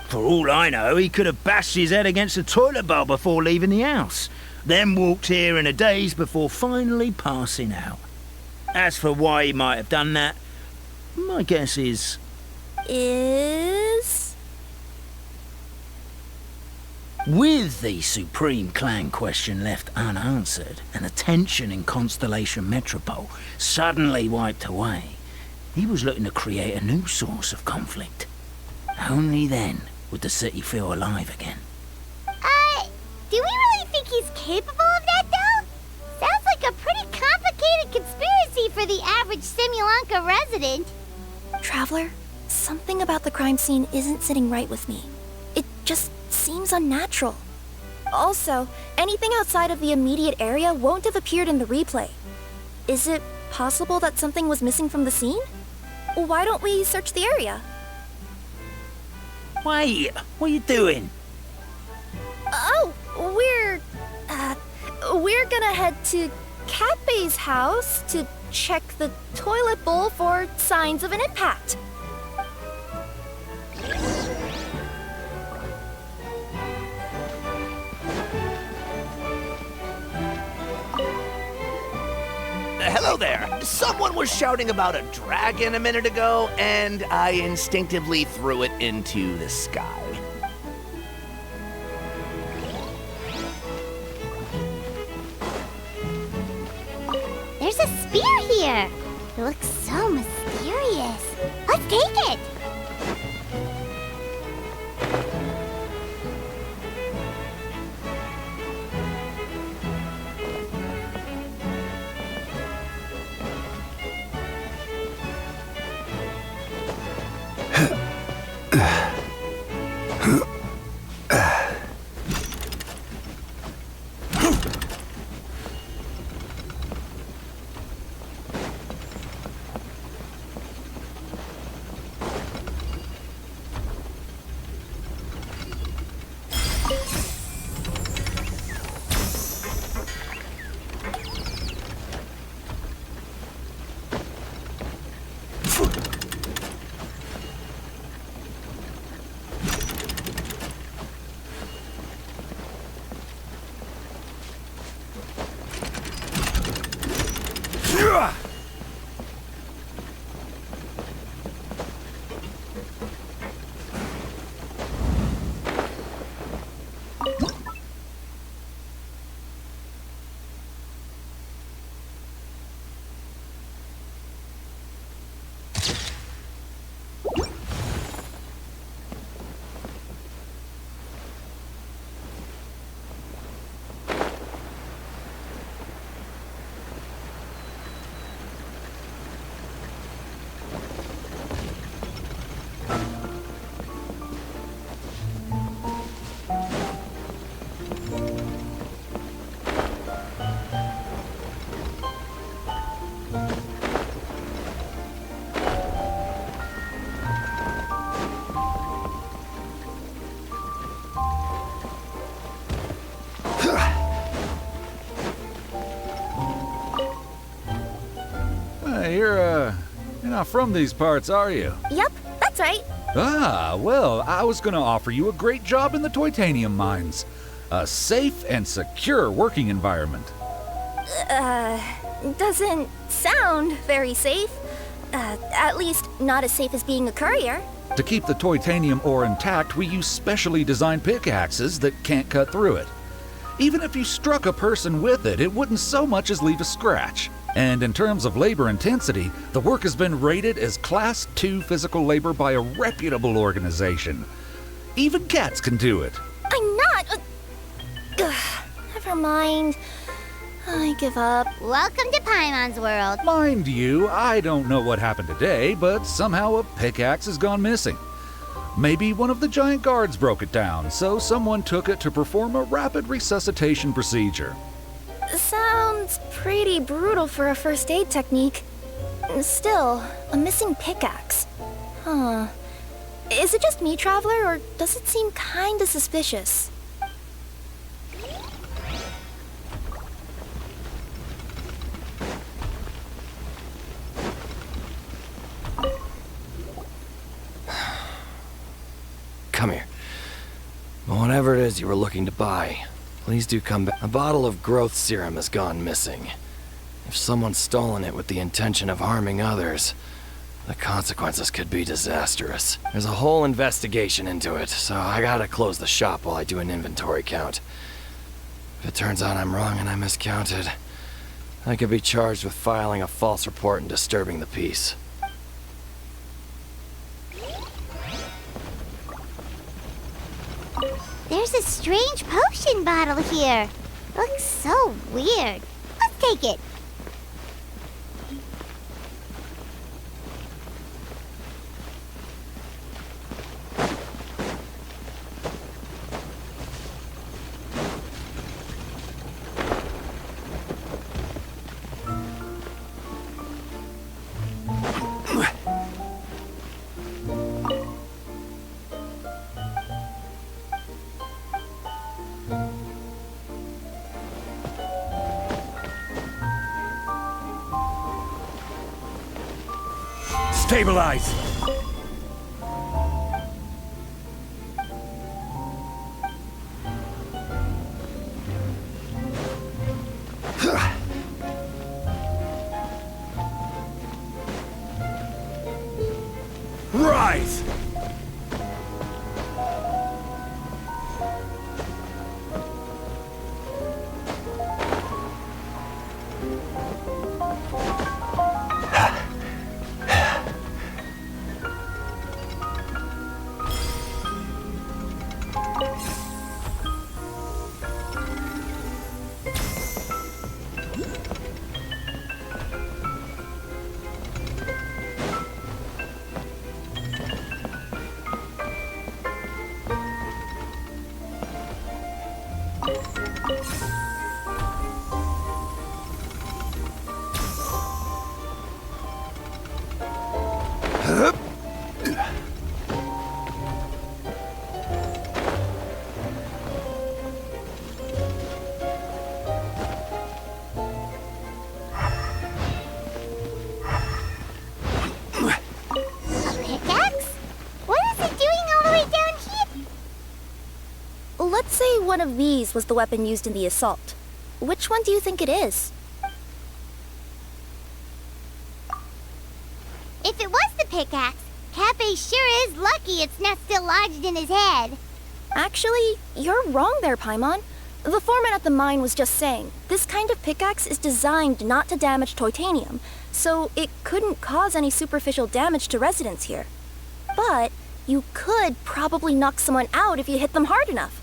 For all I know, he could have bashed his head against a toilet bowl before leaving the house, then walked here in a daze before finally passing out. As for why he might have done that, my guess is... With the Supreme Clan question left unanswered, and the tension in Constellation Metropole suddenly wiped away, he was looking to create a new source of conflict. Only then would the city feel alive again. Do we really think he's capable of that, though? Sounds like a pretty complicated conspiracy for the average Simulanka resident. Traveler, something about the crime scene isn't sitting right with me. It just seems unnatural. Also, anything outside of the immediate area won't have appeared in the replay. Is it possible that something was missing from the scene? Why don't we search the area? Wait, what are you doing? Oh, we're gonna head to Catbay's house to check the toilet bowl for signs of an impact. Hello there. Someone was shouting about a dragon a minute ago, and I instinctively threw it into the sky. There's a spear here. It looks so mysterious. Let's take it. You're not from these parts, are you? Yep, that's right. Ah, well, I was gonna offer you a great job in the Titanium mines. A safe and secure working environment. Doesn't sound very safe. At least not as safe as being a courier. To keep the titanium ore intact, we use specially designed pickaxes that can't cut through it. Even if you struck a person with it, it wouldn't so much as leave a scratch. And in terms of labor intensity, the work has been rated as Class 2 physical labor by a reputable organization. Even cats can do it. I'm not. Never mind. I give up. Welcome to Paimon's world. Mind you, I don't know what happened today, but somehow a pickaxe has gone missing. Maybe one of the giant guards broke it down, so someone took it to perform a rapid resuscitation procedure. Sounds pretty brutal for a first aid technique. Still, a missing pickaxe. Huh. Is it just me, Traveler, or does it seem kinda suspicious? Come here. Whatever it is you were looking to buy, please do come back. A bottle of growth serum has gone missing. If someone's stolen it with the intention of harming others, the consequences could be disastrous. There's a whole investigation into it, so I gotta close the shop while I do an inventory count. If it turns out I'm wrong and I miscounted, I could be charged with filing a false report and disturbing the peace. There's a strange potion bottle here. Looks so weird. Let's take it. Stabilize! Rise! Let's say one of these was the weapon used in the assault. Which one do you think it is? If it was the pickaxe, Cafe sure is lucky it's not still lodged in his head. Actually, you're wrong there, Paimon. The foreman at the mine was just saying, this kind of pickaxe is designed not to damage titanium, so it couldn't cause any superficial damage to residents here. But you could probably knock someone out if you hit them hard enough,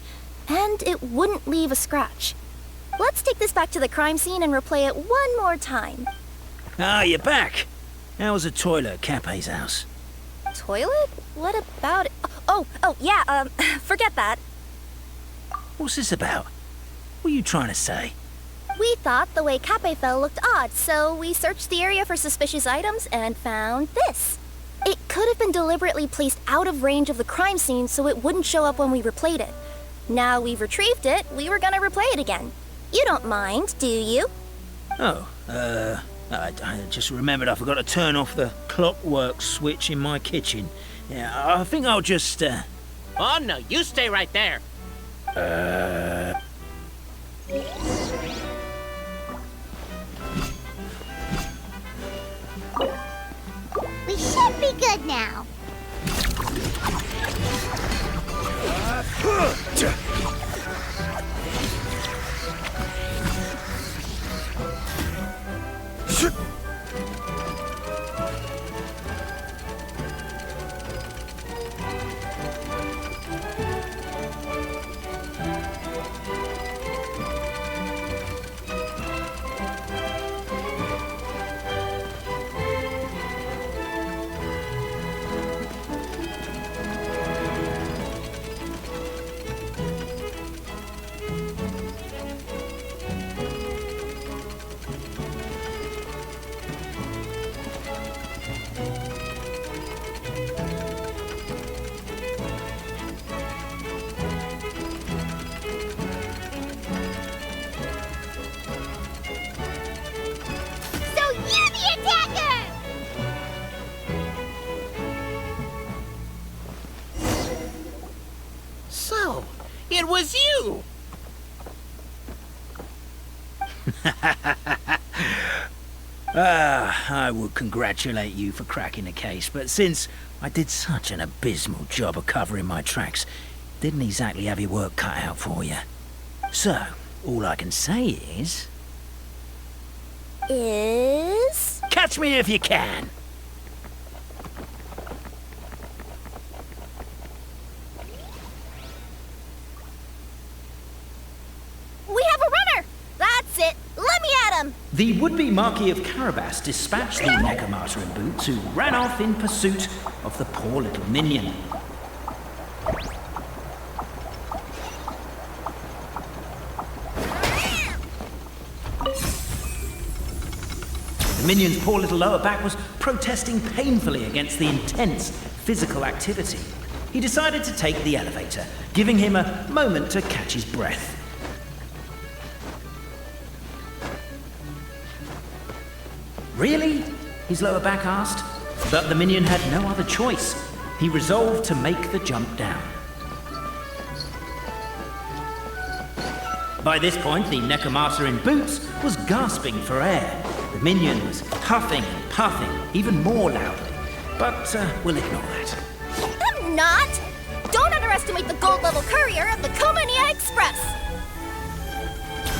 and it wouldn't leave a scratch. Let's take this back to the crime scene and replay it one more time. Ah, you're back. How was the toilet at Cape's house? Toilet? What about it? Oh, yeah, forget that. What's this about? What are you trying to say? We thought the way Cape fell looked odd, so we searched the area for suspicious items and found this. It could have been deliberately placed out of range of the crime scene so it wouldn't show up when we replayed it. Now we've retrieved it, we were gonna replay it again. You don't mind, do you? Oh, I just remembered I forgot to turn off the clockwork switch in my kitchen. Yeah, I think I'll just, Oh, no, you stay right there. We should be good now. So, it was you! I would congratulate you for cracking the case, but since I did such an abysmal job of covering my tracks, didn't exactly have your work cut out for you. So, all I can say is... Catch me if you can! We have a runner! That's it! Let me at him! The would-be Marquis of Carabas dispatched the Necromancer in boots, who ran off in pursuit of the poor little minion. The minion's poor little lower back was protesting painfully against the intense physical activity. He decided to take the elevator, giving him a moment to catch his breath. Really? His lower back asked. But the minion had no other choice. He resolved to make the jump down. By this point, the Necromancer in boots was gasping for air. The minion was huffing and puffing, even more loudly. But we'll ignore that. I'm not! Don't underestimate the gold-level courier of the Comania Express!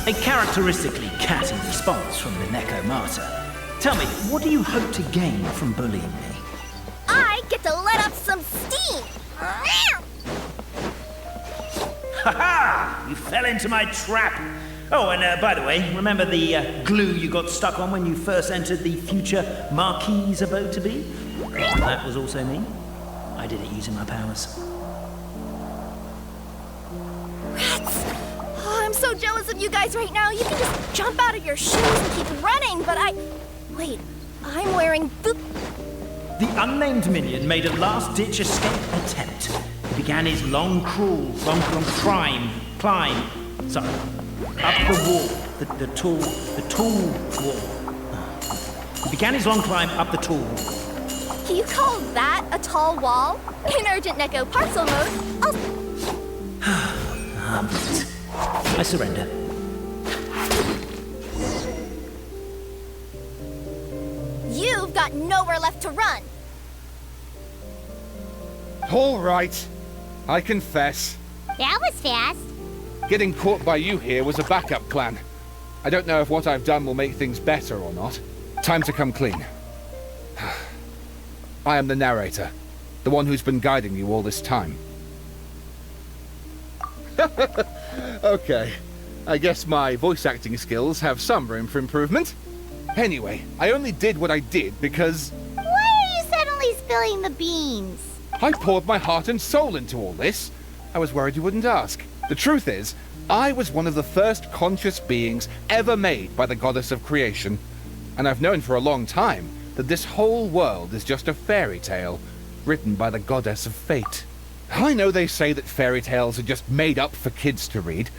A characteristically catty response from the Necromancer. Tell me, what do you hope to gain from bullying me? I get to let off some steam! Ha-ha! You fell into my trap! Oh, and by the way, remember the glue you got stuck on when you first entered the future Marquis's abode-to-be? That was also me. I did it using my powers. Rats! Oh, I'm so jealous of you guys right now. You can just jump out of your shoes and keep running, but Wait, I'm wearing The unnamed minion made a last-ditch escape attempt. He began his long climb, up the wall, the tall wall. He began his long climb up the tall wall. You call that a tall wall? In urgent Neko parcel mode, I surrender. You've got nowhere left to run. All right. I confess. That was fast. Getting caught by you here was a backup plan. I don't know if what I've done will make things better or not. Time to come clean. I am the narrator, the one who's been guiding you all this time. Okay, I guess my voice acting skills have some room for improvement. Anyway, I only did what I did because... Why are you suddenly spilling the beans? I poured my heart and soul into all this. I was worried you wouldn't ask. The truth is, I was one of the first conscious beings ever made by the goddess of creation. And I've known for a long time that this whole world is just a fairy tale written by the goddess of fate. I know they say that fairy tales are just made up for kids to read,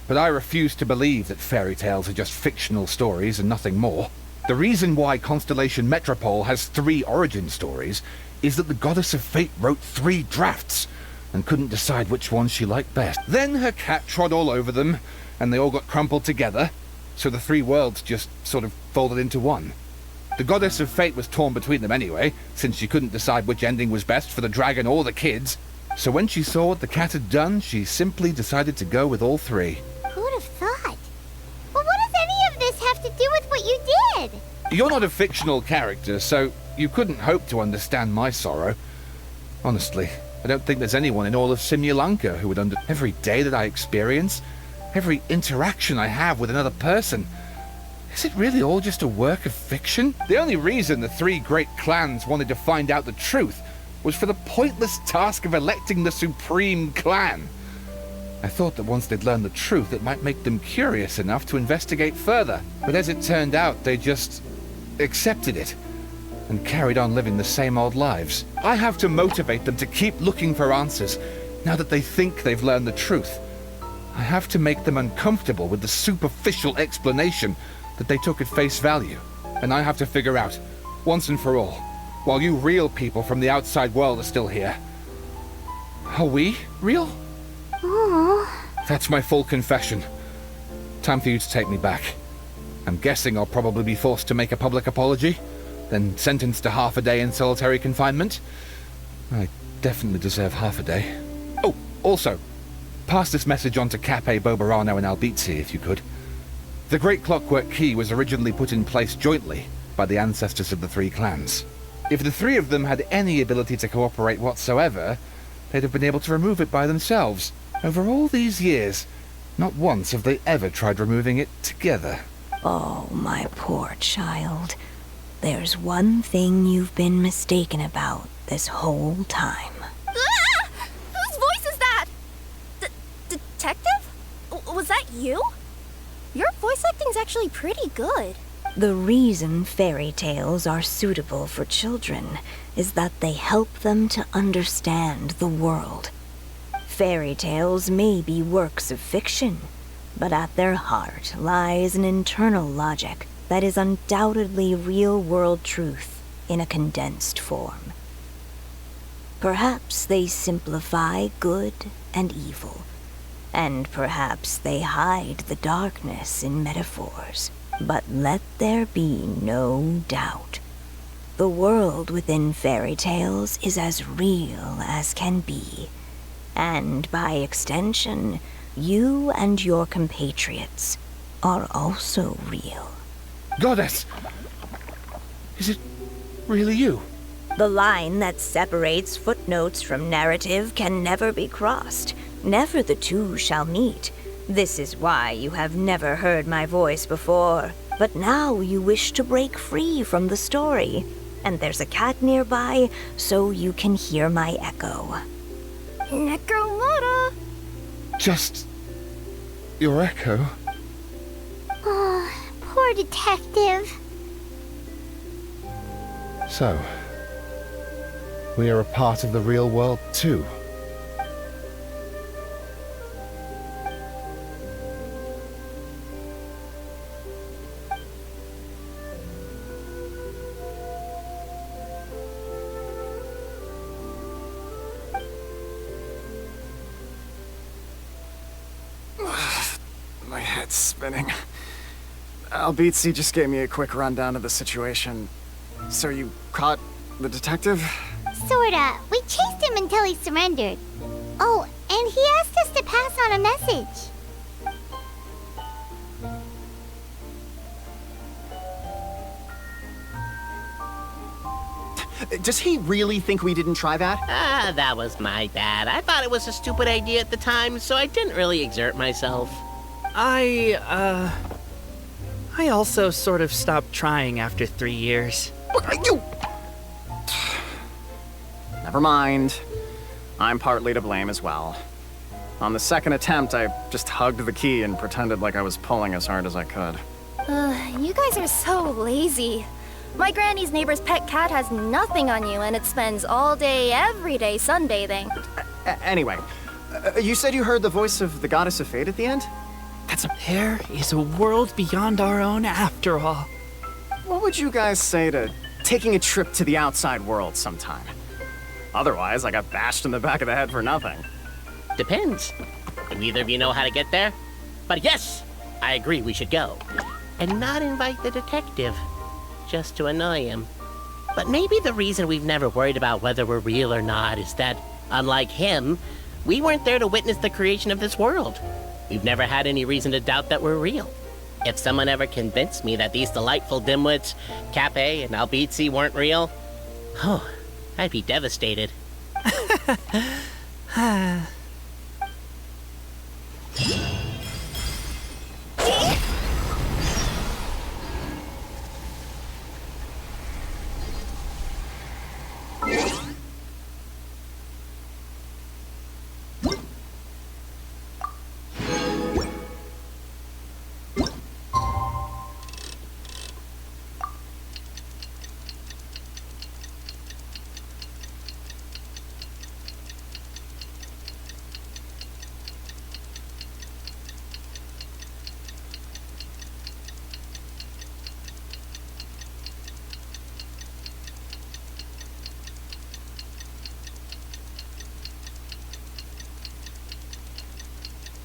but I refuse to believe that fairy tales are just fictional stories and nothing more. The reason why Constellation Metropole has 3 origin stories is that the goddess of fate wrote 3 drafts and couldn't decide which one she liked best. Then her cat trod all over them, and they all got crumpled together, so the 3 worlds just sort of folded into one. The goddess of fate was torn between them anyway, since she couldn't decide which ending was best for the dragon or the kids. So when she saw what the cat had done, she simply decided to go with all 3. Who'd have thought? But what does any of this have to do with what you did? You're not a fictional character, so you couldn't hope to understand my sorrow. Honestly, I don't think there's anyone in all of Simulanka who would every day that I experience, every interaction I have with another person. Is it really all just a work of fiction? The only reason the 3 great clans wanted to find out the truth was for the pointless task of electing the supreme clan. I thought that once they'd learned the truth, it might make them curious enough to investigate further. But as it turned out, they just accepted it and carried on living the same old lives. I have to motivate them to keep looking for answers now that they think they've learned the truth. I have to make them uncomfortable with the superficial explanation that they took at face value. And I have to figure out, once and for all, while you real people from the outside world are still here, are we real? Aww. That's my full confession. Time for you to take me back. I'm guessing I'll probably be forced to make a public apology, then sentenced to half a day in solitary confinement. I definitely deserve half a day. Oh, also, pass this message on to Cape, Bobarano, and Albizzi, if you could. The Great Clockwork Key was originally put in place jointly by the ancestors of the three clans. If the three of them had any ability to cooperate whatsoever, they'd have been able to remove it by themselves. Over all these years, not once have they ever tried removing it together. Oh, my poor child. There's one thing you've been mistaken about this whole time. Ah! Whose voice is that? Detective? Was that you? Your voice acting's actually pretty good. The reason fairy tales are suitable for children is that they help them to understand the world. Fairy tales may be works of fiction, but at their heart lies an internal logic that is undoubtedly real-world truth in a condensed form. Perhaps they simplify good and evil, and perhaps they hide the darkness in metaphors. But let there be no doubt. The world within fairy tales is as real as can be. And by extension, you and your compatriots are also real. Goddess! Is it really you? The line that separates footnotes from narrative can never be crossed. Never the two shall meet. This is why you have never heard my voice before. But now you wish to break free from the story. And there's a cat nearby, so you can hear my echo. Necromora! Just your echo? Oh, poor detective. So, we are a part of the real world too. My head's spinning. Albizzi just gave me a quick rundown of the situation. So you caught the detective? Sorta. We chased him until he surrendered. Oh, and he asked us to pass on a message. Does he really think we didn't try that? Ah, that was my bad. I thought it was a stupid idea at the time, so I didn't really exert myself. I also sort of stopped trying after 3 years. You! Never mind. I'm partly to blame as well. On the second attempt, I just hugged the key and pretended like I was pulling as hard as I could. You guys are so lazy. My granny's neighbor's pet cat has nothing on you, and it spends all day, every day sunbathing. Anyway, you said you heard the voice of the goddess of fate at the end? There is a world beyond our own after all. What would you guys say to taking a trip to the outside world sometime? Otherwise, I got bashed in the back of the head for nothing. Depends. Do either of you know how to get there? But yes, I agree we should go. And not invite the detective, just to annoy him. But maybe the reason we've never worried about whether we're real or not is that, unlike him, we weren't there to witness the creation of this world. We've never had any reason to doubt that we're real. If someone ever convinced me that these delightful dimwits, Cape and Albizzi, weren't real, oh, I'd be devastated.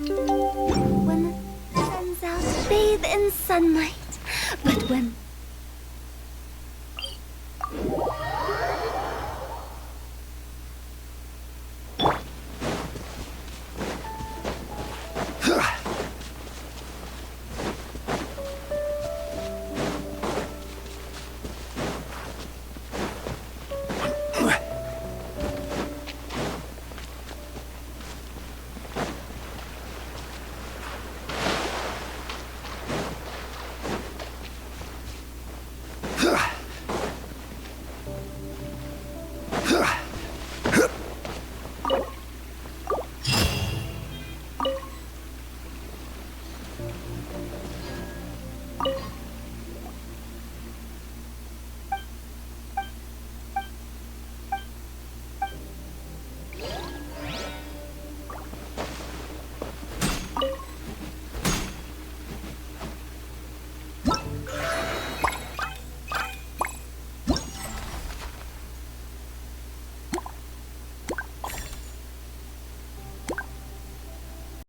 When the sun's out, bathe in sunlight. when